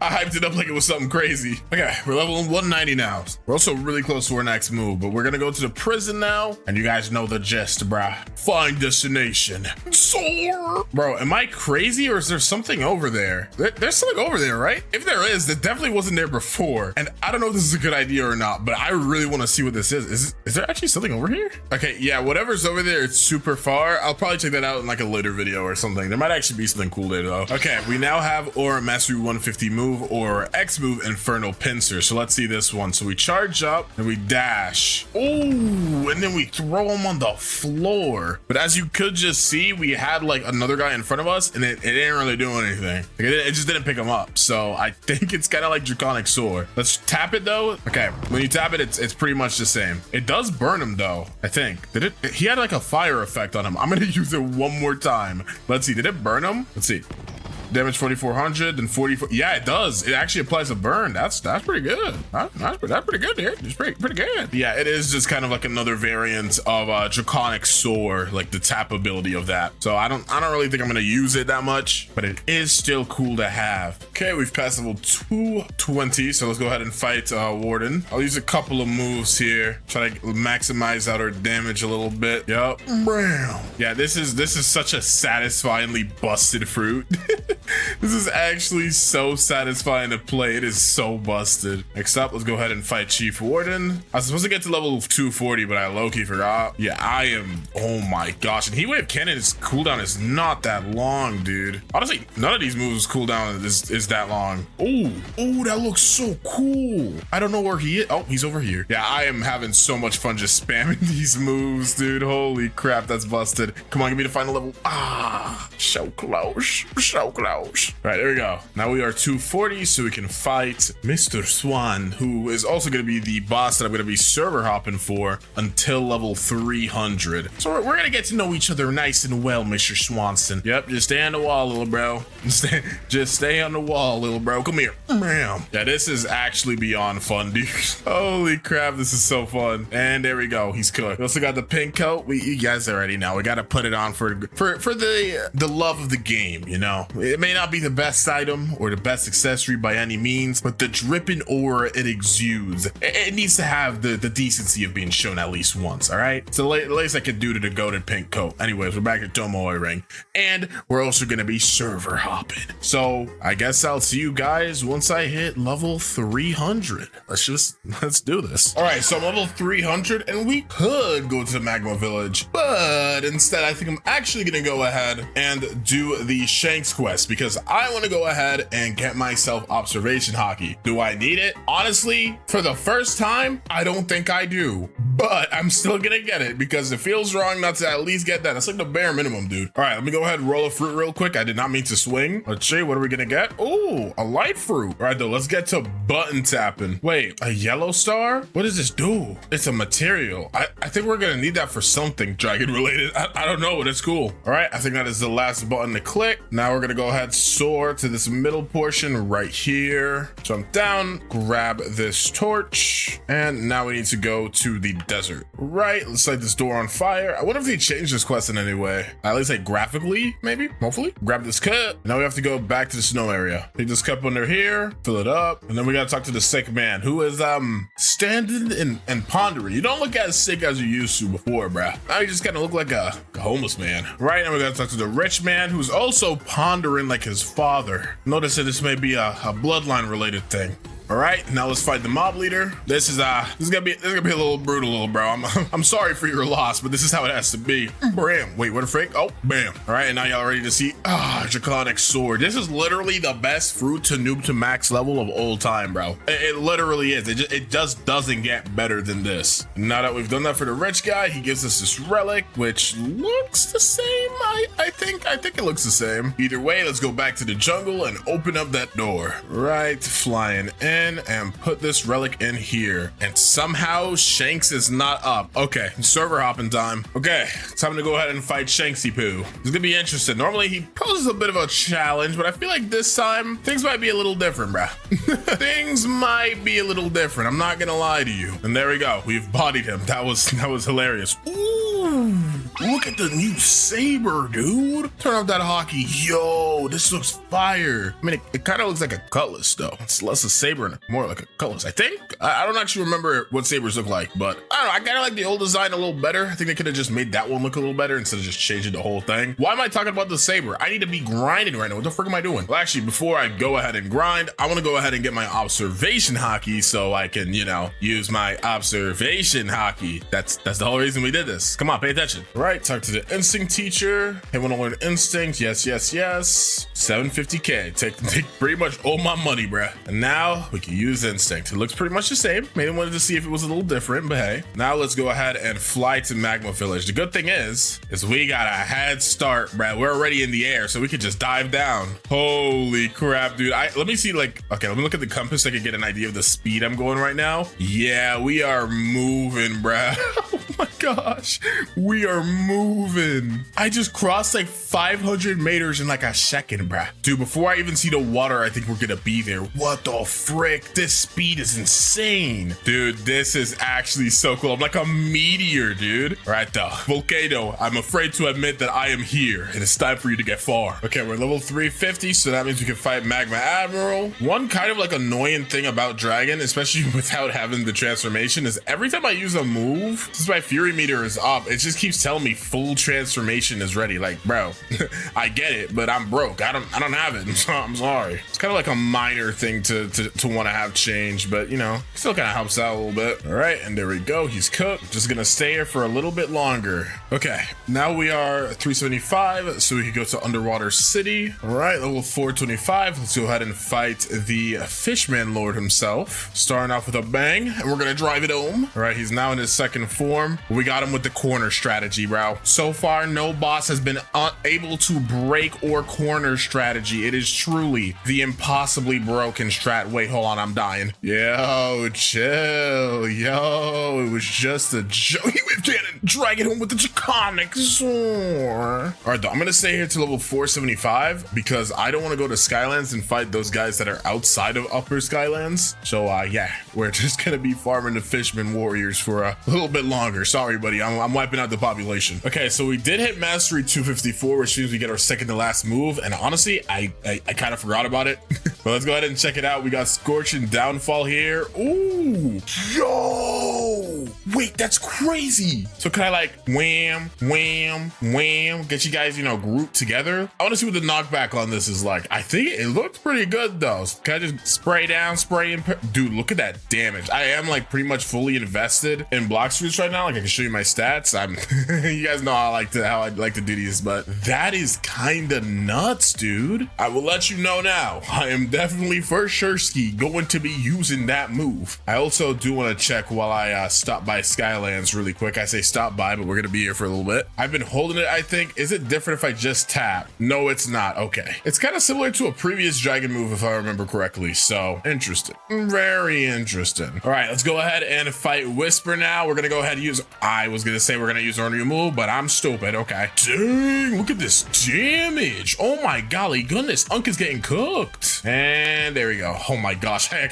I hyped it up like it was something crazy. Okay, we're level 190 now. We're also really close to our next move, but we're gonna go to the prison now, and you guys know the gist, bro. Find destination. Soar. Bro, am I crazy or is there something over there? There's something over there, right? If there is, that definitely wasn't there before, and I don't know if this is a good idea or not, but I really want to see what this is. Is there actually something over here? Okay, yeah, whatever's over there, it's super super far. I'll probably check that out in like a later video or something. There might actually be something cool there though. Okay, we now have Aura Mastery 150 move or X move Infernal Pincer. So let's see this one. So we charge up and we dash. Ooh, and then we throw him on the floor. But as you could just see, we had like another guy in front of us and it didn't really do anything. Like, it just didn't pick him up. So I think it's kind of like Draconic Sword. Let's tap it though. Okay, when you tap it, it's pretty much the same. It does burn him though, I think. Did it? He had like a fire effect on him. I'm gonna use it one more time. Let's see, did it burn him? Let's see. Damage 4,400 and 44. Yeah, it does. It actually applies a burn. That's pretty good. That's pretty good, dude. It's pretty good. Yeah, it is just kind of like another variant of Draconic Sword, like the tap ability of that. So I don't really think I'm gonna use it that much, but it is still cool to have. Okay, we've passed level 220, so let's go ahead and fight Warden. I'll use a couple of moves here, try to maximize out our damage a little bit. Yup. Yeah, this is such a satisfyingly busted fruit. This is actually so satisfying to play. It is so busted. Next up, let's go ahead and fight Chief Warden. I was supposed to get to level 240, but I low-key forgot. Yeah, I am. Oh my gosh. And Heat Wave Cannon's cooldown is not that long, dude. Honestly, none of these moves cooldown is that long. Oh, that looks so cool. I don't know where he is. Oh, he's over here. Yeah, I am having so much fun just spamming these moves, dude. Holy crap, that's busted. Come on, give me the final level. Ah, so close. So close. All right, there we go. Now we are 240, so we can fight Mr. Swan, who is also going to be the boss that I'm going to be server hopping for until level 300. So we're going to get to know each other nice and well, Mr. Swanson. Yep, just stay on the wall, little bro. Just stay on the wall, little bro. Come here. Yeah, this is actually beyond fun, dude. Holy crap, this is so fun. And there we go. He's cooked. We also got the pink coat. You guys already know. We got to put it on for the love of the game, you know. It may not be the best item or the best accessory by any means, but the dripping aura it exudes, it needs to have the decency of being shown at least once, all right? So the least I could do to the goated pink coat. Anyways, we're back at Tomoe Ring, and we're also going to be server hopping. So I guess I'll see you guys once I hit level 300. Let's do this. All right, so I'm level 300, and we could go to the Magma Village, but instead I think I'm actually going to go ahead and do the Shanks quest, because I want to go ahead and get myself observation hockey. Do I need it? Honestly, for the first time, I don't think I do, but I'm still gonna get it because it feels wrong not to at least get that. That's like the bare minimum, dude. All right, let me go ahead and roll a fruit real quick. I did not mean to swing. Let's see, what are we gonna get? Oh, a light fruit. All right, though, let's get to button tapping. Wait, a yellow star? What does this do? It's a material. I think we're gonna need that for something dragon related. I don't know, but it's cool. All right, I think that is the last button to click. Now we're gonna go ahead, soar to this middle portion right here, jump down, grab this torch, and now we need to go to the desert. Right, let's light this door on fire. I wonder if they changed this quest in any way, at least like graphically, maybe, hopefully. Grab this cup. Now we have to go back to the snow area. Take this cup under here, fill it up, and then we gotta talk to the sick man who is standing and pondering. You don't look as sick as you used to before, bruh. Now you just kind of look like a homeless man. Right, now we gotta talk to the rich man who's also pondering like his father. Notice that this may be a bloodline related thing. All right, now let's fight the mob leader. This is gonna be a little brutal, little bro. I'm sorry for your loss, but this is how it has to be. Bam. Wait, what a freak? Oh, bam. All right, and now y'all ready to see Draconic Sword. This is literally the best fruit to noob to max level of all time, bro. It literally is. It just doesn't get better than this. Now that we've done that for the rich guy, he gives us this relic, which looks the same. I think it looks the same. Either way, let's go back to the jungle and open up that door. Right, flying in. And put this relic in here, and somehow Shanks is not up. Okay, server hopping time. Okay, time to go ahead and fight Shanksy Poo. It's gonna be interesting. Normally he poses a bit of a challenge, but I feel like this time things might be a little different, bruh. Things might be a little different. I'm not gonna lie to you. And there we go. We've bodied him. That was hilarious. Ooh, look at the new saber, dude. Turn off that hockey. Yo, this looks fire. I mean, it kind of looks like a cutlass though. It's less a saber and more like a cutlass, I think. I don't actually remember what sabers look like, but I don't know. I kind of like the old design a little better. I think they could have just made that one look a little better instead of just changing the whole thing. Why am I talking about the saber? I need to be grinding right now. What the frick am I doing? Well, actually, before I go ahead and grind, I want to go ahead and get my observation hockey so I can, you know, use my observation hockey. That's the whole reason we did this. Come Come on, pay attention. All right, talk to the instinct teacher. Hey, want to learn instinct? Yes, yes, yes. 750K. Take pretty much all my money, bruh. And now we can use instinct. It looks pretty much the same. Maybe wanted to see if it was a little different, but hey. Now let's go ahead and fly to Magma Village. The good thing is we got a head start, bruh. We're already in the air, so we could just dive down. Holy crap, dude. Let me see, like, okay, let me look at the compass so I can get an idea of the speed I'm going right now. Yeah, we are moving, bruh. Oh my gosh, we are moving. I just crossed like 500 meters in like a second, bruh. Dude, before I even see the water, I think we're gonna be there. What the frick? This speed is insane. Dude, this is actually so cool. I'm like a meteor, dude. All right, the volcano. I'm afraid to admit that I am here, and it's time for you to get far. Okay, we're level 350, so that means we can fight Magma Admiral. One kind of like annoying thing about Dragon, especially without having the transformation, is every time I use a move, since my Fury meter is up, it just keeps telling me full transformation is ready. Like, bro, I get it, but I'm broke. I don't have it. I'm sorry. It's kind of like a minor thing to want to have change, but you know, still kind of helps out a little bit. All right, and there we go. He's cooked. Just gonna stay here for a little bit longer. Okay, now we are 375, so we can go to Underwater City. All right, level 425. Let's go ahead and fight the Fishman Lord himself. Starting off with a bang, and we're gonna drive it home. All right, he's now in his second form. We got him with the corner strategy, bro. So far, no boss has been unable to break or corner strategy. It is truly the impossibly broken strat. Wait, hold on, I'm dying. Yo, chill. Yo, it was just a joke. He was getting drag it home with the draconic sword. All right, though, I'm gonna stay here to level 475 because I don't want to go to Skylands and fight those guys that are outside of Upper Skylands. So yeah, we're just gonna be farming the Fishman Warriors for a little bit longer. Sorry, buddy, I'm wiping out the population. Okay, so we did hit Mastery 254, which means we get our second to last move. And honestly, I kind of forgot about it. But let's go ahead and check it out. We got Scorch and Downfall here. Ooh, yo, wait, that's crazy. So can I like wham, wham, wham, get you guys, you know, grouped together? I want to see what the knockback on this is like. I think it looks pretty good though. Can I just spray down, spray in? Dude, look at that damage. I am like pretty much fully invested in Blox Fruits right now. Like I can show you my stats. You guys know how I like to do these, but that is kind of nuts, dude. I will let you know now. I am definitely for sure going to be using that move. I also do want to check while I stop by Skylands really quick. I say stop by, but we're gonna be here for a little bit. I've been holding it, I think. Is it different if I just tap? No, it's not. Okay. It's kind of similar to a previous dragon move if I remember correctly. So interesting. Very interesting. All right, let's go ahead and fight Whisper now. We're gonna go ahead and use, I was gonna say we're gonna use our new move, but I'm stupid. Okay. Dang, look at this damage. Oh my golly goodness. Unk is getting cooked. And there we go. Oh my gosh, I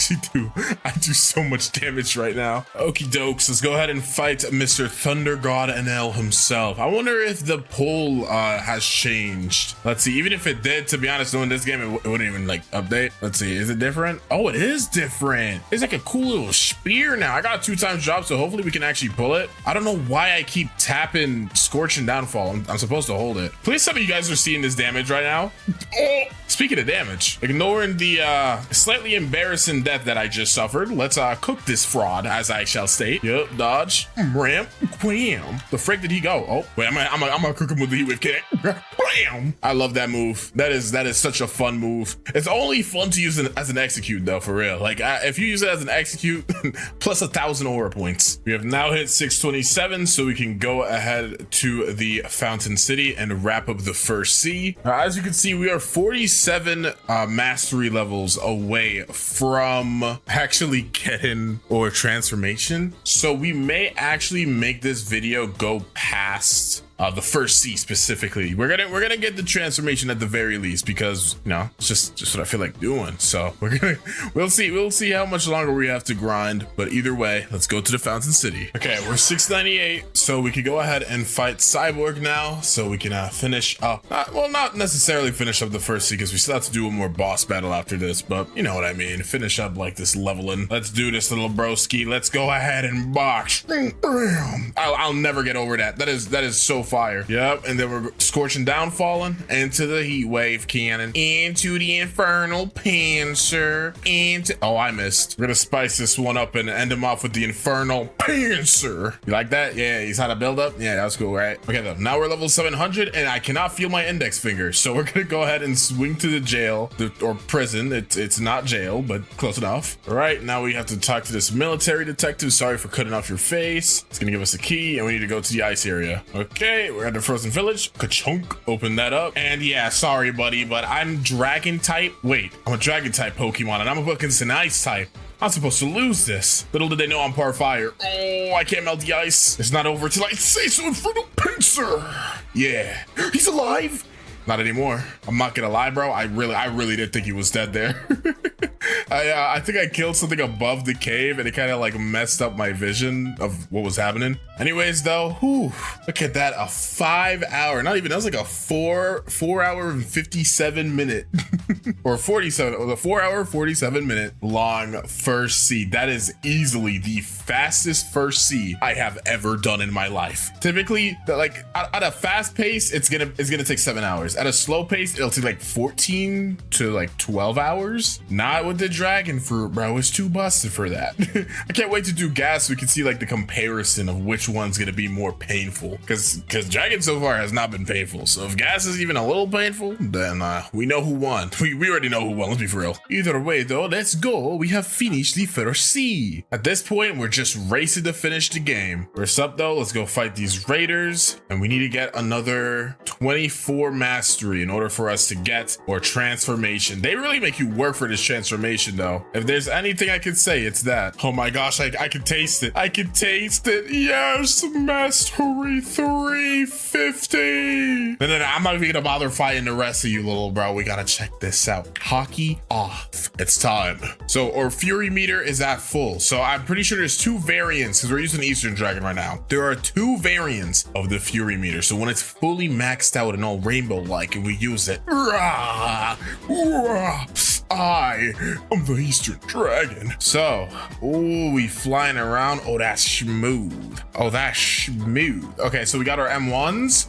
do so much damage right now. Okie dokes, let's go ahead and fight Mr. Thunder God NL himself. I wonder if the pull has changed. Let's see, even if it did, to be honest, knowing this game, it wouldn't even like update. Let's see, is it different? Oh, it is different. It's like a cool little spear now. I got a 2x drop, so hopefully we can actually pull it. I don't know why I keep tapping Scorch and Downfall. I'm supposed to hold it. Please tell me you guys are seeing this damage right now. Oh, speaking of damage, ignoring the slightly embarrassing death that I just suffered, let's cook this fraud, as I shall state. Yep, dodge, ramp, wham. The frick did he go? Oh, wait, I'm gonna cook him with the heat wave cannon. Bam! I love that move. That is such a fun move. It's only fun to use as an execute though, for real. Like if you use it as an execute, plus 1,000 aura points. We have now hit 627, so we can go ahead to the Fountain City and wrap up the first sea. As you can see, we are 47 mastery levels away from actually getting our transformation. So we may actually make this video go past the first sea specifically. We're gonna get the transformation at the very least, because you know it's just what I feel like doing. So we'll see how much longer we have to grind, but either way, let's go to the Fountain City. Okay, we're 698, so we could go ahead and fight Cyborg now, so we can finish up, well, not necessarily finish up the first sea, because we still have to do one more boss battle after this, but you know what I mean, finish up like this leveling. Let's do this, little broski. Let's go ahead and box. I'll never get over that. That is so fun fire. Yep, and then we're scorching down, falling into the heat wave cannon, into the infernal pincer, into... Oh, I missed. We're gonna spice this one up and end him off with the infernal pincer. You like that? Yeah, he's had a build up. Yeah, that was cool, right? Okay, though. Now we're level 700 and I cannot feel my index finger. So we're gonna go ahead and swing to the jail or prison. It's not jail, but close enough. All right, now we have to talk to this military detective. Sorry for cutting off your face. It's gonna give us a key and we need to go to the ice area. Okay, we're at the frozen village. Ka-chunk. Open that up. And yeah, sorry, buddy, but I'm dragon type. Wait, I'm a dragon type Pokemon and I'm against an ice type. I'm supposed to lose this. Little did they know I'm part fire. Oh, I can't melt the ice. It's not over till I say so, infernal pincer. Yeah, he's alive. Not anymore. I'm not gonna lie, bro. I really did think he was dead there. I think I killed something above the cave and it kind of like messed up my vision of what was happening. Anyways, though, whew, look at that, a 5 hour, not even, that was like a 4 hour and 57 minute or 47, the 4 hour, 47 minute long first seed. That is easily the fastest first seed I have ever done in my life. Typically, like at a fast pace, it's gonna take 7 hours. At a slow pace, it'll take like 14 to like 12 hours. Not with the dragon fruit, bro. It's too busted for that. I can't wait to do gas so we can see like the comparison of which one's gonna be more painful. Because dragon so far has not been painful. So if gas is even a little painful, then we know who won. We already know who won, let's be for real. Either way though, let's go. We have finished the first sea. At this point, we're just racing to finish the game. First up though, let's go fight these raiders. And we need to get another 24 mastery in order for us to get our transformation. They really make you work for this transformation though. If there's anything I could say, it's that. Oh my gosh, I can taste it. I can taste it. Yes, mastery 350. No, I'm not even gonna bother fighting the rest of you, little bro. We gotta check this out. Hockey off. It's time. So our fury meter is at full. So I'm pretty sure there's two variants because we're using Eastern Dragon right now. There are two variants of the fury meter. So when it's fully maxed out and all rainbow-like and we use it, I am the Eastern Dragon. So, oh, we flying around. Oh, that's smooth. Oh, that's smooth. Okay, so we got our M1s.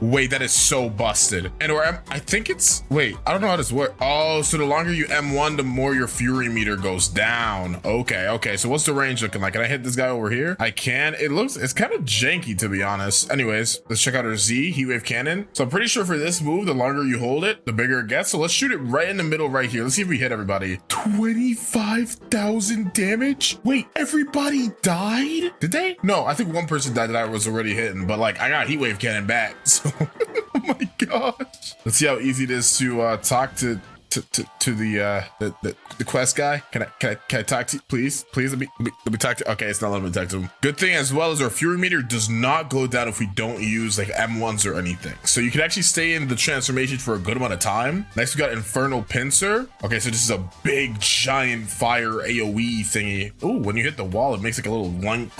Wait, that is so busted. And I think it's, wait, I don't know how this works. Oh, so the longer you M1, the more your fury meter goes down. Okay. So what's the range looking like? Can I hit this guy over here? I can. It's kind of janky, to be honest. Anyways, let's check out our Z, heat wave cannon. So I'm pretty sure for this move, the longer you hold it, the bigger it gets. So let's shoot it right in the middle right here. Let's see if we hit everybody. 25,000 damage? Wait, everybody died? Did they? No, I think one person died that I was already hitting, but like I got heat wave cannon back. So oh my gosh. Let's see how easy it is to talk to the quest guy. Can I talk to you, please let me talk to. Okay, it's not letting me talk to him. Good thing as well as our fury meter does not go down if we don't use like M1s or anything, so you can actually stay in the transformation for a good amount of time. Next we got infernal pincer. Okay, so this is a big giant fire AoE thingy. Oh, when you hit the wall it makes like a little link.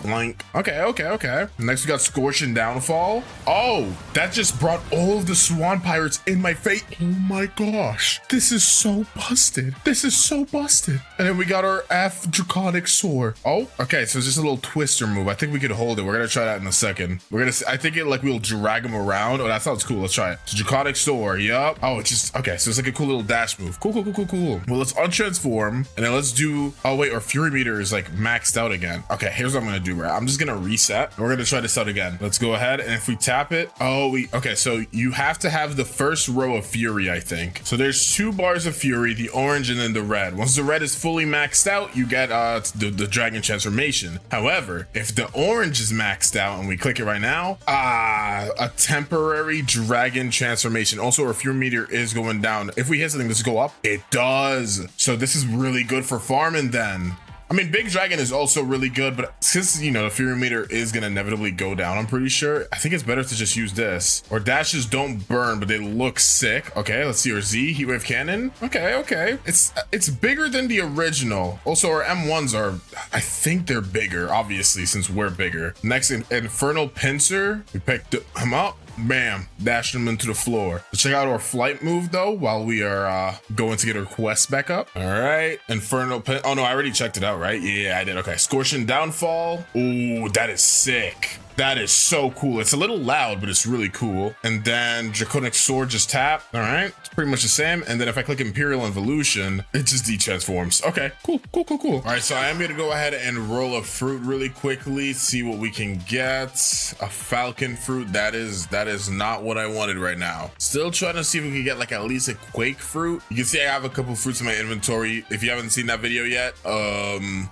Okay. Next we got scorching downfall. Oh, that just brought all of the swan pirates in my face. Oh my gosh, this is so busted. And then we got our F draconic sword. Oh, okay, so it's just a little twister move. I think we could hold it. We're gonna try that in a second. I think we'll drag him around. Oh, that sounds cool. Let's try it. So draconic sword. Yup. Oh, it's just okay, so it's like a cool little dash move. Cool. Well, let's untransform and then let's do, oh wait, our fury meter is like maxed out again. Okay, here's what I'm gonna do, bro. I'm just gonna reset and we're gonna try this out again. Let's go ahead, and if we tap it, okay, so you have to have the first row of fury, I think. So there's 2 bars of fury, the orange and then the red. Once the red is fully maxed out, you get the dragon transformation. However, if the orange is maxed out and we click it right now, a temporary dragon transformation. Also, our fury meter is going down. If we hit something, does it go up? It does. So this is really good for farming then. I mean, Big Dragon is also really good, but since, you know, the Fury meter is going to inevitably go down, I'm pretty sure, I think it's better to just use this. Or dashes don't burn, but they look sick. Okay, let's see our Z, Heat Wave Cannon. Okay. It's bigger than the original. Also, our M1s are, I think they're bigger, obviously, since we're bigger. Next, Infernal Pincer. We picked him up. Bam, dashed him into the floor. Let's check out our flight move though while we are going to get our quest back up. All right, Infernal Oh no, I already checked it out, right? Yeah, I did. Okay, Scorching Downfall. Ooh, that is sick. That is so cool. It's a little loud, but it's really cool. And then Draconic Sword, just tap. All right, it's pretty much the same. And then if I click Imperial Evolution, it just de-transforms. Okay, cool. All right, so I am gonna go ahead and roll a fruit really quickly, see what we can get. A Falcon fruit. That is not what I wanted right now. Still trying to see if we can get like at least a Quake fruit. You can see I have a couple fruits in my inventory. If you haven't seen that video yet,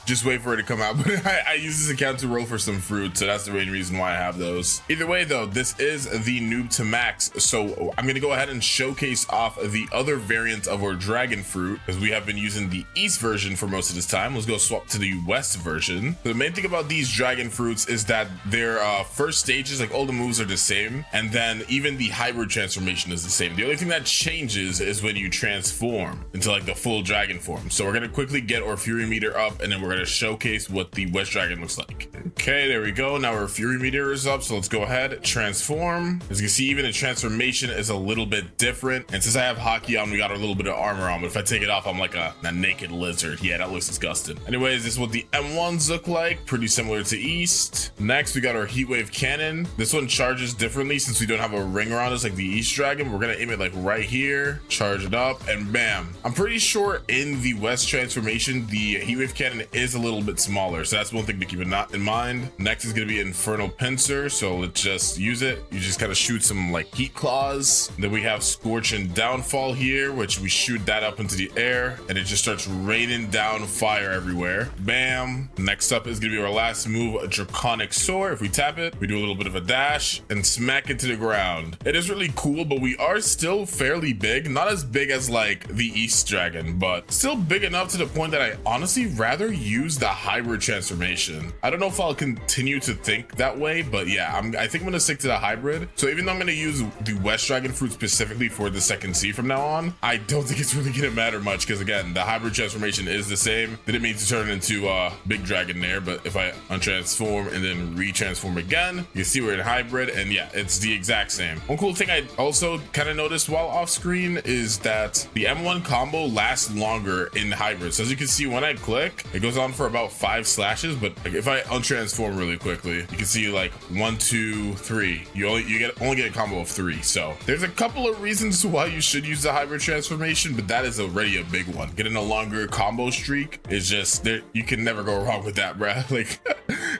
just wait for it to come out. But I use this account to roll for some fruit, so that's the main reason why I have those. Either way though, this is the noob to max, so I'm gonna go ahead and showcase off the other variant of our dragon fruit, because we have been using the East version for most of this time. Let's go swap to the West version. The main thing about these dragon fruits is that their first stages, like all the moves are the same, and then even the hybrid transformation is the same. The only thing that changes is when you transform into like the full dragon form. So we're gonna quickly get our Fury meter up, and then we're gonna showcase what the West dragon looks like. Okay, there we go. Now our Fury meter is up, so let's go ahead, transform. As you can see, even the transformation is a little bit different, and since I have Haki on, we got a little bit of armor on, but if I take it off, I'm like a naked lizard. Yeah, that looks disgusting. Anyways, this is what the M1s look like, pretty similar to East. Next, we got our Heatwave Cannon. This one charges differently since we don't have a ring around us like the East Dragon. We're gonna aim it like right here, charge it up, and bam. I'm pretty sure in the West transformation, the Heatwave Cannon is a little bit smaller, so that's one thing to keep in mind. Next is gonna be Infernal Pincer, so let's just use it. You just kind of shoot some like heat claws. Then we have Scorch and Downfall here, which we shoot that up into the air, and it just starts raining down fire everywhere. Bam. Next up is gonna be our last move, Draconic Sword. If we tap it, we do a little bit of a dash and smack it to the ground. It is really cool, but we are still fairly big. Not as big as like the East Dragon, but still big enough to the point that I honestly rather use the hybrid transformation. I don't know if I'll continue to think that way, but yeah, I think I'm gonna stick to the hybrid. So even though I'm gonna use the West Dragon fruit specifically for the second C from now on, I don't think it's really gonna matter much, because again, the hybrid transformation is the same. Didn't mean to turn into a big dragon there, but if I untransform and then retransform again, you can see we're in hybrid, and yeah, it's the exact same. One cool thing I also kind of noticed while off screen is that the M1 combo lasts longer in hybrid. So as you can see, when I click, it goes on for about 5 slashes, but like if I untransform really quickly, you can see like 1, 2, 3. You only get a combo of 3. So there's a couple of reasons why you should use the hybrid transformation, but that is already a big one. Getting a longer combo streak is just there. You can never go wrong with that, bruh. Like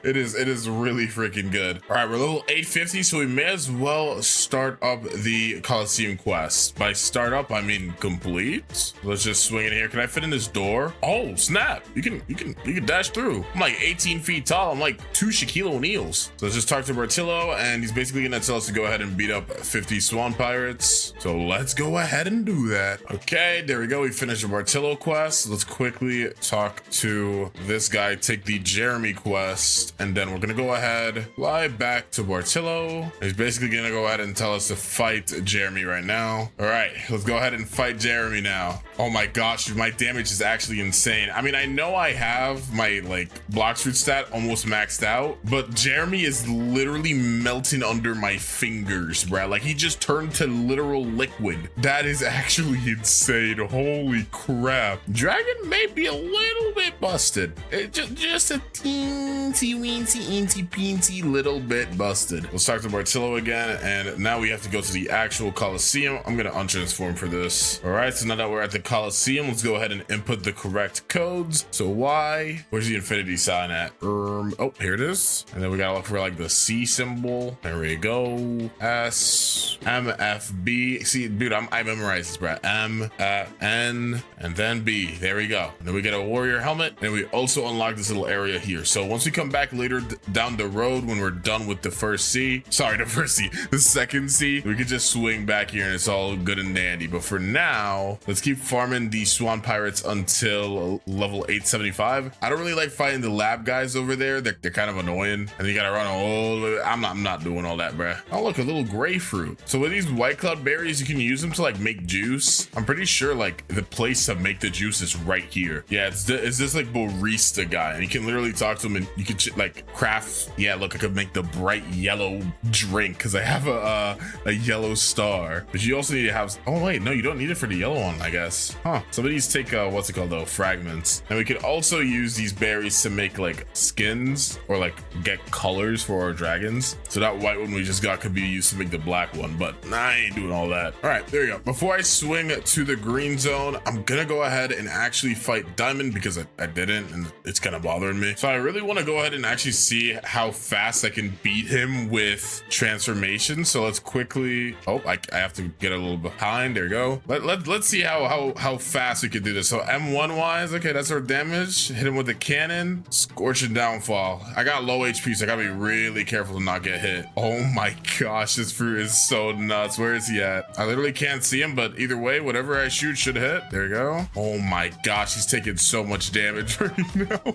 it is really freaking good. All right, we're level 850, so we may as well start up the Coliseum quest. By start up, I mean complete. Let's just swing in here. Can I fit in this door? Oh snap! You can dash through. I'm like 18 feet tall. I'm like 2 Shaquille O'Neals. So let's just talk to Bartillo, and he's basically gonna tell us to go ahead and beat up 50 Swan Pirates. So let's go ahead and do that. Okay, there we go. We finished the Bartillo quest. Let's quickly talk to this guy, take the Jeremy quest, and then we're gonna go ahead, fly back to Bartillo. He's basically gonna go ahead and tell us to fight Jeremy right now. All right, let's go ahead and fight Jeremy now. Oh my gosh, my damage is actually insane. I mean, I know I have my like Blox Fruit stat almost maxed out, but Jeremy is literally melting under my fingers, bruh. Like he just turned to literal liquid. That is actually insane. Holy crap. Dragon may be a little bit busted. Just a teensy weensy eensy peensy little bit busted. Let's talk to Bartillo again, and now we have to go to the actual Coliseum. I'm gonna untransform for this. All right, so now that we're at the Coliseum, let's go ahead and input the correct codes. So Y, where's the infinity sign at? Oh, here it is. And then we gotta look for like the C symbol. There we go. S, M, F, B. See, dude, I memorized this, bro. M, N, and then B. There we go. And then we get a warrior helmet, and we also unlock this little area here. So once we come back later down the road, when we're done with the first C, sorry, the second C, we could just swing back here and it's all good and dandy. But for now, let's keep farming the Swan Pirates until level 875. I don't really like fighting the lab guys over there. They're kind of annoying, and you gotta run all the way. I'm not doing all that, bruh. Oh look, a little gray fruit. So So with these white cloud berries, you can use them to like make juice. I'm pretty sure like the place to make the juice is right here. Yeah, it's this like barista guy, and you can literally talk to him, and you can like craft. Yeah, look, I could make the bright yellow drink because I have a yellow star. But you also need to have. Oh wait, no, you don't need it for the yellow one, I guess. Huh? Some of these take what's it called though? Fragments. And we could also use these berries to make like skins or like get colors for our dragons. So that white one we just got could be used to make the black one, but I ain't doing all that. All right, there you go. Before I swing to the green zone, I'm gonna go ahead and actually fight Diamond because I didn't, and it's kind of bothering me. So I really want to go ahead and actually see how fast I can beat him with transformation. So let's quickly. Oh, I have to get a little behind. There you go. Let's see how fast we can do this. So M1 wise, okay, that's our damage. Hit him with the cannon. Scorching downfall. I got low HP, so I gotta be really careful to not get hit. Oh my gosh, this fruit is so nuts. Where is he at? I literally can't see him, but either way, whatever I shoot should hit. There you go. Oh my gosh, he's taking so much damage right now.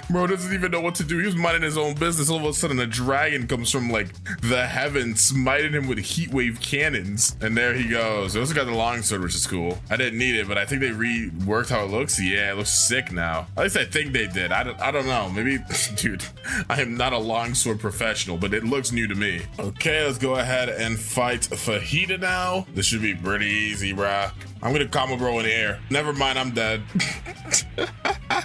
Bro doesn't even know what to do. He was minding his own business. All of a sudden, a dragon comes from like the heavens, smiting him with heat wave cannons. And there he goes. They also got the longsword, which is cool. I didn't need it, but I think they reworked how it looks. Yeah, it looks sick now. At least I think they did. I don't know. Maybe, dude, I am not a longsword professional, but it looks new to me. Okay, let's go ahead and fight Fajita now. This should be pretty easy, bruh. I'm gonna combo bro in the air. Never mind, I'm dead.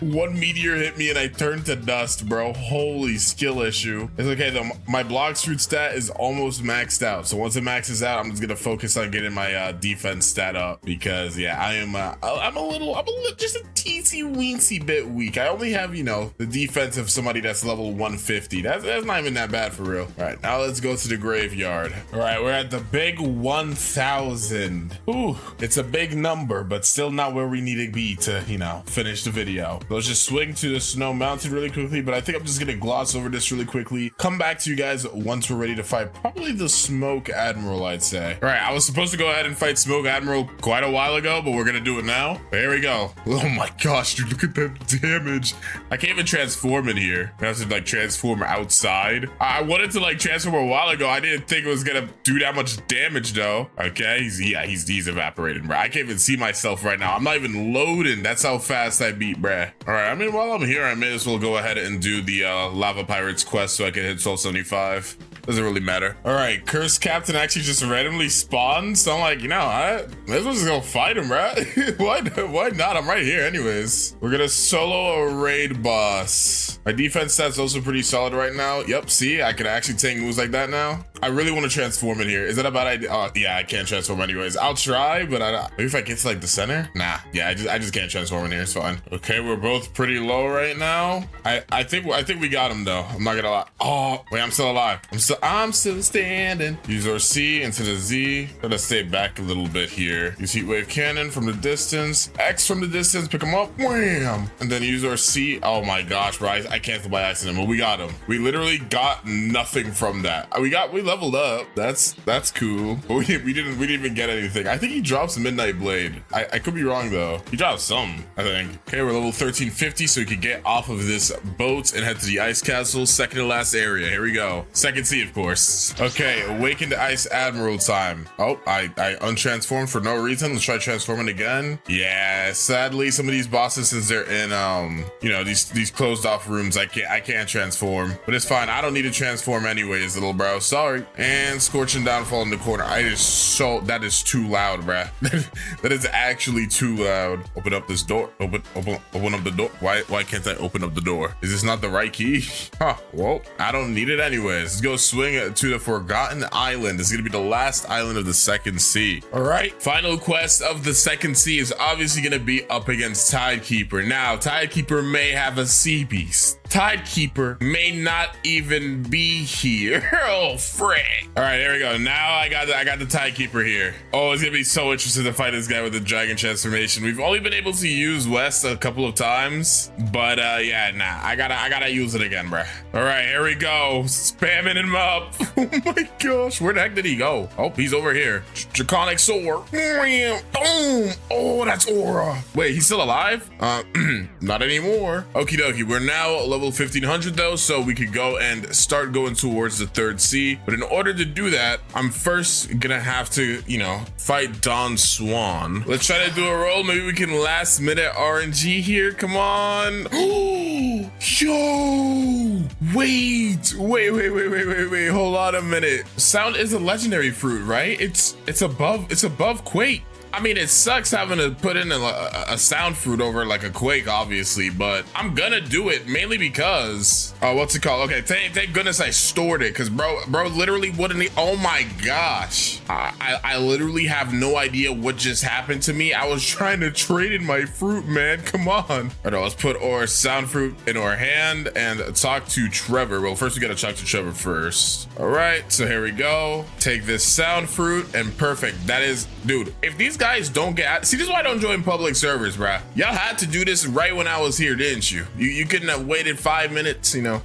One meteor hit me and I turned to dust, bro. Holy skill issue. It's okay though. My Blox fruit stat is almost maxed out. So once it maxes out, I'm just gonna focus on getting my defense stat up because yeah, I'm a little just a teensy weensy bit weak. I only have, you know, the defense of somebody that's level 150. That's not even that bad for real. All right, now let's go to the graveyard. All right, we're at the big 1000. Ooh, it's a big number, but still not where we need to be to, you know, finish the video. Let's just swing to the snow mountain really quickly, but I think I'm just gonna gloss over this really quickly. Come back to you guys once we're ready to fight probably the Smoke Admiral, I'd say. All right, I was supposed to go ahead and fight Smoke Admiral quite a while ago, but we're gonna do it now. Here we go. Oh my gosh, dude, look at that damage. I can't even transform in here. I have to like transform outside. I wanted to like transform a while ago. I didn't think it was gonna do that much damage though. Okay, he's evaporated, bro. I can't even see myself right now. I'm not even loading. That's how fast I beat, bruh. All right, I mean, while I'm here, I may as well go ahead and do the Lava Pirates quest so I can hit 1275. Doesn't really matter. All right, Cursed Captain actually just randomly spawned. So I'm like, you know, let's just go fight him, bro. Why not? I'm right here anyways. We're gonna solo a raid boss. My defense stats also pretty solid right now. Yep, see, I can actually take moves like that now. I really want to transform in here. Is that a bad idea? Oh, yeah, I can't transform anyways. I'll try, but maybe if I get to like the center? Nah, yeah, I just can't transform in here. It's fine. Okay, we're both pretty low right now. I think we got him though. I'm not gonna lie. Oh, wait, I'm still alive. I'm still standing. Use our C into the Z. Gotta stay back a little bit here. Use Heat Wave Cannon from the distance. X from the distance, pick him up. Wham! And then use our C. Oh my gosh, bro. I canceled by accident, but we got him. We literally got nothing from that. We leveled up. That's cool. But we didn't even get anything. I think he drops Midnight Blade. I could be wrong though. He dropped some, I think. Okay, we're level 1350, so we could get off of this boat and head to the ice castle. Second to last area. Here we go. Second C, of course. Okay, awaken to Ice Admiral time. Oh, I untransformed for no reason. Let's try transforming again. Yeah, sadly, some of these bosses, since they're in you know, these closed off rooms, I can't transform. But it's fine. I don't need to transform anyways, little bro. Sorry. And Scorching Downfall in the corner. That is too loud, bruh. That is actually too loud. Open up this door. Open up the door. Why can't I open up the door? Is this not the right key? Huh, well, I don't need it anyways. Let's go swing to the Forgotten Island. This is gonna be the last island of the second sea. All right, final quest of the second sea is obviously gonna be up against Tidekeeper. Now, Tidekeeper may have a sea beast. Tidekeeper may not even be here. Oh, frick. All right, there we go. Now I got the Tidekeeper here. Oh, it's gonna be so interesting to fight this guy with the dragon transformation. We've only been able to use West a couple of times, but yeah, nah, I gotta use it again, bruh. All right, here we go. Spamming him up. Oh my gosh, where the heck did he go? Oh, he's over here. Draconic Sword. Boom. Oh, that's Aura. Wait, he's still alive? Not anymore. Okie dokie, we're now level level 1500 though, so we could go and start going towards the third sea. But in order to do that, I'm first gonna have to, you know, fight Don Swan. Let's try to do a roll. Maybe we can last minute RNG here. Come on. Yo, wait. Hold on a minute. Sound is a legendary fruit, right? It's above Quake. I mean, it sucks having to put in a sound fruit over like a Quake, obviously, but I'm gonna do it mainly because, what's it called? Okay, thank goodness I stored it, because bro literally wouldn't, oh my gosh. I literally have no idea what just happened to me. I was trying to trade in my fruit, man, come on. All right, let's put our sound fruit in our hand and talk to Trevor. Well, first we gotta talk to Trevor first. All right, so here we go. Take this sound fruit and perfect. That is, dude, if these guys don't get, see, this is why I don't join public servers, bruh. Y'all had to do this right when I was here, didn't you? You couldn't have waited 5 minutes, you know,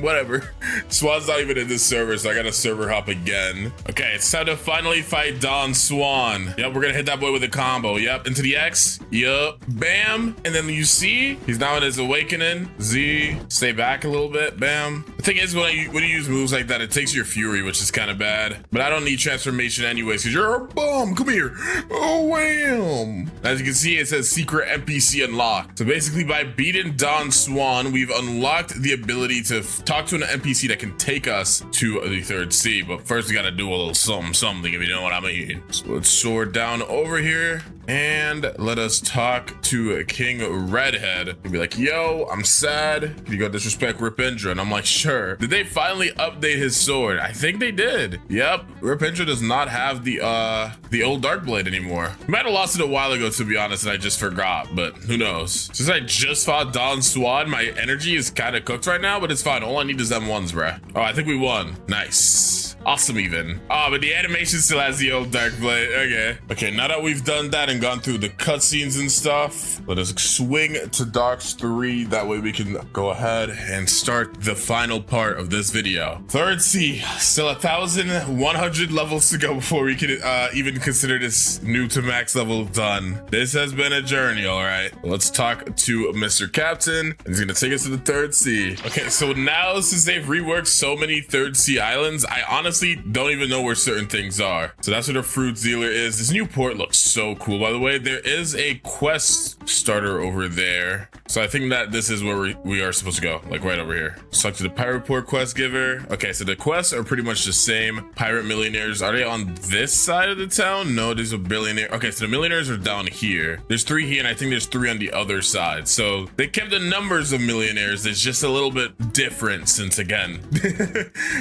whatever. Swan's not even in this server, so I gotta server hop again. Okay, it's time to finally fight Don Swan. Yep, we're gonna hit that boy with a combo. Yep, into the X. Yup, bam. And then you see, he's now in his awakening. Z, stay back a little bit, bam. The thing is, when you use moves like that, it takes your fury, which is kind of bad. But I don't need transformation anyways, because you're a bum. Come here. Oh, wham. As you can see, it says secret NPC unlocked. So basically, by beating Don Swan, we've unlocked the ability to talk to an NPC that can take us to the third sea. But first, we gotta do a little something, if you know what I mean. So let's soar down over here and let us talk to King Redhead. He'll be like, yo, I'm sad. Can you go disrespect Ripindra? And I'm like, sure. Did they finally update his sword? I think they did. Yep, Ripindra does not have the old Dark Blade anymore. I might have lost it a while ago, to be honest, and I just forgot, but who knows? Since I just fought Don Swan, my energy is kind of cooked right now, but it's fine. All I need is M1s, bruh. Oh, I think we won. Nice. Awesome even. Oh, but the animation still has the old Dark Blade. Okay, now that we've done that and gone through the cutscenes and stuff, let us swing to Docks 3. That way we can go ahead and start the final part of this video. Third sea, still 1,100 levels to go before we can even consider this new to max level done. This has been a journey, all right. Let's talk to Mr. Captain. He's gonna take us to the third sea. Okay, so now since they've reworked so many third sea islands, I honestly don't even know where certain things are. So that's where the fruit dealer is. This new port looks so cool, by the way. There is a quest starter over there. So I think that this is where we are supposed to go, like right over here. Let's talk to the pirate port quest giver. Okay, so the quests are pretty much the same. Pirate millionaires, are they on this side of the town? No, there's a billionaire. Okay, so the millionaires are down here. There's 3 here, and I think there's 3 on the other side. So they kept the numbers of millionaires. It's just a little bit different since, again,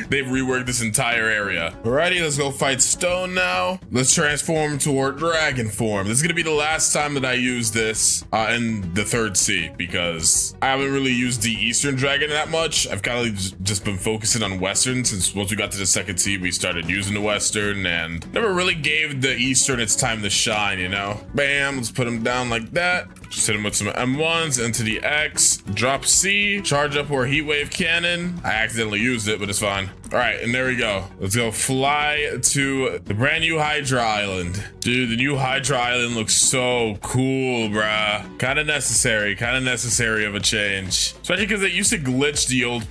they've reworked this entire area. Alrighty, let's go fight Stone now. Let's transform toward dragon form. This is gonna be the last time that I use this in the third sea, because I haven't really used the Eastern Dragon that much. I've kind of just been focusing on Western, since once we got to the second sea, we started using the Western and never really gave the Eastern its time to shine, you know? Bam, let's put him down like that. Just hit him with some M1s into the X, drop C, charge up our heat wave cannon. I accidentally used it, but it's fine. All right, and there we go. Let's go fly to the brand new Hydra Island. Dude, the new Hydra Island looks so cool, bruh. Kind of necessary of a change. Especially because it used to glitch the old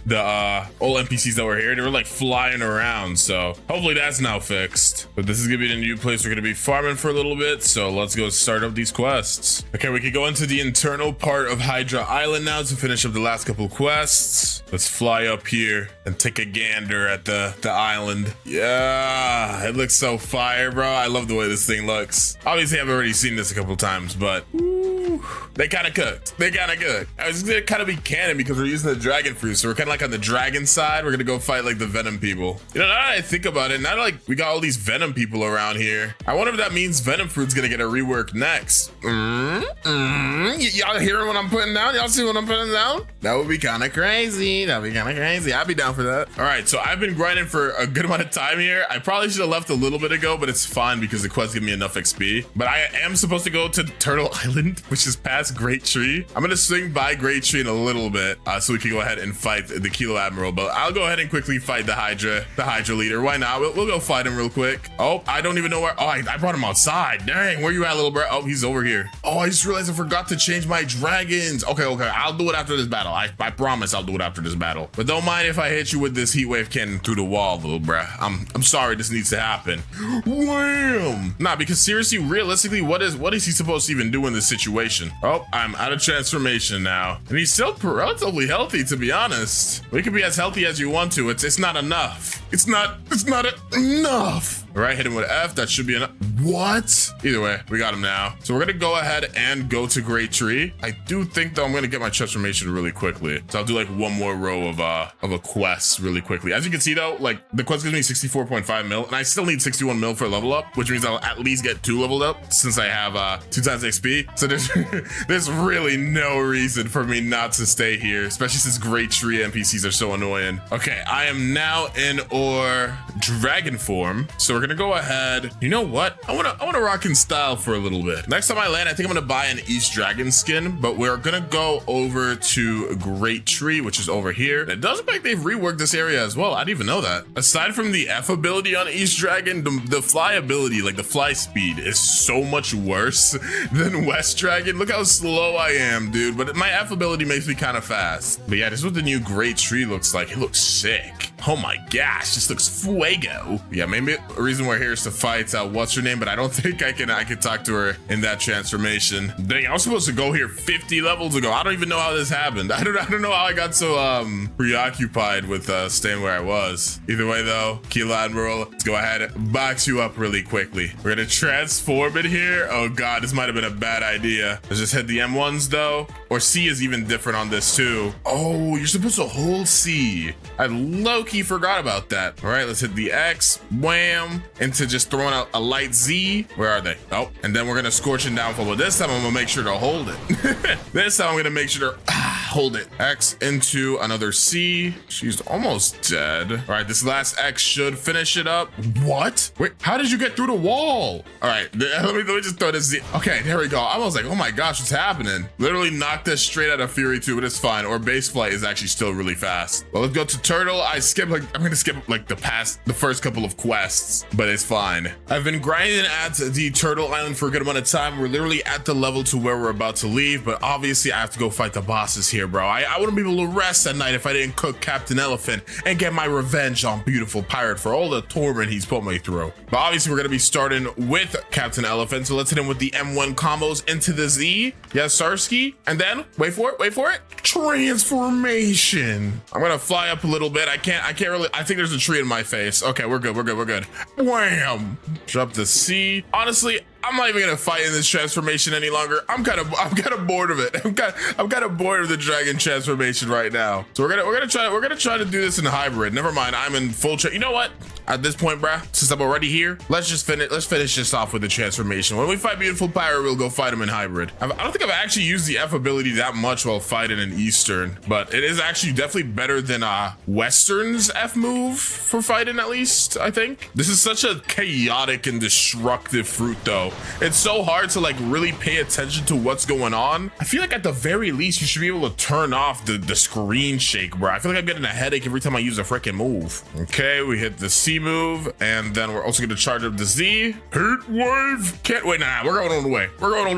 NPCs that were here. They were like flying around, so hopefully that's now fixed. But this is gonna be the new place we're gonna be farming for a little bit, so let's go start up these quests. Okay, we could go into the internal part of Hydra Island now to finish up the last couple quests. Let's fly up here and take a gander at the island. Yeah, it looks so fire, bro. I love the way this thing looks. Obviously, I've already seen this a couple times, but woo, they kind of cooked. They kind of good. I was gonna kind of be canon because we're using the dragon fruit, so we're kind of like on the dragon side. We're gonna go fight like the venom people. You know, now that I think about it, now that, like, we got all these venom people around here, I wonder if that means venom fruit's gonna get a rework next. Y'all hearing what I'm putting down? Y'all see what I'm putting down? That would be kind of crazy. That'd be kind of crazy. I'd be down for that. All right, so I've been grinding for a good amount of time here. I probably should have left a little bit ago, but it's fine because the quest give me enough XP. But I am supposed to go to Turtle Island, which is past past Great Tree. I'm gonna swing by Great Tree in a little bit so we can go ahead and fight the Kilo Admiral, but I'll go ahead and quickly fight the Hydra leader. Why not? We'll go fight him real quick. Oh, I don't even know where. Oh, I brought him outside. Dang, where you at, little bro? Oh, he's over here. Oh, I just realized I forgot to change my dragons. Okay, I'll do it after this battle. I promise I'll do it after this battle. But don't mind if I hit you with this heat wave cannon through the wall, little bruh. I'm sorry this needs to happen. Wham! Nah, because seriously, realistically, what is he supposed to even do in this situation? Oh, I'm out of transformation now. And he's still relatively healthy, to be honest. We can be as healthy as you want to. It's not enough. It's not enough. All right, hit him with F. That should be enough. What? Either way, we got him now. So we're gonna go ahead and go to Great Tree. I do think though I'm gonna get my transformation really quickly. So I'll do like one more row of a quest really quickly. As you can see though, like the quest gives me 64.5 mil, and I still need 61 mil for a level up, which means I'll at least get 2 leveled up since I have 2 times XP. So there's really no reason for me not to stay here, especially since Great Tree NPCs are so annoying. Okay, I am now in dragon form. So we're gonna go ahead. You know what? I wanna rock in style for a little bit. Next time I land, I think I'm gonna buy an East Dragon skin, but we're gonna go over to Great Tree, which is over here. And it does look like they've reworked this area as well. I didn't even know that. Aside from the F ability on East Dragon, the fly ability, like the fly speed, is so much worse than West Dragon. Look how slow I am, dude. But my F ability makes me kind of fast. But yeah, this is what the new Great Tree looks like. It looks sick. Oh my gosh, this looks fuego. Yeah, maybe a reason we're here is to fight what's her name, but I don't think I can talk to her in that transformation. Dang, I was supposed to go here 50 levels ago. I don't even know how this happened. I don't know how I got so preoccupied with staying where I was. Either way though, Kilo Admiral, let's go ahead and box you up really quickly. We're gonna transform it here. Oh god, this might have been a bad idea. Let's just hit the M1s though. Or C is even different on this too. Oh, you're supposed to hold C. I low-key forgot about that. All right, let's hit the X, wham, into just throwing out a light Z. Where are they? Oh, and then we're gonna scorch and downfall, but this time I'm gonna make sure to hold it. This time I'm gonna make sure to hold it. X into another C. She's almost dead. All right, this last X should finish it up. What? Wait, how did you get through the wall? All right, let me just throw this Z. Okay, there we go. I was like, oh my gosh, what's happening? Literally knocked this straight out of Fury 2, but it's fine. Or base flight is actually still really fast. Well, let's go to Turtle. I'm gonna skip like the first couple of quests, but it's fine. I've been grinding at the Turtle Island for a good amount of time. We're literally at the level to where we're about to leave, but obviously I have to go fight the bosses here, bro. I wouldn't be able to rest at night if I didn't cook Captain Elephant and get my revenge on Beautiful Pirate for all the torment he's put me through. But obviously we're gonna be starting with Captain Elephant, so let's hit him with the M1 combos into the Z. Yes, Sarsky. And then wait for it. Transformation. I'm gonna fly up a little bit. I can't really. I think there's a tree in my face. Okay, we're good. Wham! Drop the C. Honestly, I'm not even gonna fight in this transformation any longer. I'm kind of bored of it. I'm kind of bored of the dragon transformation right now. So we're gonna try to do this in hybrid. Never mind. I'm in full. You know what? At this point, bruh, since I'm already here, let's finish this off with the transformation. When we fight Beautiful Pirate, we'll go fight him in hybrid. I don't think I've actually used the F ability that much while fighting in Eastern, but it is actually definitely better than Western's F move for fighting, at least, I think. This is such a chaotic and destructive fruit though. It's so hard to like really pay attention to what's going on. I feel like at the very least, you should be able to turn off the screen shake, bro. I feel like I'm getting a headache every time I use a freaking move. Okay, we hit the C move, and then we're also gonna charge up the Z. Heat wave. Can't wait. Nah, we're going all the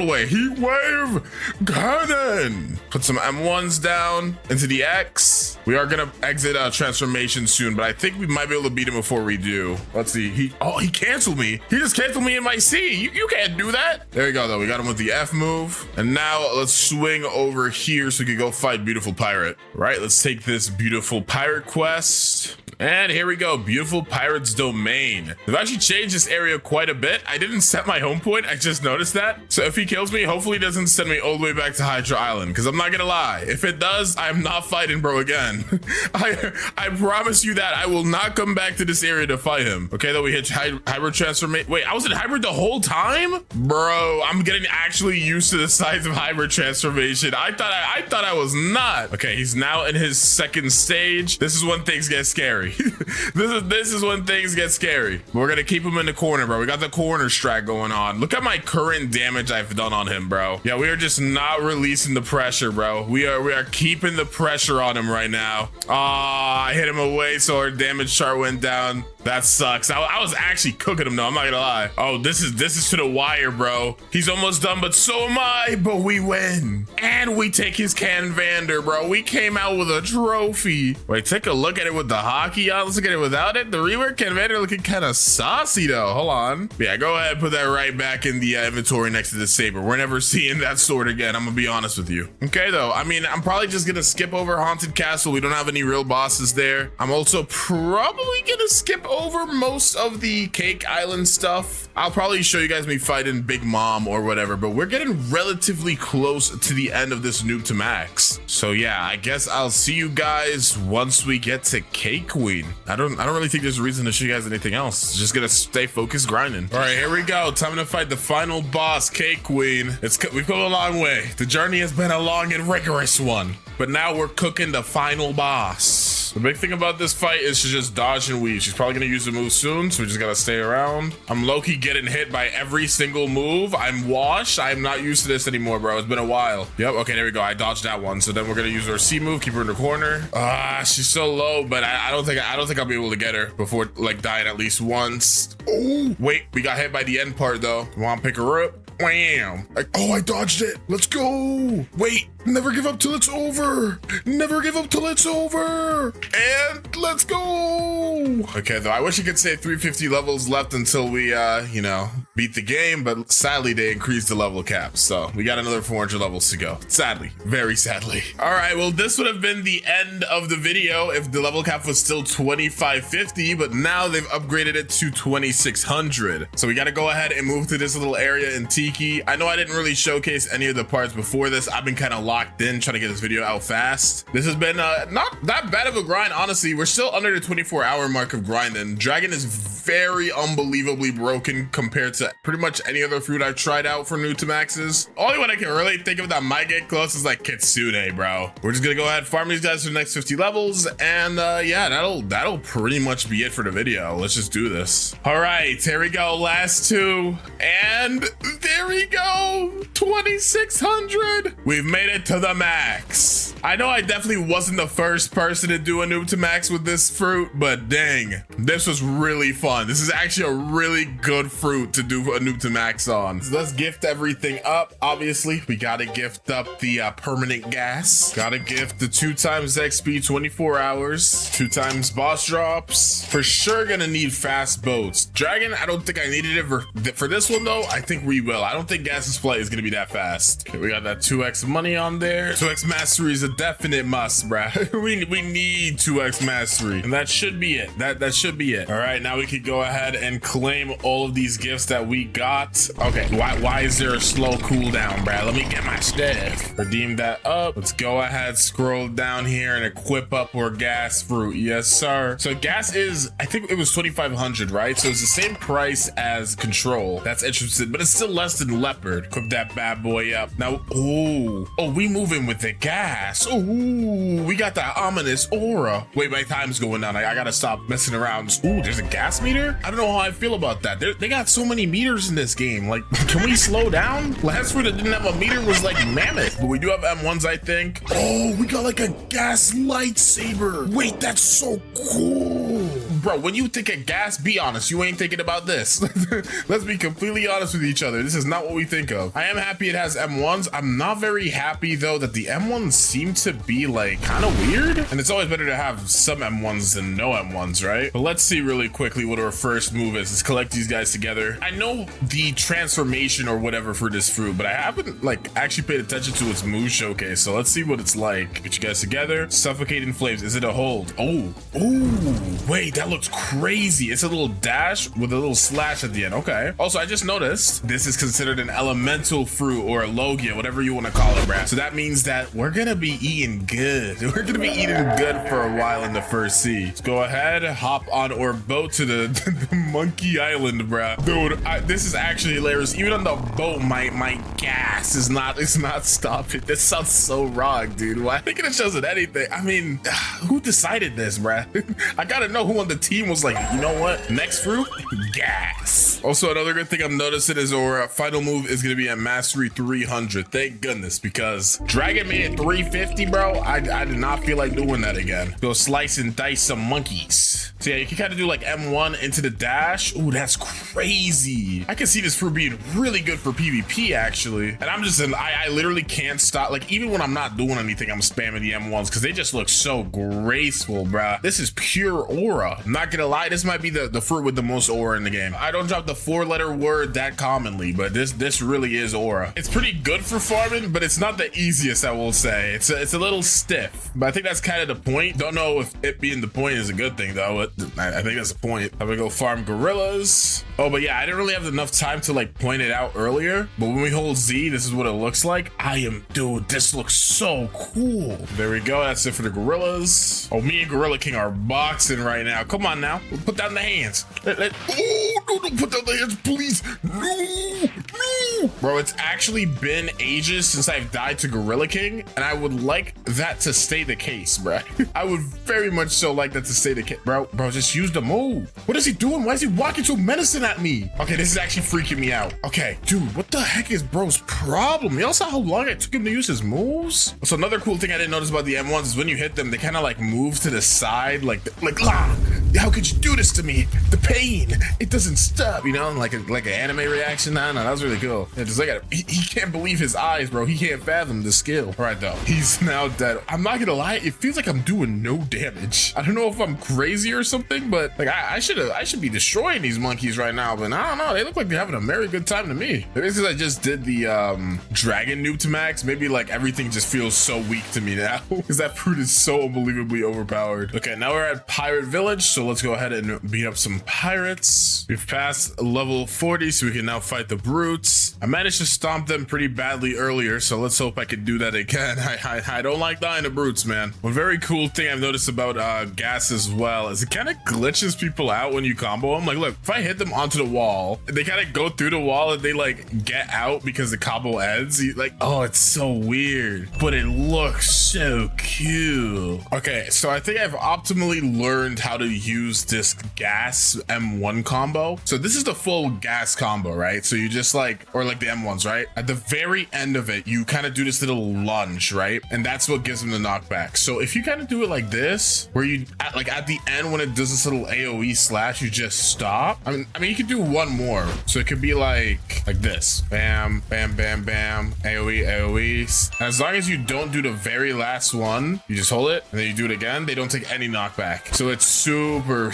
way. Heat wave. Cannon. Put some M1s down into the X. We are gonna exit transformation soon, but I think we might be able to beat him before we do. Let's see. He canceled me. He just canceled me in my C. You can't do that. There we go though. We got him with the F move. And now let's swing over here so we can go fight Beautiful Pirate. Right, let's take this Beautiful Pirate quest. And here we go, Beautiful Pirate's Domain. They've actually changed this area quite a bit. I didn't set my home point, I just noticed that. So if he kills me, hopefully he doesn't send me all the way back to Hydra Island, because I'm not gonna lie. If it does, I'm not fighting bro again. I promise you that I will not come back to this area to fight him. Okay, though we hit hybrid transformation. Wait, I was in hybrid the whole time? Bro, I'm getting actually used to the size of hybrid transformation. I thought I was not. Okay, he's now in his second stage. This is when things get scary. scary. This is when things get scary. We're gonna keep him in the corner, bro. We got the corner strat going on. Look at my current damage I've done on him, bro. Yeah, we are just not releasing the pressure, bro. We are keeping the pressure on him right now. I hit him away, so our damage chart went down. That sucks. I was actually cooking him though, I'm not gonna lie. Oh, this is to the wire, bro. He's almost done, but so am I. But we win. And we take his Canvander, bro. We came out with a trophy. Wait, take a look at it with the hockey on. Let's look at it without it. The rework Canvander looking kind of saucy though. Hold on. Yeah, go ahead, put that right back in the inventory next to the saber. We're never seeing that sword again, I'm gonna be honest with you. Okay though, I mean, I'm probably just gonna skip over Haunted Castle. We don't have any real bosses there. I'm also probably gonna skip over most of the Cake Island stuff. I'll probably show you guys me fighting Big Mom or whatever, but we're getting relatively close to the end of this noob to max. So yeah, I guess I'll see you guys once we get to Cake Queen. I don't really think there's a reason to show you guys anything else. Just gonna stay focused grinding. All right, here we go. Time to fight the final boss, Cake Queen. We've come a long way. The journey has been a long and rigorous one, but now we're cooking the final boss. The big thing about this fight is to just dodge and weave. She's probably gonna use the move soon, so we just gotta stay around. I'm low-key getting hit by every single move. I'm washed. I'm not used to this anymore, bro. It's been a while. Yep, okay, there we go. I dodged that one. So then we're gonna use our C move, keep her in the corner. She's so low, but I don't think I'll be able to get her before like dying at least once. Oh, wait, we got hit by the end part though. Come on, pick her up. Wham! I dodged it. Let's go. Wait, never give up till it's over. Never give up till it's over. And let's go. Okay, though, I wish I could say 350 levels left until we, beat the game, but sadly they increased the level cap. So we got another 400 levels to go. Sadly, very sadly. All right, well, this would have been the end of the video if the level cap was still 2550, but now they've upgraded it to 2600. So we got to go ahead and move to this little area in Tiki. I know I didn't really showcase any of the parts before this. I've been kind of locked in trying to get this video out fast. This has been not that bad of a grind, honestly. We're still under the 24-hour mark of grinding. Dragon is very unbelievably broken compared to pretty much any other fruit I've tried out for new to maxes. Only one I can really think of that might get close is like Kitsune, bro. We're just gonna go ahead, farm these guys for the next 50 levels, and yeah, that'll pretty much be it for the video. Let's just do this. All right, here we go, last two, and there we go, 2600. We've made it to the max. I know I definitely wasn't the first person to do a noob to max with this fruit, but dang, this was really fun. This is actually a really good fruit to do a noob to max on. So let's gift everything up. Obviously, we gotta gift up the permanent gas. Gotta gift the 2 times XP 24 hours, 2 times boss drops. For sure gonna need fast boats. Dragon, I don't think I needed it for this one though. I think we will. I don't think Gas's flight is gonna be that fast. Okay, we got that 2x money on there. 2x mastery is a definite must, bruh. we need 2x mastery, and that should be it. That should be it. All right, now we can go ahead and claim all of these gifts that we got. Okay, why is there a slow cooldown, bruh? Let me get my stuff. Redeem that up. Let's go ahead, scroll down here and equip up our gas fruit. Yes, sir. So gas is, I think it was 2,500, right? So it's the same price as control. That's interesting, but it's still less than leopard. Equip that bad boy up. Now, oh, we moving with the gas. Oh, we got that ominous aura. Wait, my time's going down. I gotta stop messing around. Ooh, there's a gas meter? I don't know how I feel about that. They got so many meters in this game. Like, can we slow down? Last fruit that didn't have a meter was like Mammoth, but we do have M1s, I think. Oh, we got like a gas lightsaber. Wait, that's so cool. Bro, when you think of gas, be honest, you ain't thinking about this. Let's be completely honest with each other. This is not what we think of. I am happy it has M1s. I'm not very happy though that the M1s seem to be like kind of weird. And it's always better to have some M1s than no M1s, right? But let's see really quickly what our first move is. Let's collect these guys together. I know the transformation or whatever for this fruit, but I haven't like actually paid attention to its move showcase. So let's see what it's like. Get you guys together. Suffocating flames. Is it a hold? Oh, wait, that looks crazy. It's a little dash with a little slash at the end. Okay. Also, I just noticed this is considered an elemental fruit or a logia, whatever you want to call it, bruh. So that means that we're gonna be eating good. We're gonna be eating good for a while in the first sea. Let's go ahead, hop on our boat to the monkey island, bruh. Dude, this is actually hilarious. Even on the boat, my gas is not stopping. This sounds so wrong, dude. Why? I think it shows it anything. I mean, who decided this, bruh? I gotta know who on the team was like, you know what? Next fruit, gas. Also, another good thing I'm noticing is our final move is gonna be at mastery 300. Thank goodness, because Dragon made it 350, bro. I did not feel like doing that again. Go slice and dice some monkeys. So yeah, you can kind of do like M1 into the dash. Ooh, that's crazy. I can see this fruit being really good for PvP actually. And I'm just I literally can't stop. Like even when I'm not doing anything, I'm spamming the M1s because they just look so graceful, bruh. This is pure aura. I'm not gonna lie, this might be the fruit with the most aura in the game. I don't drop the 4-letter word that commonly, but this really is aura. It's pretty good for farming, but it's not the easiest, I will say. It's a little stiff, but I think that's kind of the point. Don't know if it being the point is a good thing though, but I think that's the point. I'm gonna go farm gorillas. Oh, but yeah, I didn't really have enough time to like point it out earlier, but when we hold Z, this is what it looks like. Dude, this looks so cool. There we go, that's it for the gorillas. Oh, me and Gorilla King are boxing right now. Come on now, put down the hands. Oh, no, put down the hands, please. No. Bro, it's actually been ages since I've died to Gorilla King, and I would like that to stay the case, bro. I would very much so like that to stay the case. Bro, just use the move. What is he doing? Why is he walking so menacing at me? Okay, this is actually freaking me out. Okay, dude, what the heck is bro's problem? Y'all saw how long it took him to use his moves? So another cool thing I didn't notice about the M1s is when you hit them, they kind of like move to the side, like how could you do this to me? The pain, it doesn't stop, you know, like an anime reaction. No, that was really cool. Yeah, just look at it. He can't believe his eyes, bro. He can't fathom the skill. All right, though, he's now dead. I'm not gonna lie, it feels like I'm doing no damage. I don't know if I'm crazy or something, but like I should be destroying these monkeys right now, but I don't know. They look like they're having a very good time to me. Maybe it's because I just did the dragon noob to max. Maybe like everything just feels so weak to me now because that fruit is so unbelievably overpowered. Okay, now we're at Pirate Village, so let's go ahead and beat up some pirates. We've passed level 40, so we can now fight the brutes. I managed to stomp them pretty badly earlier, so let's hope I can do that again. I don't like dying to brutes, man. One very cool thing I've noticed about gas as well is it kind of glitches people out when you combo them. Like, look, if I hit them onto the wall, they kind of go through the wall and they like get out because the combo ends. Like, oh, it's so weird, but it looks so cool. Okay, so I think I've optimally learned how to use this gas M1 combo. So this is the full gas combo, right? So you just like, or like the M1s, right? At the very end of it, you kind of do this little lunge, right? And that's what gives them the knockback. So if you kind of do it like this, where you at the end when it does this little AoE slash, you just stop. I mean you could do one more. So it could be like this. Bam, bam, bam, bam. AoE, AoE. And as long as you don't do the very last one, you just hold it and then you do it again. They don't take any knockback. So it's super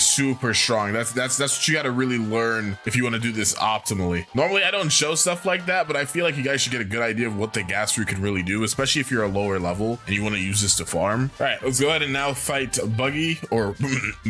strong. That's what you got to really learn if you want to do this optimally. Normally I don't show stuff like that, but I feel like you guys should get a good idea of what the gas fruit can really do, especially if you're a lower level and you want to use this to farm. All right, let's go ahead and now fight Buggy or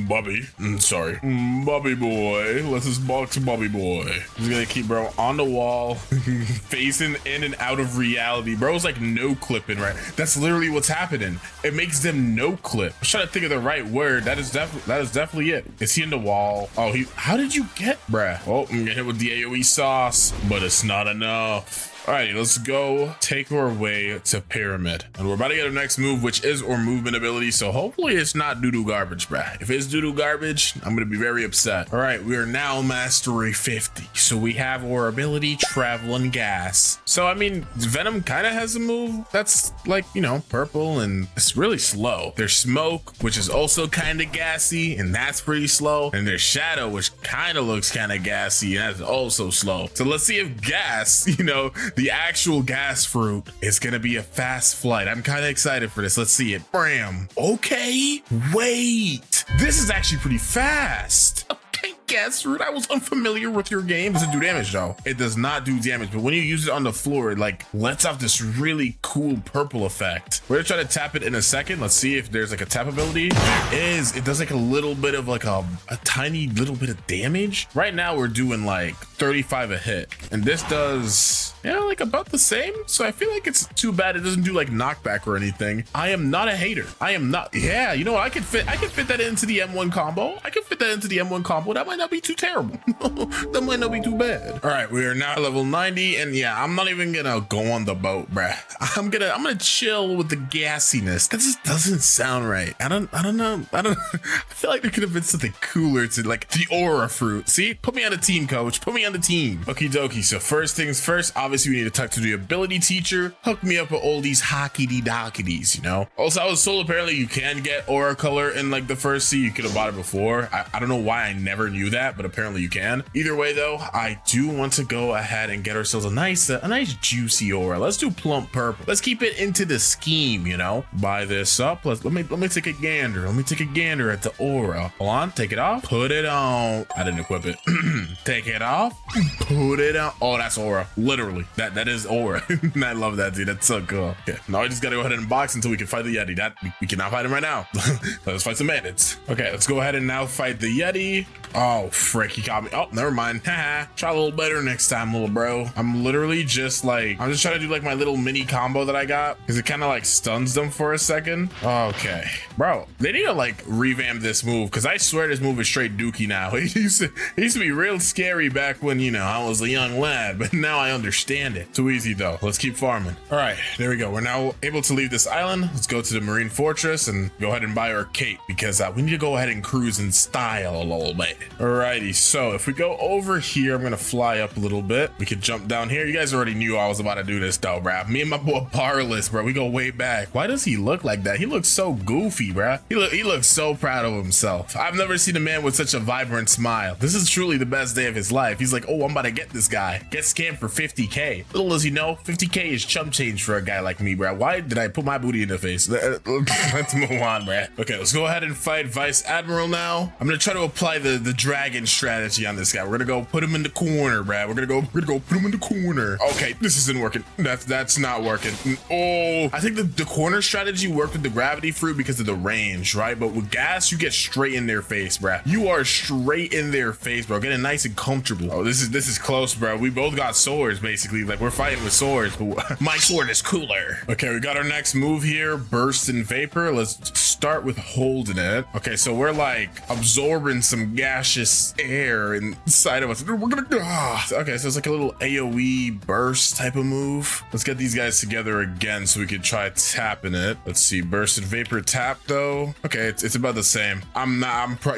Bubby. Sorry, Bubby boy. Let's just box Bubby boy. He's gonna keep bro on the wall, facing in and out of reality. Bro's like no clipping, right? That's literally what's happening. It makes them no clip. I'm trying to think of the right word. That is definitely it. Is he in the wall? Oh, how did you get, bruh? Oh, I'm gonna hit with the AoE sauce, but it's not enough. Alrighty, let's go take our way to Pyramid. And we're about to get our next move, which is our movement ability. So hopefully it's not doo-doo garbage, bruh. If it's doo-doo garbage, I'm gonna be very upset. All right, we are now mastery 50. So we have our ability, Traveling Gas. So, I mean, Venom kind of has a move that's like, you know, purple and it's really slow. There's Smoke, which is also kind of gassy and that's pretty slow. And there's Shadow, which kind of looks kind of gassy and that's also slow. So let's see if Gas, you know, the actual gas fruit is gonna be a fast flight. I'm kind of excited for this. Let's see it. Bam. Okay, wait. This is actually pretty fast. Okay, gas fruit. I was unfamiliar with your game. Does it do damage though? It does not do damage, but when you use it on the floor, it like lets off this really cool purple effect. We're gonna try to tap it in a second. Let's see if there's like a tap ability. It does like a little bit of like a tiny little bit of damage. Right now we're doing like 35 a hit, and this does, yeah, like about the same. So I feel like it's too bad it doesn't do like knockback or anything. I am not a hater. I am not. Yeah, you know what? I could fit that into the M1 combo. I could fit that into the M1 combo. That might not be too terrible. That might not be too bad. All right, we are now level 90, and yeah, I'm not even gonna go on the boat, bruh. I'm gonna chill with the gassiness. That just doesn't sound right. I don't know. I feel like there could have been something cooler to like the aura fruit. See, put me on the team, coach. Put me on the team. Okie dokie. So first things first, obviously we need to talk to the ability teacher. Hook me up with all these hockey dockities, you know. Also, I was told apparently you can get aura color in like the first sea. You could have bought it before. I don't know why I never knew that, but apparently you can. Either way though, I do want to go ahead and get ourselves a nice juicy aura. Let's do plump purple. Let's keep it into the scheme, you know. Buy this up. Let me take a gander. Let me take a gander at the aura. Hold on, take it off. Put it on. I didn't equip it. Take it off. Put it on. Oh, that's aura. Literally. That is aura. I love that, dude. That's so cool. Okay, now I just gotta go ahead and box until we can fight the Yeti. We cannot fight him right now. Let's fight some bandits. Okay, let's go ahead and now fight the Yeti. Oh, frick, he got me. Oh, never mind. Haha. Try a little better next time, little bro. I'm literally just like, I'm just trying to do like my little mini combo that I got because it kind of like stuns them for a second. Okay, bro, they need to like revamp this move because I swear this move is straight dookie now. It used to be real scary back when, you know, I was a young lad, but now I understand it. Too easy though. Let's keep farming. All right, there we go. We're now able to leave this island. Let's go to the Marine Fortress and go ahead and buy our cape because we need to go ahead and cruise in style a little bit. Alrighty, so if we go over here, I'm gonna fly up a little bit. We could jump down here. You guys already knew I was about to do this though, bruh. Me and my boy Parless, bro, we go way back. Why does he look like that? He looks so goofy, bruh. He looks so proud of himself. I've never seen a man with such a vibrant smile. This is truly the best day of his life. He's like, oh, I'm about to get this guy. Get scammed for 50K. Little as you know, 50K is chump change for a guy like me, bruh. Why did I put my booty in the face? Let's move on, bruh. Okay, let's go ahead and fight Vice Admiral now. I'm gonna try to apply the dragon strategy on this guy. We're gonna go put him in the corner, bruh. We're gonna go put him in the corner. Okay, this isn't working. That's not working. Oh, I think the corner strategy worked with the gravity fruit because of the range, right? But with gas, you get straight in their face, bruh. You are straight in their face, bro. Getting nice and comfortable. Oh, this is close, bro. We both got swords, basically. Like, we're fighting with swords, but my sword is cooler. Okay, we got our next move here. Burst in vapor. Let's start with holding it. Okay, so we're like absorbing some gaseous air inside of us. We're gonna okay, so it's like a little AoE burst type of move. Let's get these guys together again so we could try tapping it. Let's see, burst and vapor tap though. Okay, it's about the same.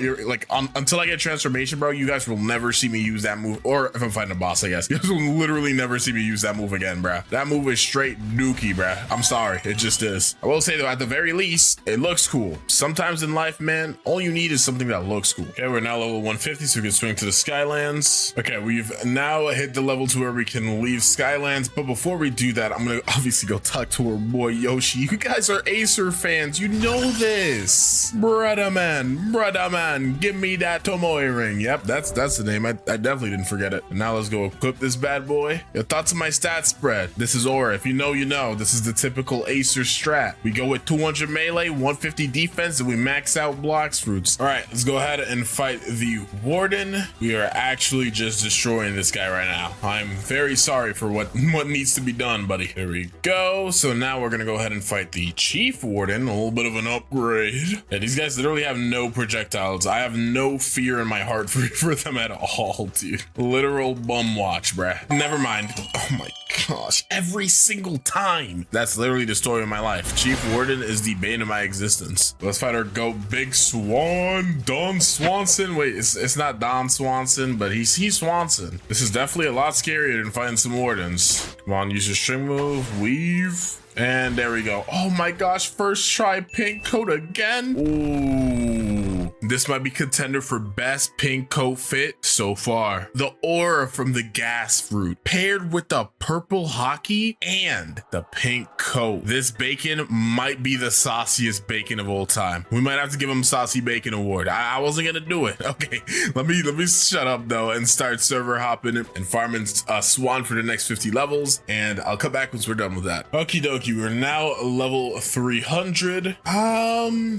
You're like until I get transformation, bro, you guys will never see me use that move. Or if I'm fighting a boss, I guess you guys will literally never see me use that move again, bro. That move is straight dookie, bro. I'm sorry, it just is. I will say though, at the very least, it looks cool. Sometimes in life, man, all you need is something that looks cool. Okay, we're now level 150, so we can swing to the Skylands. Okay, we've now hit the level to where we can leave Skylands, but before we do that, I'm gonna obviously go talk to our boy Yoshi. You guys are Acer fans, you know this. Brother man, give me that Tomoe ring. Yep, that's the name. I definitely didn't forget it. And now let's go equip this bad boy. Your thoughts on my stat spread? This is aura. If you know, you know. This is the typical Acer strat. We go with 200 melee, 150 defense, and we max out blocks fruits. All right, let's go ahead and fight the Warden. We are actually just destroying this guy right now. I'm very sorry for what needs to be done, buddy. There we go. So now we're gonna go ahead and fight the Chief Warden. A little bit of an upgrade. Yeah, these guys literally have no projectiles. I have no fear in my heart for them at all, dude. Literal bum watch, bruh. Never mind. Oh my gosh, every single time. That's literally the story of my life. Chief Warden is the bane of my existence. Let's fight our goat, Big Swan, Don Swanson. Wait, it's not Don Swanson, but he's Swanson. This is definitely a lot scarier than fighting some wardens. Come on, use your string move, weave. And there we go. Oh my gosh, first try pink coat again. Ooh, This might be contender for best pink coat fit so far. The aura from the gas fruit paired with the purple hockey and the pink coat. This bacon might be the sauciest bacon of all time. We might have to give him Saucy Bacon Award. I wasn't gonna do it. Okay, let me shut up though and start server hopping and farming Swan for the next 50 levels, and I'll come back once we're done with that. Okie dokie, we're now level 300.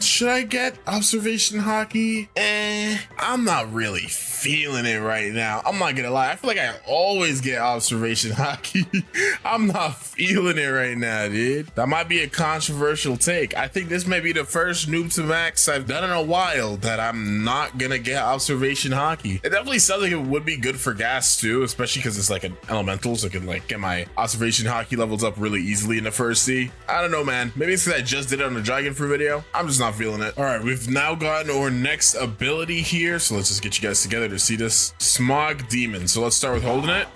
Should I get observation hockey? I'm not really feeling it right now. I'm not gonna lie. I feel like I always get observation hockey. I'm not feeling it right now, dude. That might be a controversial take. I think this may be the first noob to max I've done in a while that I'm not gonna get observation hockey. It definitely sounds like it would be good for gas too, especially because it's like an elemental, so I can like get my observation hockey levels up really easily in the first sea. I don't know, man. Maybe it's because I just did it on the dragon fruit video. I'm just not feeling it. All right, we've now gotten our next ability here, so let's just get you guys together to see this. Smog Demon. So let's start with holding it.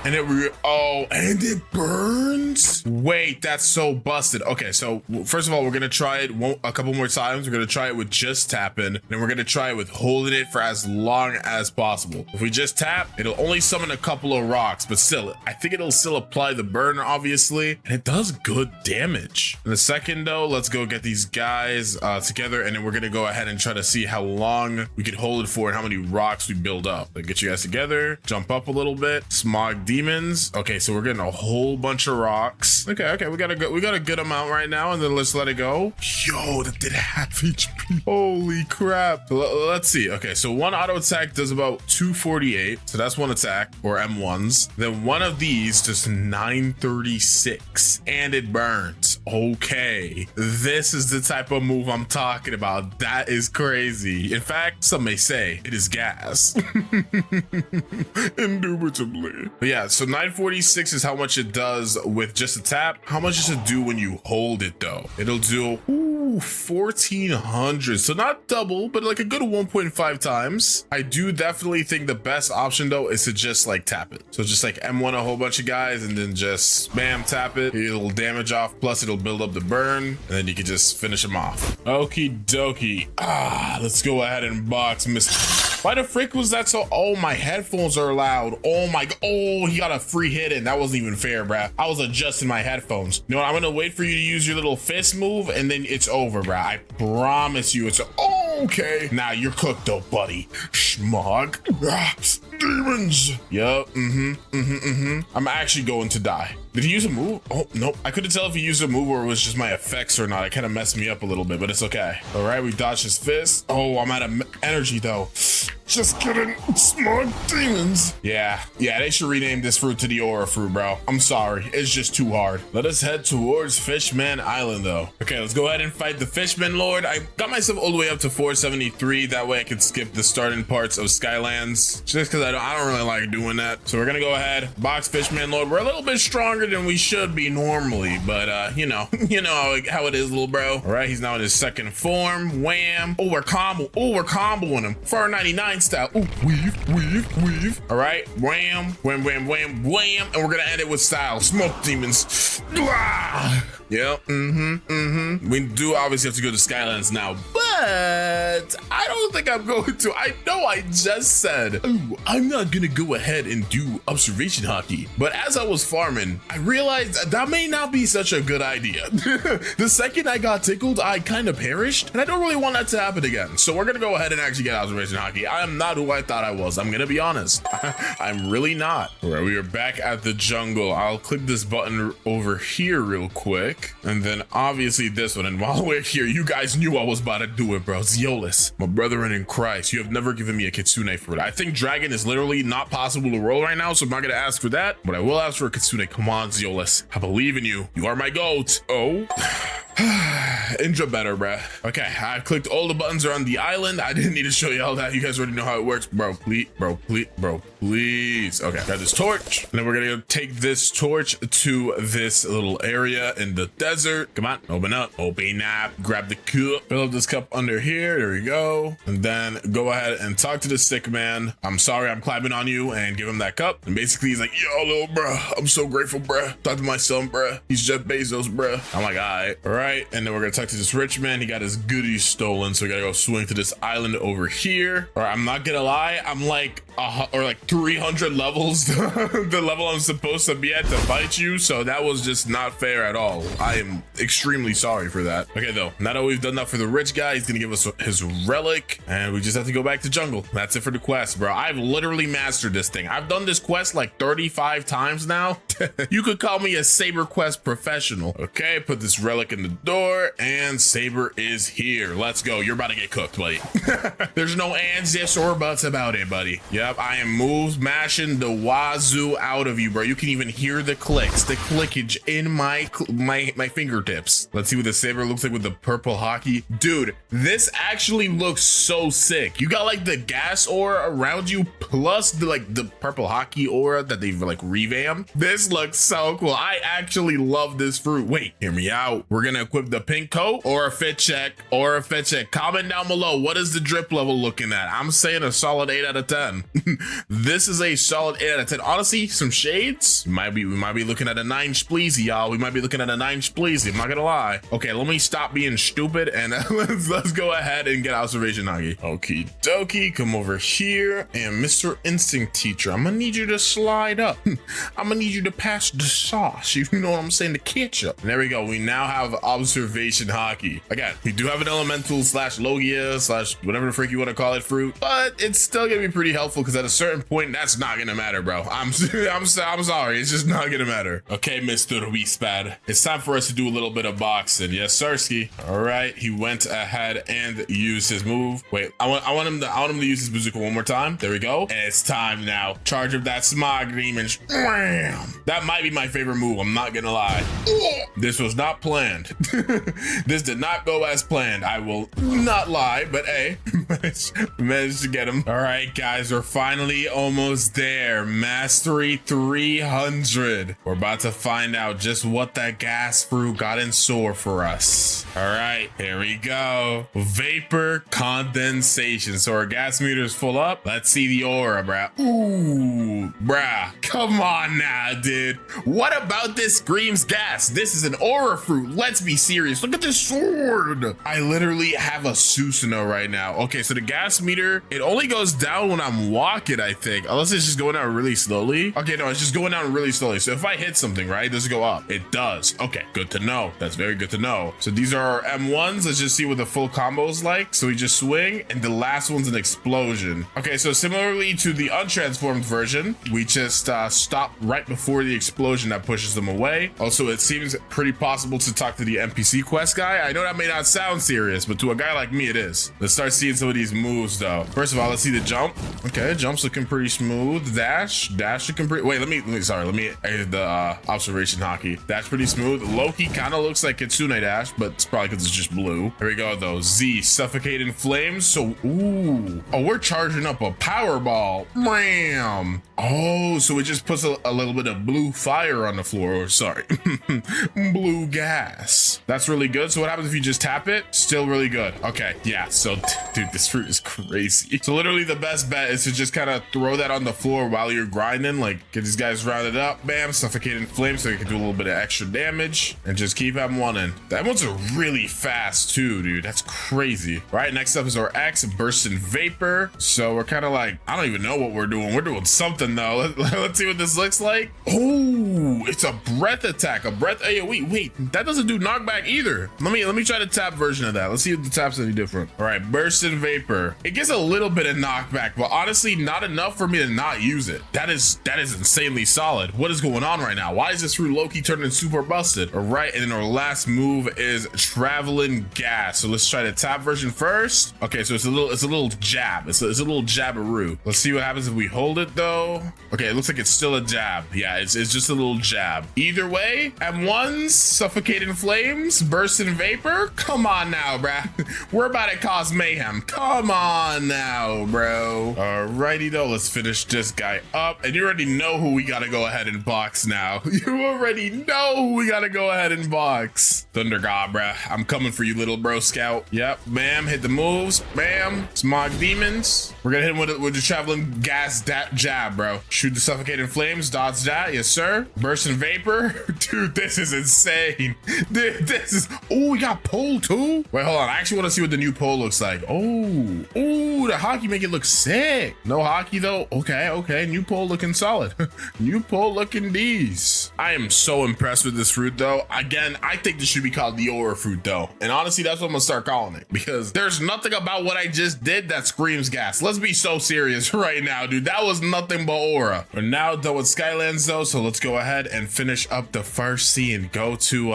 And it burns. Wait, that's so busted. Okay, so first of all, we're gonna try it a couple more times. We're gonna try it with just tapping, then we're gonna try it with holding it for as long as possible. If we just tap, it'll only summon a couple of rocks, but still, I think it'll still apply the burn, obviously, and it does good damage. In a second though, let's go get these guys together, and then we're gonna go ahead and try to see how long we can hold it for and how many rocks we build up. Let's get you guys together, jump up a little bit. Smog Demons. Okay, so we're getting a whole bunch of rocks. Okay, we got a good amount right now, and then let's let it go. Yo, that did half HP. Holy crap. So let's see. Okay, so one auto attack does about 248, so that's one attack, or M1s. Then one of these does 936, and it burns. Okay, this is the type of move I'm talking about. That is crazy. In fact, some may say it is gas. Indubitably. But yeah, so 946 is how much it does with just a tap. How much does it do when you hold it though? It'll do 1400, so not double, but like a good 1.5 times. I do definitely think the best option though is to just like tap it. So just like M1 a whole bunch of guys and then just spam tap it. It'll damage off, plus it'll build up the burn, and then you can just finish them off. Okie dokie. Let's go ahead and box why the frick was that so? Oh, my headphones are loud. Oh my, oh, he got a free hit in. That wasn't even fair, bruh. I was adjusting my headphones. You know what? I'm gonna wait for you to use your little fist move, and then it's over, bruh. I promise you it's okay. Now you're cooked though, buddy. Smog. Demons. Yup. I'm actually going to die. Did he use a move? Oh, nope. I couldn't tell if he used a move or it was just my effects or not. It kind of messed me up a little bit, but it's okay. All right, we dodged his fist. Oh, I'm out of energy though. Just kidding. Smog Demons. Yeah, they should rename this fruit to the Aura fruit, bro. I'm sorry. It's just too hard. Let us head towards Fishman Island though. Okay, let's go ahead and fight the Fishman Lord. I got myself all the way up to 473. That way I could skip the starting parts of Skylands, just because I don't really like doing that. So we're gonna go ahead, box Fishman Lord. We're a little bit stronger than we should be normally, but you know how it is, little bro. All right, he's now in his second form. Wham. Oh, we're comboing him. 499 style. Ooh, weave. All right, wham, wham, wham, wham, wham, and we're gonna end it with style. Smoke Demons. Blah. Yep. We do obviously have to go to Skylands now, but I don't think I'm going to. I know I just said, oh, I'm not gonna go ahead and do observation hockey, but as I was farming, I realized that may not be such a good idea. The second I got tickled, I kind of perished, and I don't really want that to happen again. So we're gonna go ahead and actually get observation hockey. I am not who I thought I was. I'm gonna be honest. I'm really not. All right, we are back at the jungle. I'll click this button over here real quick. And then obviously this one. And while we're here, you guys knew I was about to do it, bro. Zeolus, my brethren in Christ, you have never given me a kitsune fruit. I think dragon is literally not possible to roll right now, so I'm not gonna ask for that, but I will ask for a kitsune. Come on, Zeolus, I believe in you. You are my goat. Oh. Indra better, bruh. Okay, I've clicked all the buttons around the island. I didn't need to show you all that. You guys already know how it works. Bro, please. Okay, got this torch. And then we're gonna take this torch to this little area in the desert. Come on, open up. Grab the cup. Fill up this cup under here. There we go. And then go ahead and talk to the sick man. I'm sorry I'm climbing on you, and give him that cup. And basically he's like, yo, little bruh, I'm so grateful, bruh. Talk to my son, bruh. He's Jeff Bezos, bruh. I'm like, all right. right, and then we're gonna talk to this rich man. He got his goodies stolen, so we gotta go swing to this island over here. All right, I'm not gonna lie, I'm like 300 levels the level I'm supposed to be at to fight you, so that was just not fair at all. I am extremely sorry for that. Okay, though, now that we've done that for the rich guy, he's gonna give us his relic, and we just have to go back to jungle. That's it for the quest, bro. I've literally mastered this thing. I've done this quest like 35 times now. You could call me a Saber quest professional. Okay, put this relic in the door, and Saber is here. Let's go. You're about to get cooked, buddy. There's no ands, ifs, or buts about it, buddy. Yep, I am moves mashing the wazoo out of you, bro. You can even hear the clicks, the clickage in my fingertips. Let's see what the Saber looks like with the purple hockey. Dude, this actually looks so sick. You got like the gas aura around you, plus the purple hockey aura that they've like revamped. This looks so cool. I actually love this fruit. Wait, hear me out. We're gonna equip the pink coat or a fit check. Comment down below. What is the drip level looking at? I'm saying a solid 8 out of 10. This is a solid 8 out of 10. Honestly, some shades. We might be looking at a 9 spleezy, y'all. We might be looking at a 9 spleezy. I'm not gonna lie. Okay, let me stop being stupid and let's go ahead and get observation Nagi. Okie dokie, come over here, and Mr. Instinct Teacher, I'm gonna need you to slide up. I'm gonna need you to pass the sauce. You know what I'm saying? The ketchup. And there we go. We now have observation hockey. Again, we do have an elemental slash Logia slash whatever the frick you want to call it fruit, but it's still gonna be pretty helpful because at a certain point, that's not gonna matter, bro. I'm sorry. It's just not gonna matter. Okay, Mr. Wispad, it's time for us to do a little bit of boxing. Yes, Sirski. All right, he went ahead and used his move. Wait, I want him to use his bazooka one more time. There we go. And it's time now. Charge of that smog demon. That might be my favorite move. I'm not gonna lie. This was not planned. This did not go as planned. I will not lie, but hey, managed to get him. All right, guys, we're finally almost there. Mastery 300. We're about to find out just what that gas fruit got in store for us. All right, here we go. Vapor condensation. So our gas meter is full up. Let's see the aura, bruh. Ooh, bruh. Come on now, dude. What about this screams gas? This is an aura fruit. Let's be serious. Look at this sword. I literally have a Susanoo right now. Okay, so the gas meter, it only goes down when I'm walking, I think. Unless it's just going down really slowly. Okay, no, it's just going down really slowly. So if I hit something, right, does it go up? It does. Okay, good to know. That's very good to know. So these are our M1s. Let's just see what the full combo is like. So we just swing, and the last one's an explosion. Okay, so similarly to the untransformed version, we just stop right before the explosion that pushes them away. Also, it seems pretty possible to talk to the NPC quest guy. I know that may not sound serious, but to a guy like me, it is. Let's start seeing some of these moves, though. First of all, let's see the jump. Okay, jump's looking pretty smooth. Dash looking pretty. Wait, let me the observation hockey. Dash pretty smooth. Loki kind of looks like Kitsune Dash, but it's probably because it's just blue. Here we go, though. Z, suffocating flames. So, ooh. Oh, we're charging up a power ball. Bam. Oh, so it just puts a little bit of blue fire on the floor. Or sorry, blue gas. That's really good. So what happens if you just tap it? Still really good. Okay, yeah. So, dude, this fruit is crazy. So literally the best bet is to just kind of throw that on the floor while you're grinding. Like, get these guys rounded up. Bam, suffocating flame so you can do a little bit of extra damage and just keep M1 in. That one's really fast too, dude. That's crazy. All right, next up is our X, burst in vapor. So we're kind of like, I don't even know what we're doing. We're doing something though. Let's see what this looks like. Oh, it's a breath attack. A breath. Hey, wait, that doesn't do knockback either. Let me try the tap version of that. Let's see if the tap's any different. All right, burst in vapor. It gets a little bit of knockback, but honestly, not enough for me to not use it. That is insanely solid. What is going on right now? Why is this fruit low-key turning super busted? All right, and then our last move is traveling gas. So let's try the tap version first. Okay, so it's a little jab. It's a little jabberoo. Let's see what happens if we hold it though. Okay, it looks like it's still a jab. Yeah, it's just a little jab. Either way, M1s, suffocating flames, burst in vapor. Come on now, bruh. We're about to cause mayhem. Come on now, bro. Alrighty though, let's finish this guy up. And you already know who we gotta go ahead and box now. You already know who we gotta go ahead and box. Thunder God, bruh. I'm coming for you, little bro scout. Yep, bam, hit the moves. Bam, smog demons. We're gonna hit him with the traveling gas jab, bro. Shoot the suffocating flames, dodge that, yes sir. Burst Immersion vapor. Dude, this is insane. Dude, this is, oh, we got pole too. Wait, hold on. I actually want to see what the new pole looks like. Oh, the hockey make it look sick. No hockey though. Okay. New pole looking solid. New pole looking D's. I am so impressed with this fruit though. Again, I think this should be called the aura fruit though. And honestly, that's what I'm gonna start calling it, because there's nothing about what I just did that screams gas. Let's be so serious right now, dude. That was nothing but aura. We're now done with Skylands though, so let's go ahead and finish up the first sea and go to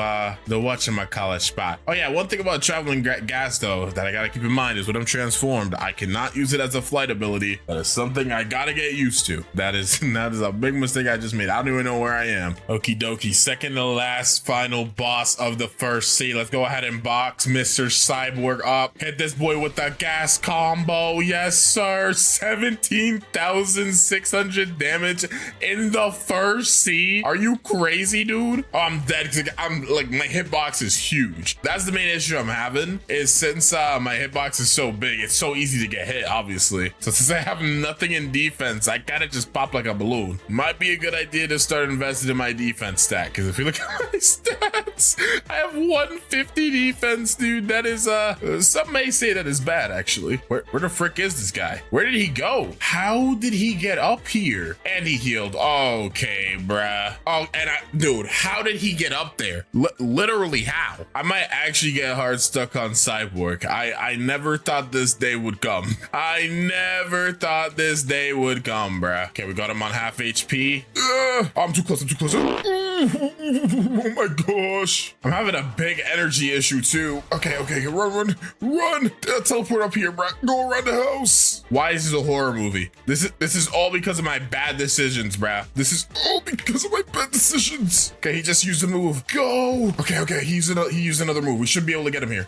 the whatchamacallit spot. Oh yeah, one thing about traveling gas though that I gotta keep in mind is when I'm transformed, I cannot use it as a flight ability. That is something I gotta get used to. That is a big mistake I just made. I don't even know where I am. Okie dokie, second to last final boss of the first sea. Let's go ahead and box Mr. Cyborg up. Hit this boy with the gas combo. Yes, sir. 17,600 damage in the first sea. Are you crazy, dude? Oh, I'm dead. I'm like, my hitbox is huge. That's the main issue I'm having, is since my hitbox is so big, it's so easy to get hit, obviously. So since I have nothing in defense, I gotta just pop like a balloon. Might be a good idea to start investing in my defense stat, because if you look at my stats, I have 150 defense, dude. That is some may say that is bad, actually. Where the frick is this guy? Where did he go? How did he get up here? And he healed. Okay, bruh. Oh, and dude, how did he get up there? Literally how? I might actually get hard stuck on Cyborg. I never thought this day would come. I never thought this day would come, bruh. Okay, we got him on half HP. I'm too close. Oh my gosh. I'm having a big energy issue too. Okay. Run. Teleport up here, bruh. Go around the house. Why is this a horror movie? This is all because of my bad decisions, bruh. This is all because of my bad decisions. Okay, he just used a move. Go. Okay. He used another move. We should be able to get him here.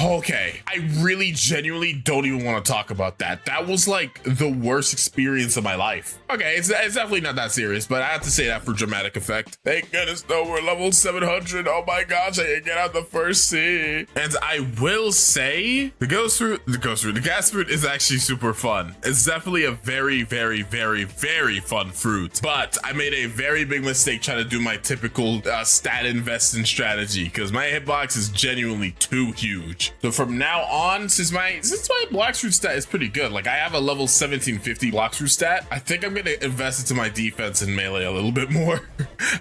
Okay. I really genuinely don't even want to talk about that. That was like the worst experience of my life. Okay, it's definitely not that serious, but I have to say that for dramatic effect. Thank goodness though, we're level 700. Oh my gosh, I can get out the first sea. And I will say the gas fruit is actually super fun. It's definitely a very fun fruit, but I made a very big mistake trying to do my typical stat investing strategy, because my hitbox is genuinely too huge. So from now on, since my Blox fruit stat is pretty good, like I have a level 1750 Blox fruit stat, I think I'm gonna invest into my defense and melee a little bit more.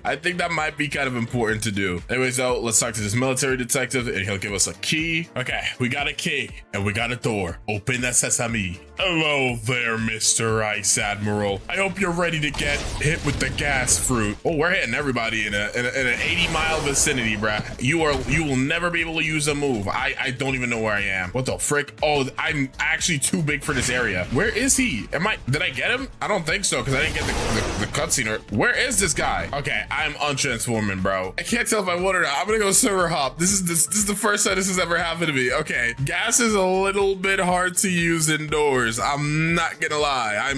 I think that might be kind of important to do. Anyways though, let's talk to this military detective and he'll give us a key. Okay, we got a key and we got a door. Open the sesame. Hello there, Mr. Ice Admiral. I hope you're ready to get hit with the gas fruit. Oh, we're hitting everybody in an 80-mile vicinity, bruh. You will never be able to use a move. I don't even know where I am. What the frick? Oh, I'm actually too big for this area. Where is he? Did I get him? I don't think so, because I didn't get the cutscene. Where is this guy? Okay, I'm untransforming, bro. I can't tell if I want or not. I'm gonna go server hop. This is the first time this has ever happened to me. Okay, gas is a little bit hard to use indoors. I'm not gonna lie. I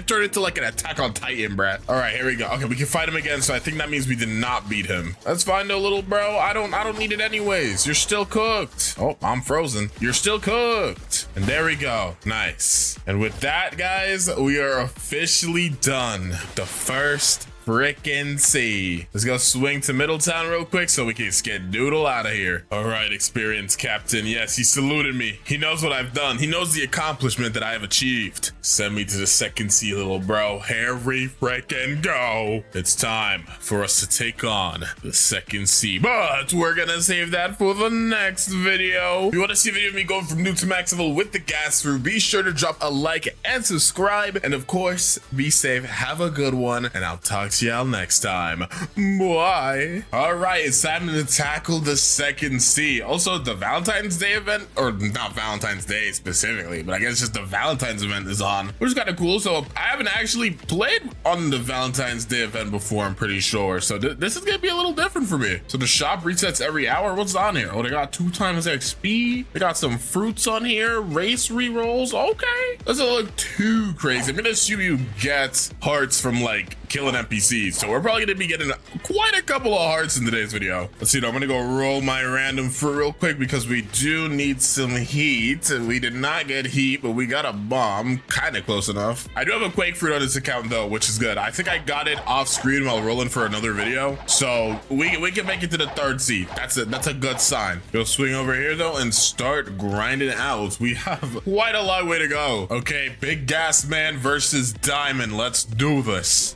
turned it to like an Attack on Titan, bruh. All right, here we go. Okay, we can fight him again, so I think that means we did not beat him. That's fine though, little bro. I don't need it anyways. You're still cooked. Oh, I'm frozen. You're still cooked. And there we go. Nice. And with that, guys, we are officially done. The first frickin' sea. Let's go swing to Middletown real quick so we can get doodle out of here. All right, experienced captain. Yes, he saluted me. He knows what I've done. He knows the accomplishment that I have achieved. Send me to the second sea, little bro. Here we frickin' go. It's time for us to take on the second sea, but we're gonna save that for the next video. If you want to see a video of me going from noob to max level with the gas fruit, be sure to drop a like and subscribe. And of course, be safe. Have a good one, and I'll talk to y'all next time. Bye. All right, it's time to tackle the second sea. Also, the Valentine's Day event, or not Valentine's Day specifically, but I guess just the Valentine's event is on, which is kind of cool. So I haven't actually played on the Valentine's Day event before, I'm pretty sure. So this is gonna be a little different for me. So the shop resets every hour. What's on here? Oh, they got 2 times XP. They got some fruits on here. Race rerolls. Okay, doesn't look too crazy. I'm gonna assume you get hearts from like killing NPCs. So we're probably gonna be getting quite a couple of hearts in today's video. Let's see, I'm gonna go roll my random fruit real quick because we do need some heat. We did not get heat, but we got a bomb, kind of close enough. I do have a quake fruit on this account though, which is good. I think I got it off screen while rolling for another video. So we can make it to the 3rd seed. That's a good sign. Go swing over here though and start grinding out. We have quite a long way to go. Okay, Big Gas Man versus Diamond. Let's do this.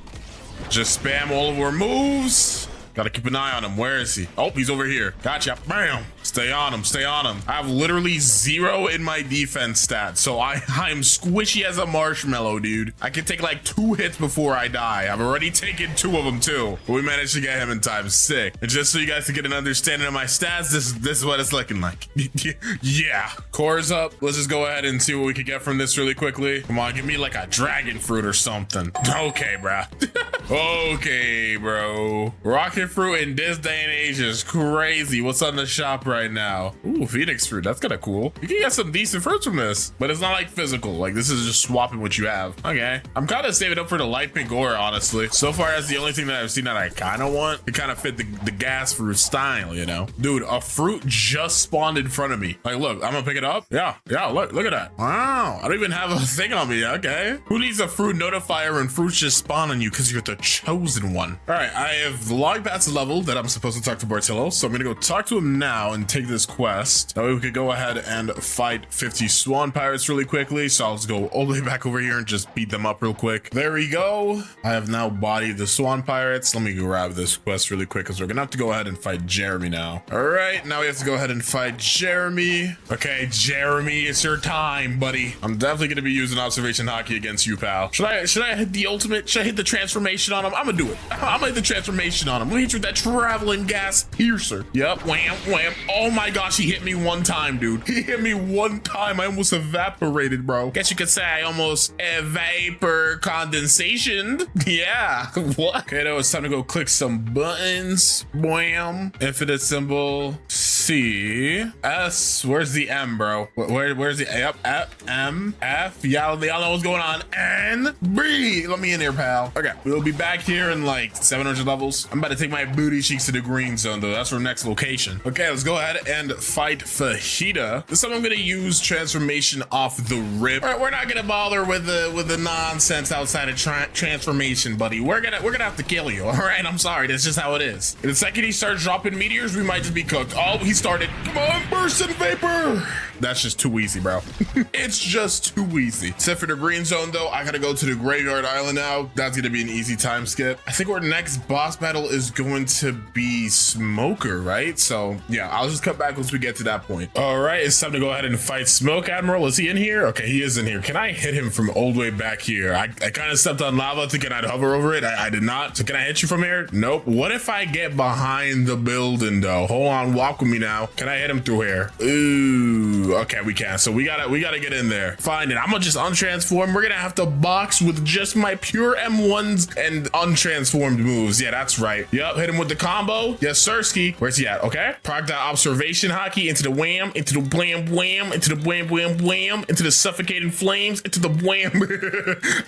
Just spam all of our moves. Gotta keep an eye on him. Where is he? Oh, he's over here. Gotcha. Bam. Stay on him. Stay on him. I have literally 0 in my defense stats, so I'm squishy as a marshmallow, dude. I can take like 2 hits before I die. I've already taken 2 of them too, but we managed to get him in time. Sick. And just so you guys can get an understanding of my stats, this is what it's looking like. Yeah. Core's up. Let's just go ahead and see what we can get from this really quickly. Come on, give me like a dragon fruit or something. Okay, bro. Okay, bro. Rocket fruit in this day and age is crazy. What's on the shop right now? Ooh, Phoenix fruit. That's kind of cool. You can get some decent fruits from this, but it's not like physical. Like this is just swapping what you have. Okay. I'm kind of saving up for the light pink ore, honestly. So far, that's the only thing that I've seen that I kind of want. It kind of fit the gas fruit style, you know? Dude, a fruit just spawned in front of me. Like, look, I'm gonna pick it up. Yeah, look at that. Wow, I don't even have a thing on me. Okay. Who needs a fruit notifier when fruits just spawn on you because you're the chosen one? All right, I have logged past the level that I'm supposed to talk to Bartillo, so I'm gonna go talk to him now and take this quest. That way we could go ahead and fight 50 swan pirates really quickly. So I'll just go all the way back over here and just beat them up real quick. There we go. I have now bodied the swan pirates. Let me grab this quest really quick because we're gonna have to go ahead and fight Jeremy now. All right, now we have to go ahead and fight Jeremy. Okay, Jeremy, it's your time, buddy. I'm definitely gonna be using observation hockey against you, pal. Should I hit the ultimate? Should I hit the transformation on him? I'm gonna do it. I'm gonna hit the transformation on him. Let me hit you with that traveling gas piercer. Yep, wham, wham. Oh my gosh, he hit me one time, dude. He hit me one time. I almost evaporated, bro. Guess you could say I almost vapor condensation. Yeah. What? Okay, now it's time to go click some buttons. Wham. Infinite symbol. C. S. Where's the M, bro? Where's the F? M. F. Y'all know what's going on. N. B. Let me in here, pal. Okay, we'll be back here in like 700 levels. I'm about to take my booty cheeks to the green zone, though. That's our next location. Okay, let's go ahead and fight Fajita. This time I'm gonna use transformation off the rip. All right, we're not gonna bother with the nonsense outside of transformation, buddy. We're gonna have to kill you. All right, I'm sorry. That's just how it is. And the second he starts dropping meteors, we might just be cooked. Oh, he started. Come on, burst in vapor. That's just too easy, bro. It's just too easy. Except for the green zone, though, I gotta go to the graveyard island now. That's gonna be an easy time skip. I think our next boss battle is going to be Smoker, right? So yeah, I'll just cut back once we get to that point. All right, it's time to go ahead and fight Smoke Admiral. Is he in here? Okay, he is in here. Can I hit him from all the way back here? I kind of stepped on lava thinking I'd hover over it. I did not. So can I hit you from here? Nope. What if I get behind the building though? Hold on, walk with me now. Can I hit him through here? Ooh, okay, we can. So we gotta get in there. Find it. I'm gonna just untransform. We're gonna have to box with just my pure M1s and untransformed moves. Yeah, that's right. Yep, hit him with the combo. Yes, Sirski. Where's he at? Okay. Proc that observation hockey into the wham, into the blam wham, into the blam wham wham, into the suffocating flames, into the wham.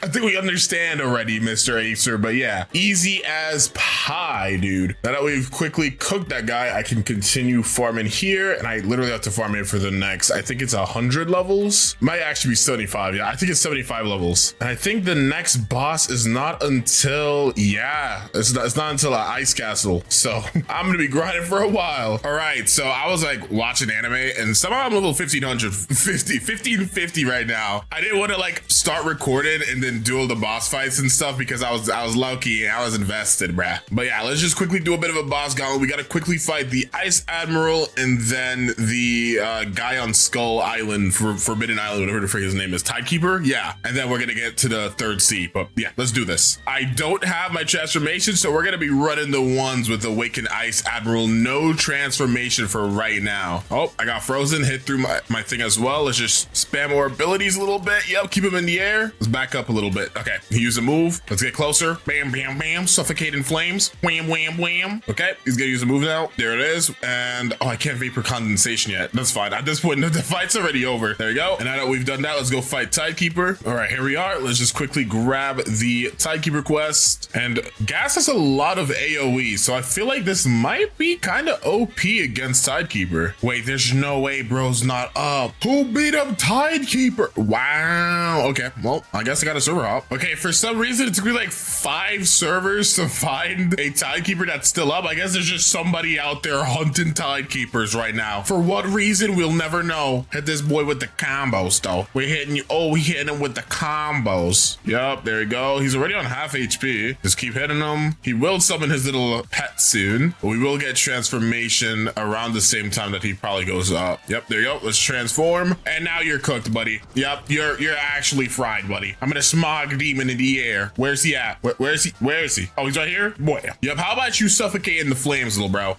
I think we understand already, Mr. Acer, but yeah, easy as pie, dude. Now that we've quickly cooked that guy, I can continue farming here, and I literally have to farm it for the next, I think it's 100 levels. Might actually be 75. Yeah, I think it's 75 levels. And I think the next boss is not until, yeah, it's not until an ice castle. So I'm gonna be grinding for a while. All right, so I was like watching anime, and somehow I'm level 1550 right now. I didn't want to like start recording and then do all the boss fights and stuff because I was low-key and I was invested, bruh. But yeah, let's just quickly do a bit of a boss gauntlet. We gotta quickly fight the Ice Admiral and then the guy on Skull Island, Forbidden Island, whatever the frick his name is, Tidekeeper. Yeah, and then we're gonna get to the 3rd sea. But yeah, let's do this. I don't have my transformation, so we're gonna be running the ones with Awakened Ice Admiral. No transformation for right now. Oh, I got frozen, hit through my thing as well. Let's just spam our abilities a little bit. Yep, keep him in the air. Let's back up a little bit. Okay, he used a move. Let's get closer. Bam, bam, bam. Suffocating flames. Wham, wham, wham. Okay, he's gonna use a move now. There it is. And oh, I can't vapor condensation yet. That's fine. At this point, the fight's already over. There we go. And now that we've done that, let's go fight Tidekeeper. All right, here we are. Let's just quickly grab the Tidekeeper quest. And Gas has a lot of AoE, so I feel like this might be kind of OP against Tidekeeper. Wait, there's no way bro's not up. Who beat up Tidekeeper? Wow. Okay, well, I guess I got a server hop. Okay, for some reason, it took me like 5 servers to find a Tidekeeper that's still up. I guess there's just somebody out there hunting Tidekeepers right now. For what reason, we'll never know. Hit this boy with the combos, though. We're hitting you. Oh, we hitting him with the combos. Yup, there we go. He's already on half HP. Just keep hitting him. He will summon his little pet soon, but we will get transformation around the same time that he probably goes up. Yep, there you go. Let's transform. And now you're cooked, buddy. Yep, you're actually fried, buddy. I'm gonna smog demon in the air. Where's he at? Where is he? Where is he? Oh, he's right here? Boy. Yep, how about you suffocate in the flames, little bro?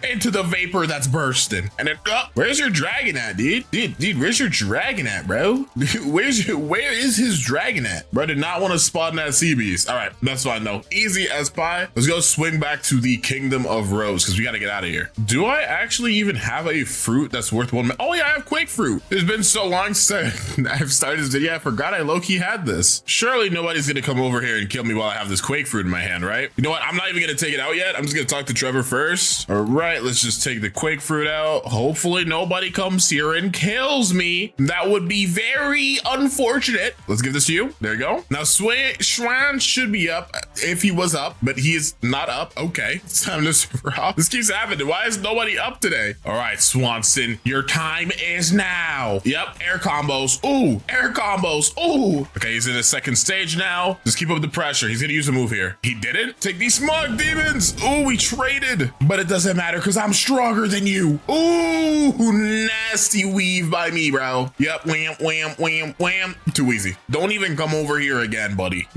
Into the vapor that's bursting. And then, where's your dragon at, dude? Dude, where's your dragon at, bro? Where is his dragon at? Bro did not want to spawn that sea beast. All right, that's fine though. Easy as pie. Let's go swing back to the Kingdom of Rose because we got to get out of here. Do I actually even have a fruit that's worth 1 minute? Oh yeah, I have Quake Fruit. It's been so long since I've started this video. I forgot I low-key had this. Surely nobody's gonna come over here and kill me while I have this Quake Fruit in my hand, right? You know what? I'm not even gonna take it out yet. I'm just gonna talk to Trevor first. All right, let's just take the Quake Fruit out. Hopefully nobody comes here and kills me. That would be very unfortunate. Let's give this to you. There you go. Now Schwan should be up if he was up, but he is not up. Okay, it's time to server hop. This keeps happening. Why is nobody up today? All right, Swanson, your time is now. Yep, air combos. Ooh, air combos. Ooh. Okay, he's in the second stage now. Just keep up the pressure. He's gonna use a move here. He didn't. Take these smog demons. Ooh, we traded, but it doesn't matter because I'm stronger than you. Ooh, nasty weave by me, bro. Yep, wham, wham, wham, wham. Too easy. Don't even come over here again, buddy.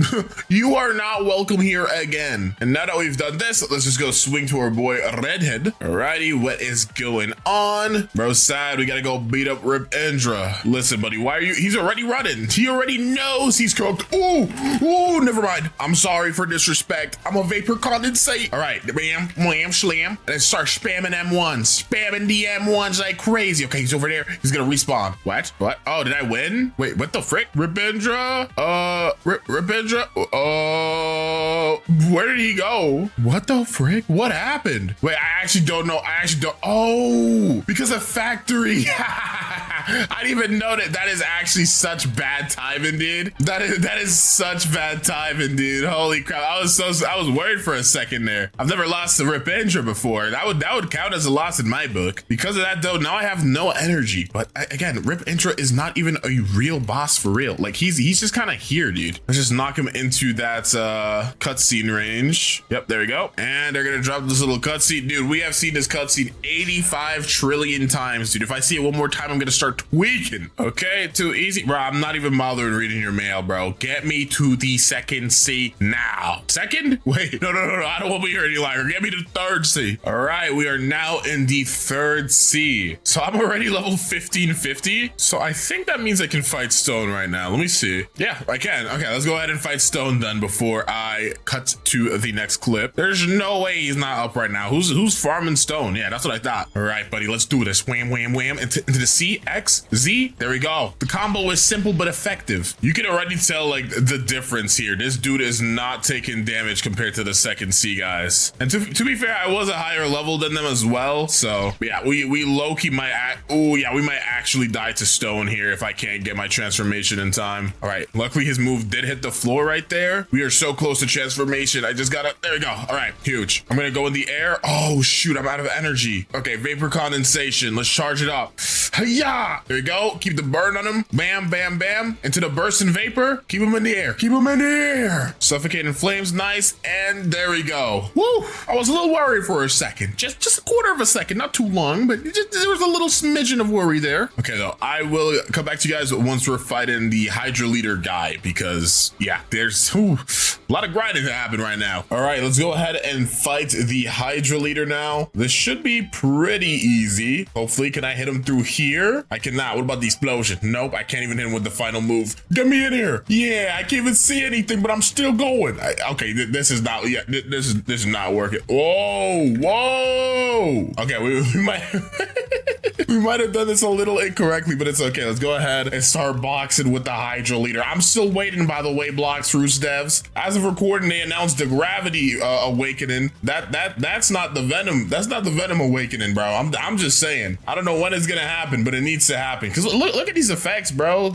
You are not welcome here again. And now that we've done this, let's just go swing to our boy Redhead. Alrighty, what is going on? Bro's sad. We gotta go beat up Rip Indra. Listen, buddy, why are you? He's already running. He already knows he's cooked. Ooh, never mind. I'm sorry for disrespect. I'm a vapor condensate. All right, bam, wham, slam. And then start spamming M1s. Spamming the M1s like crazy. Okay, he's over there. He's gonna respawn. What? Oh, did I win? Wait, what the frick? Rip Indra? Rip Indra? Where did he go? What the frick? What happened? Wait, I actually don't know. Oh, because of factory. I didn't even know that. That is actually such bad timing, dude. That is such bad timing, dude. Holy crap. I was worried for a second there. I've never lost to Rip Indra before. That would count as a loss in my book. Because of that though, now I have no energy. But again, Rip Indra is not even a real boss for real. Like he's just kind of here, dude. Let's just knock him into that cutscene range. Yep, there we go. And they're gonna drop this little cutscene. Dude, we have seen this cutscene 85 trillion times, dude. If I see it one more time, I'm gonna start tweaking. Okay, too easy. Bro, I'm not even bothering reading your mail, bro. Get me to the second C now. Second? Wait, no. I don't want to be here any longer. Get me to the third C. All right, we are now in the third C. So I'm already level 1550. So I think that means I can fight Stone right now. Let me see. Yeah, I can. Okay, let's go ahead and fight Stone then before I cut to the next clip. There's no way he's not up right now. Who's farming Stone? Yeah, that's what I thought. All right, buddy, let's do this. Wham, wham, wham. Into the C, X, Z. There we go. The combo is simple but effective. You can already tell like the difference here. This dude is not taking damage compared to the second C guys. And to be fair, I was a higher level than them as well. So yeah, we low-key might we might actually die to Stone here if I can't get my transformation in time. All right, luckily his move did hit the floor right there. We are so close to transformation. I just gotta, there we go. All right, huge. I'm gonna go in the air. Oh shoot, I'm out of energy. Okay, vapor condensation. Let's charge it up. Yeah, there we go. Keep the burn on him. Bam, bam, bam. Into the bursting vapor. Keep him in the air. Keep him in the air. Suffocating flames, nice. And there we go. Woo! I was a little worried for a second. Just a quarter of a second, not too long, but there was a little smidgen of worry there. Okay, though, I will come back to you guys once we're fighting the Hydra leader guy because, yeah, there's a lot of grinding to happen right now. All right, let's go ahead and fight the Hydra leader now. This should be pretty easy. Hopefully, can I hit him through here? I cannot. What about the explosion? Nope, I can't even hit him with the final move. Get me in here. Yeah, I can't even see anything, but I'm still going. Okay, this is not, yeah, this is not working. Whoa. Okay, we might, We might have done this a little incorrectly, but it's okay. Let's go ahead and start boxing with the Hydra leader. I'm still waiting, by the way, Blox Fruits devs. As of recording, they announced the Gravity Awakening. That's not the Venom. That's not the Venom Awakening, bro. I'm just saying. I don't know when it's gonna happen, but it needs to happen. Cause look at these effects, bro.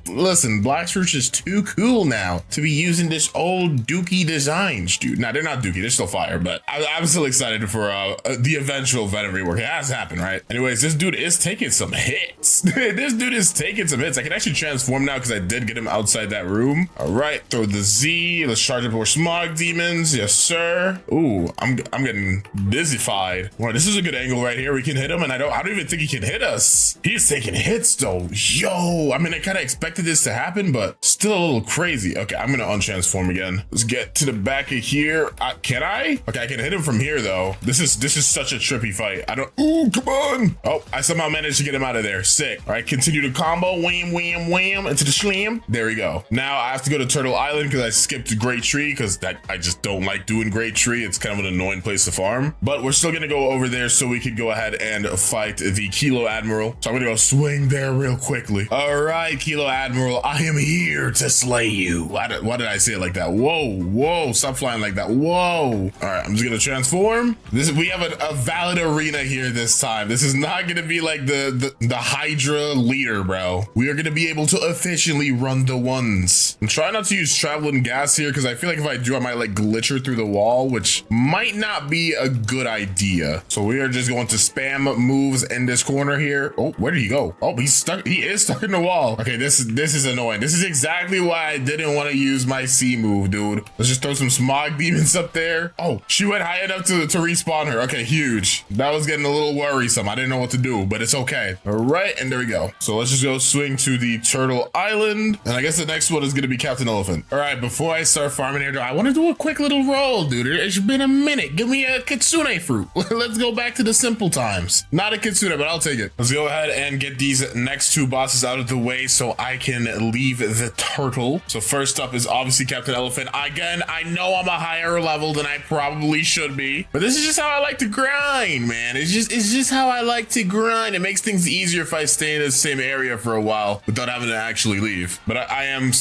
Listen, Blox Fruits is too cool now to be using this old dookie designs, dude. Nah, they're not dookie. They're still fire, but I'm still excited for the eventual Venom rework. It has happened, right? Anyways, this dude is taking some hits. This dude is taking some hits. I can actually transform now because I did get him outside that room. All right, throw the Z. Let's charge up more smog demons. Yes, sir. Ooh, I'm getting dizzified. Well, this is a good angle right here. We can hit him, and I don't even think he can hit us. He's taking hits though. Yo, I mean, I kind of expected this to happen, but still a little crazy. Okay, I'm gonna untransform again. Let's get to the back of here. Can I? Okay, I can hit him from here though. This is such a trippy fight. I don't. Ooh, come on. Oh, I somehow managed to get him out of there. Sick. All right, continue to combo. Wham, wham, wham into the slam. There we go. Now I have to go to Turtle Island because I skipped Great Tree because I just don't like doing Great Tree. It's kind of an annoying place to farm, but we're still gonna go over there so we can go ahead and fight the Kilo Admiral. So I'm gonna go swing there real quickly. All right, Kilo Admiral, I am here to slay you. Why did I say it like that? Whoa, stop flying like that. Whoa. All right, I'm just gonna transform. We have a valid arena here this time. This is not gonna be like the Hydra leader, bro. We are gonna be able to efficiently run the ones. I'm trying not to use traveling gas here because I feel like if I do, I might like glitch her through the wall, which might not be a good idea. So we are just going to spam moves in this corner here. Oh, where did he go? Oh, he's stuck. He is stuck in the wall. Okay, this is annoying. This is exactly why I didn't want to use my C move, dude. Let's just throw some smog demons up there. Oh, she went high enough to respawn her. Okay, huge. That was getting a little worrisome. I didn't know what to do, but it's okay. All right, and there we go. So let's just go swing to the Turtle Island. And I guess the next one is going to be Captain Elephant. All right, before I start farming here, I want to do a quick little roll, dude. It's been a minute. Give me a Kitsune fruit. Let's go back to the simple times. Not a Kitsune, but I'll take it. Let's go ahead and get these next two bosses out of the way so I can leave the turtle. So first up is obviously Captain Elephant. Again, I know I'm a higher level than I probably should be, but this is just how I like to grind, man. It's just how I like to grind. It makes things easier if I stay in the same area for a while without having to actually leave. But I'm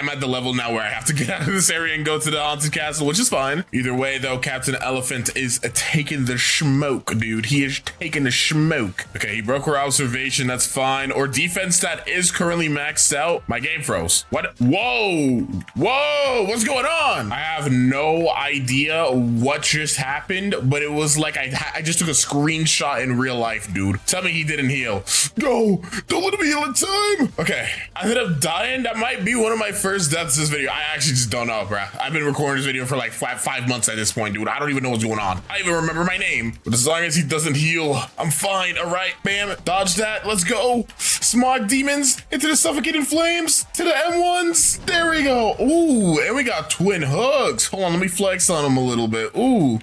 at the level now where I have to get out of this area and go to the haunted castle, which is fine. Either way though, Captain Elephant is taking the smoke, dude. He is taking the smoke. Okay, he broke her observation. That's fine. Or defense stat is currently maxed out. My game froze. What? Whoa, what's going on? I have no idea what just happened, but it was like I just took a screenshot in real life, dude. Tell me he didn't heal. No, don't let him heal in time. Okay, I ended up dying. That might be one of my first deaths this video. I actually just don't know, bro. I've been recording this video for like five months at this point, dude. I don't even know what's going on. I don't even remember my name. But as long as he doesn't heal, I'm fine. All right, bam, dodge that. Let's go. Smog demons into the suffocating flames, to the M1s. There we go. Ooh, and we got twin hooks. Hold on, let me flex on him a little bit. Ooh.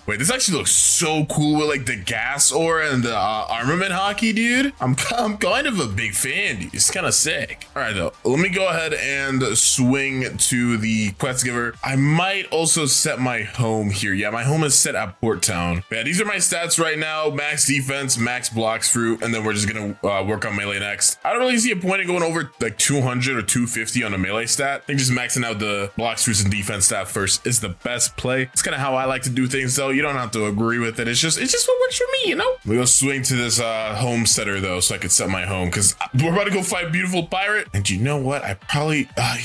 Wait, this actually looks so cool with like the gas ore and the armament hockey, dude. I'm kind of a big fan, dude. It's kind of sick. All right, though, let me go ahead and swing to the quest giver. I might also set my home here. Yeah, my home is set at Port Town. Yeah, these are my stats right now. Max defense, max Blox fruit, and then we're just gonna work on melee next. I don't really see a point in going over like 200 or 250 on a melee stat. I think just maxing out the Blox fruits and defense stat first is the best play. It's kind of how I like to do things, though. You don't have to agree with it. It's just what works for me, you know? We go swing to this home setter though, so I could set my home because we're about to go fight Beautiful Pirate. And you know what? I probably I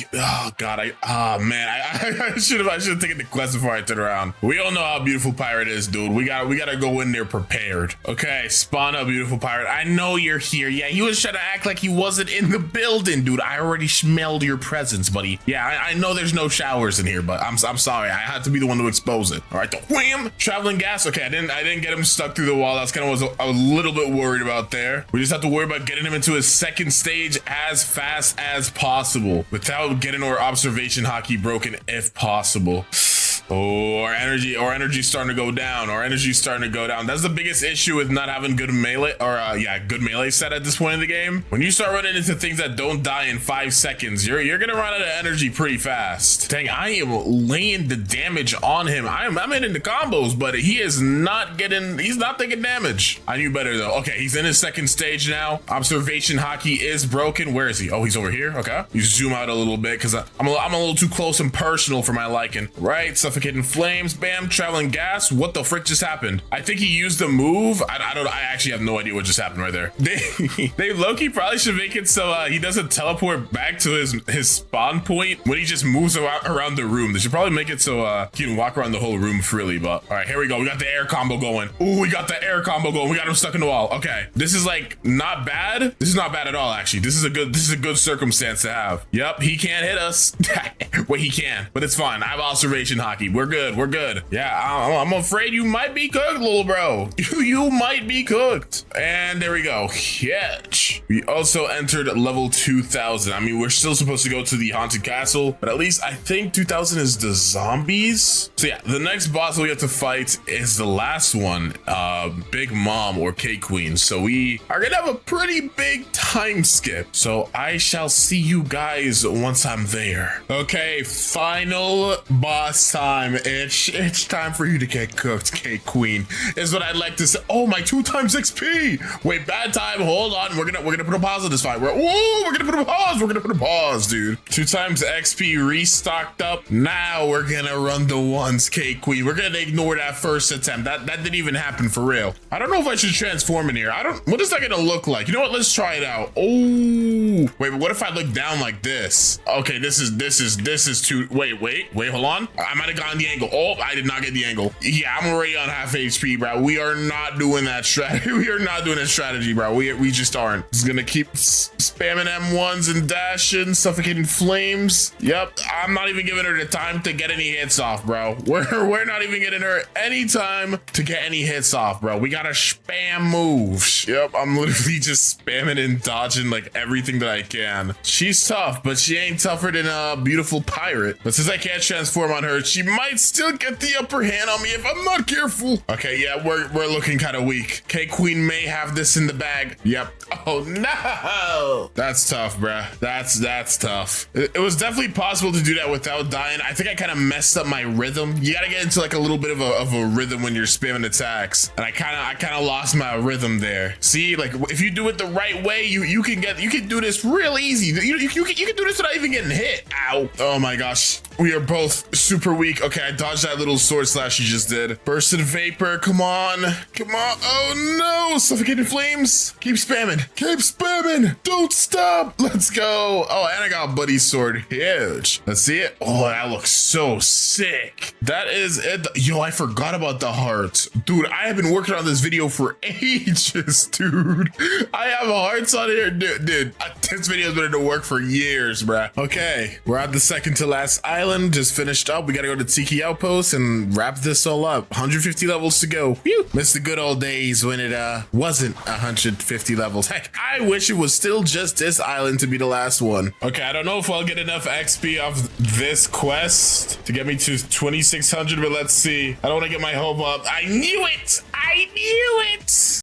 should have taken the quest before I turn around. We all know how Beautiful Pirate is, dude. We gotta go in there prepared. Okay, spawn up, Beautiful Pirate. I know you're here. Yeah, he was trying to act like he wasn't in the building, dude. I already smelled your presence, buddy. Yeah, I know there's no showers in here, but I'm sorry. I had to be the one to expose it. All right, the wham, traveling gas. Okay, I didn't get him stuck through the wall. That's kind of what I was a little bit worried about there. We just have to worry about getting him into his second stage as fast as possible without getting our observation hockey broken if possible. Oh, our energy's starting to go down. That's the biggest issue with not having good melee, or good melee set at this point in the game. When you start running into things that don't die in 5 seconds, you're gonna run out of energy pretty fast. Dang, I am laying the damage on him. I'm hitting the combos, but he's not taking damage. I knew better though. Okay, he's in his second stage now. Observation hockey is broken. Where is he? Oh, he's over here. Okay, you zoom out a little bit because I'm a little too close and personal for my liking. Right, suffocating flames. Bam, traveling gas. What the frick just happened? I think he used the move. I actually have no idea what just happened right there. They low-key probably should make it so he doesn't teleport back to his spawn point when he just moves around the room. They should probably make it so he can walk around the whole room freely. But all right, here we go. We got the air combo going. Ooh, we got the air combo going. We got him stuck in the wall. Okay, this is like not bad. This is not bad at all, actually. This is a good circumstance to have. Yep, he can't hit us. Wait, he can, but it's fine. I have observation hockey. We're good. Yeah, I'm afraid you might be cooked, little bro. You might be cooked. And there we go. Hitch. We also entered level 2000. I mean, we're still supposed to go to the haunted castle, but at least I think 2000 is the zombies. So yeah, the next boss we have to fight is the last one, Big Mom or Cake Queen. So we are gonna have a pretty big time skip. So I shall see you guys once I'm there. Okay, final boss time. It's time for you to get cooked, Cake Queen, is what I'd like to say. Oh, my 2 times XP. Wait, bad time. Hold on. We're gonna put a pause on this fight. We're gonna put a pause, dude. 2 times XP restocked up. Now we're gonna run the ones, Cake Queen. We're gonna ignore that first attempt. That didn't even happen for real. I don't know if I should transform in here. What is that gonna look like? You know what? Let's try it out. Oh, wait, but what if I look down like this? Okay, this is too. Wait, hold on. I might have gotten the angle. Oh, I did not get the angle. Yeah, I'm already on half HP, bro. We are not doing that strategy. We are not doing that strategy, bro. We just aren't. It's gonna keep spamming M1s and dashing, suffocating flames. Yep, I'm not even giving her the time to get any hits off, bro. We're not even getting her any time to get any hits off, bro. We gotta spam moves. Yep, I'm literally just spamming and dodging like everything that I can. She's tough, but she ain't tougher than a beautiful pirate. But since I can't transform on her, she might still get the upper hand on me if I'm not careful. Okay, yeah, we're looking kind of weak. Cake Queen may have this in the bag. Yep. Oh no, that's tough, bruh. That's tough. It was definitely possible to do that without dying. I think I kind of messed up my rhythm. You gotta get into like a little bit of a rhythm when you're spamming attacks, and I kind of lost my rhythm there. See, like if you do it the right way, you can do this real easy. You can do this without even getting hit. Ow. Oh my gosh. We are both super weak. Okay, I dodged that little sword slash you just did. Bursted vapor. Come on. Oh no. Suffocating flames. Keep spamming. Don't stop. Let's go. Oh, and I got Buddy's sword. Huge. Let's see it. Oh, that looks so sick. That is it. Yo, I forgot about the hearts. Dude, I have been working on this video for ages, dude. I have hearts on here. Dude, this video has been in the work for years, bruh. Okay, we're at the second to last island. Just finished up. We gotta go to Tiki Outpost and wrap this all up. 150 levels to go. Whew. Miss the good old days when it wasn't 150 levels. Heck, I wish it was still just this island to be the last one. Okay, I don't know if I'll get enough XP off this quest to get me to 2600, but let's see. I don't want to get my hope up. I knew it.